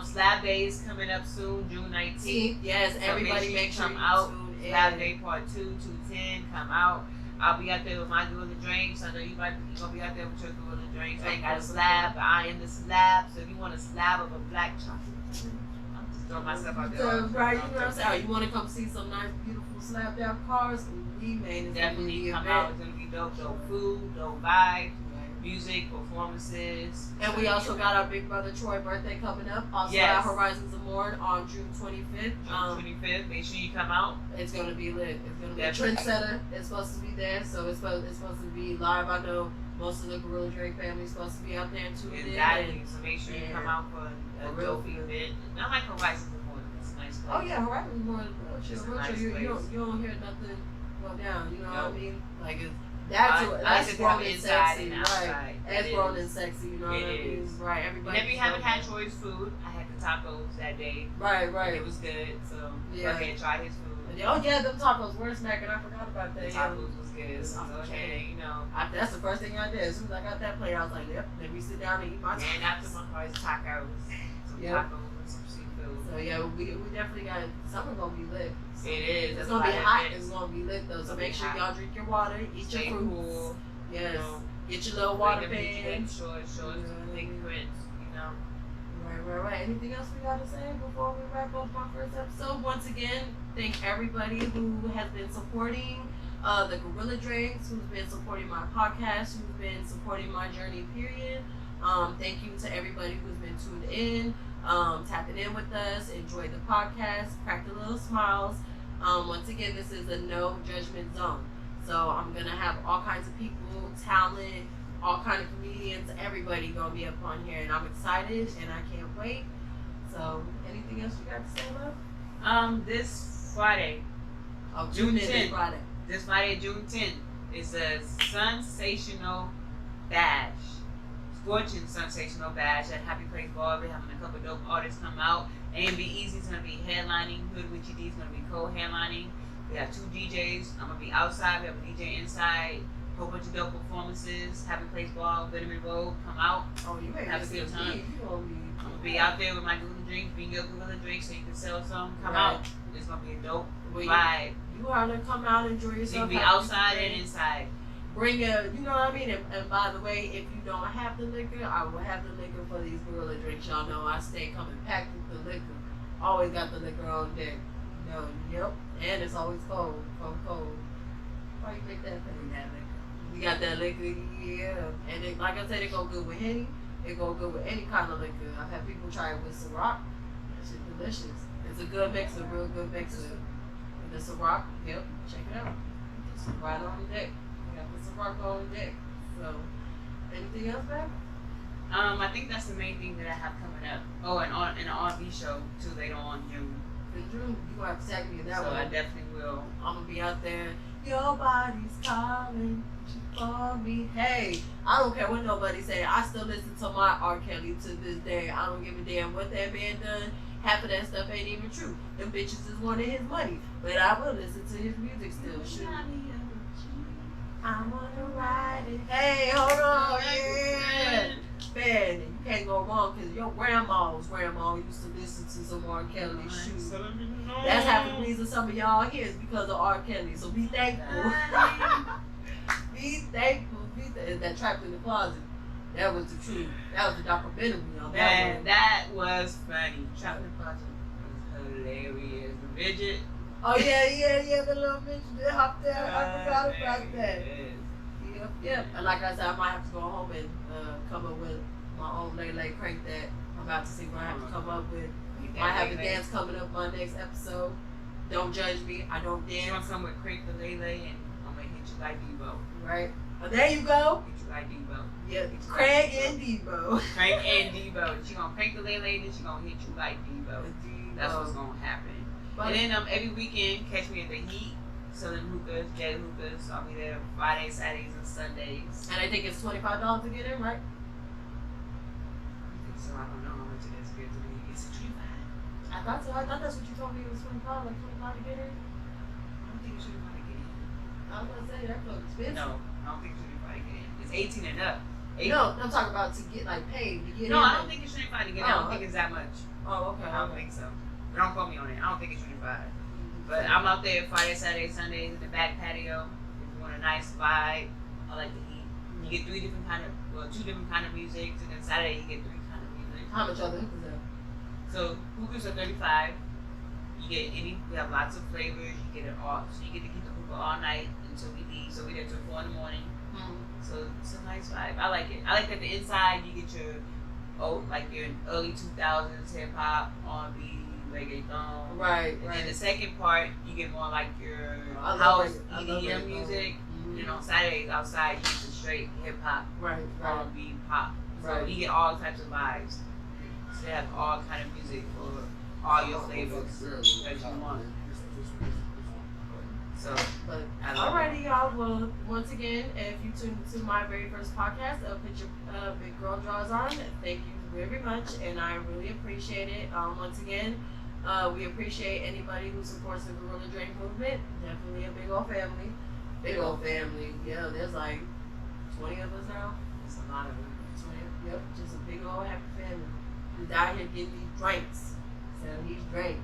Slab Day is coming up soon, June 19th. Yes, So everybody make make sure sure you you come out. tune in. Slab Day Part 2, 210, come out. I'll be out there with my good drinks. I know you might be gonna be out there with your good drinks. I ain't got a slab, but I am the slab. So if you want a slab of a black chocolate, I'm just throwing myself out there. So, right, you know what I'm saying? You want to come see some nice, beautiful slab down cars? We made it. Definitely come out. It's gonna be dope. Dope food, dope vibe, music, performances. And we also got our big brother Troy birthday coming up. Also Yes. at Horizons of Morn on June 25th. June 25th. Make sure you come out. It's gonna be lit. It's gonna be Definitely. a trendsetter. It's supposed to be there, so it's supposed to be live. I know most of the Gorilla Drake family is supposed to be out there and tuning in. Exactly. So make sure you and- come out for a For real. dope event. Not like Horizons of Morn. It's a nice place. Oh yeah, Horizons of Morn. It's a Real nice chill. You place. don't hear nothing go down. You know what I Nope. mean? Like it's I that's like to grown have and inside sexy, and right? outside. That's It grown is. and sexy. You know what I It mean? is. Right. Everybody. And if you haven't had Troy's food, I had the tacos that day. Right. And Right. it was good. So Yeah. go ahead and try his food. Oh yeah, them tacos were smacking. I forgot about The that. tacos was good. So Off go the ahead chain. and, you know. That's the first thing I did. As soon as I got that plate, I was like, yep, let me sit down and eat my And tacos. after my car is tacos. Some Yep. tacos and some seafood. So yeah, we definitely got summer gonna be lit. It is. It's That's gonna be why I hot. admit It's gonna be lit though. So It'll make be sure hot. y'all drink your water, eat Stay your fruits. cool. Yes. You know, Get your little water bring them picture pants. shorts, big prints, you know. Right. Anything else we gotta say before we wrap up my first episode? Once again, thank everybody who has been supporting the Gorilla Drinks, who's been supporting my podcast, who's been supporting my journey, period. Thank you to everybody who's been tuned in, tapping in with us, enjoyed the podcast, cracked a little smiles. Once again, this is a no judgment zone. So I'm gonna have all kinds of people, talent, all kind of comedians, everybody gonna be up on here, and I'm excited and I can't wait. So anything else you got to say, love? This Friday, Oh, June tune in this 10th. Friday. June 10th, is a sensational bash. Fortune, Sensational Badge at Happy Place Ball. We're having a couple dope artists come out. A&B Easy's going to be headlining. Hood Witchy D's going to be co-headlining. We have 2 DJs. I'm going to be outside. We have a DJ inside. Whole bunch of dope performances. Happy Place Ball, Vitamin Road. Come out. Oh, you ain't Have a good time. You gonna be. I'm going to be out there with my gorilla drink. Bring your gorilla drink so you can sell some. Come Right. out. It's going to be a dope Well, vibe. You are to come out and enjoy So you yourself. can be have a outside good and day. inside. Bring a, you know what I mean? And by the way, if you don't have the liquor, I will have the liquor for these gorilla drinks. Y'all know I stay coming packed with the liquor. Always got the liquor on deck. No, yep. And it's always cold. Cold. Why you make that thing that liquor? You got that liquor, yeah. And it, like I said, it go good with Henny. It go good with any kind of liquor. I've had people try it with Ciroc. That shit delicious. It's a good mixer, real good mixer. And the Ciroc, yep, check it out. It's right on the deck. We got the Ciroc on deck. So, anything else, babe? I think that's the main thing that I have coming up. Oh, and on an R&B show too later on in June. In June, you gonna have to tag me in that So one. I definitely will. I'm gonna be out there. Your body's calling for me. Hey, I don't care what nobody say. I still listen to my R. Kelly to this day. I don't give a damn what that man done. Half of that stuff ain't even true. Them bitches is wanting his money, but I will listen to his music still. Shoot. I wanna ride it. Hey, hold on, yeah. Man, you can't go wrong because your grandma's grandma used to listen to some R. Kelly. Shoot. That's half the reason some of y'all here is because of R. Kelly. So be thankful. Be thankful. That Trapped in the Closet. That was the truth. That was the documentary on that Man, one. that was funny. Trapped in the Closet was hilarious. The midget. Oh yeah. The little bitch that hopped there. I forgot about that. Yep. And like I said, I might have to go home and come up with my own Lay Crank that. I'm about to see what I have to come up with. I have a dance coming up my next episode. Don't judge me. I don't You want dance. to come with Crank the Lele and I'm going to hit you like Debo. Right? Oh, there you go. Hit you like Debo. Yeah, Craig and Debo. Crank and Debo. She going to crank the Lele then she going to hit you like Debo. That's what's going to happen. But And then every weekend, catch me at the Heat, selling hookahs, Jay hookahs. I'll be there Fridays, Saturdays, and Sundays. I think it's $25 to get in, right? I think so. I don't know how much it is. Is it 25? I thought so. I thought that's what you told me. It was 25, like 25 to get in. I don't think it's 25 to get in. I was gonna say that looks expensive. No, I don't think it's 25 to get in. It's 18 and up. No, I'm talking about to get like paid to get in. No, I don't think it's 25 to get in. I don't think it's that much. Oh, okay. I don't think so. But don't quote me on it. I don't think it's 25. But I'm out there Friday, Saturday, Sundays in the back patio. If you want a nice vibe, I like to eat. You get two different kind of music, and then Saturday you get 3 kind of music. How much are the hookahs at? So hookahs are 35. You get any. We have lots of flavors. You get it all. So you get to keep the hookah all night until we leave. So we there till 4 in the morning. So it's a nice vibe. I like it. I like that the inside you get your like your early 2000s hip hop, R&B, reggaeton. Right. And then the second part, you get more like your I love house I love EDM reggaeton. music. Mhm. And on Saturdays outside, you get the straight hip hop, Right. R&B, pop. So Right. you get all types of vibes. So they have all kind of music for all your flavors that you want. So But I love alrighty, y'all. Well, once again, if you tuned into my very first podcast, Put Your Big Girl Draws On, thank you very much, and I really appreciate it. Once again, we appreciate anybody who supports the Gorilla Drink movement. Definitely a big old family. Big old family. Yeah, there's like 20 of us now. it's a lot of them. 20. Yep, just a big old happy family. Who's out here getting these drinks. Selling these drinks.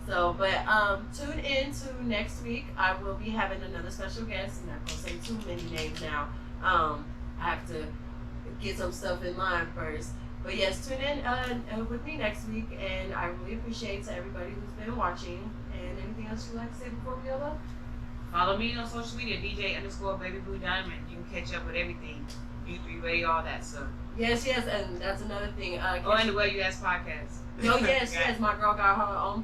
So, but tune in to next week. I will be having another special guest. I'm not gonna say too many names now. I have to get some stuff in mind first. But yes, tune in with me next week, and I really appreciate to everybody who's been watching. And anything else you'd like to say before we go up? Follow me on social media, DJ_BabyBlueDiamond. You can catch up with everything. U3 Radio, all that stuff. Yes, and that's another thing. Oh, and the Well You Ask podcast. Oh yes, my girl got her own,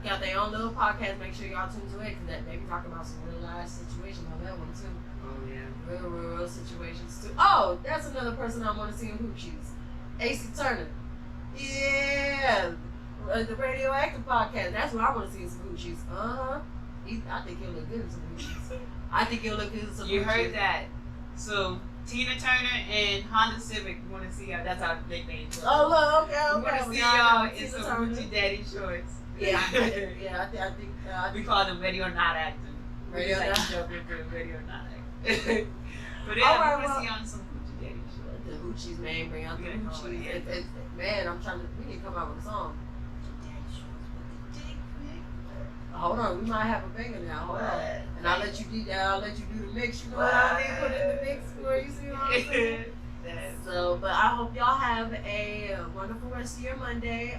got their own little podcast. Make sure y'all tune to it, because they be talking about some real life situations on that one too. Oh yeah. Real situations too. Oh, that's another person I want to see in Hoop Shoes. AC Turner. Yeah, the Radioactive podcast. That's what I want to see in some Hoop Shoes. I think he'll look good in some Hoop Shoes. I think he'll look good in some. You Hoop heard Shoes. that. So Tina Turner and Honda Civic. We want to see y'all. That's our nickname. Oh, look, okay. We want to see y'all in some Gucci Daddy shorts. Yeah, I think. We call them ready or not acting. Ready or Like not. joking for ready or not acting. But yeah, Alright, we want to well- see y'all in some Gucci Daddy shorts. The Hoochies, man, bring out the We gotta come up with Hoochies. it. Man, we need to come out with a song. Daddy shorts with the dick pic. Hold on, we might have a banger now. Hold on. What? And I'll let you do the mix. You know what I mean? Put it in the mix for you. See what I'm saying? That's- So, but I hope y'all have a wonderful rest of your Monday.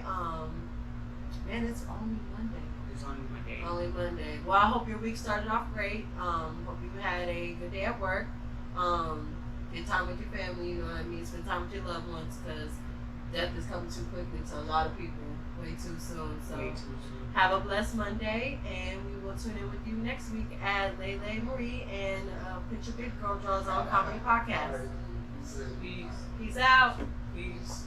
Man, it's only Monday. It's only one day. Only Monday. Well, I hope your week started off great. Hope you had a good day at work. Get time with your family, you know what I mean? Spend time with your loved ones because death is coming too quickly to a lot of people way too soon. So Way too soon. have a blessed Monday, and we will tune in with you next week at Lele Marie and Put Your Big Girl Draws On Comedy Podcast. Peace. Peace out. Peace.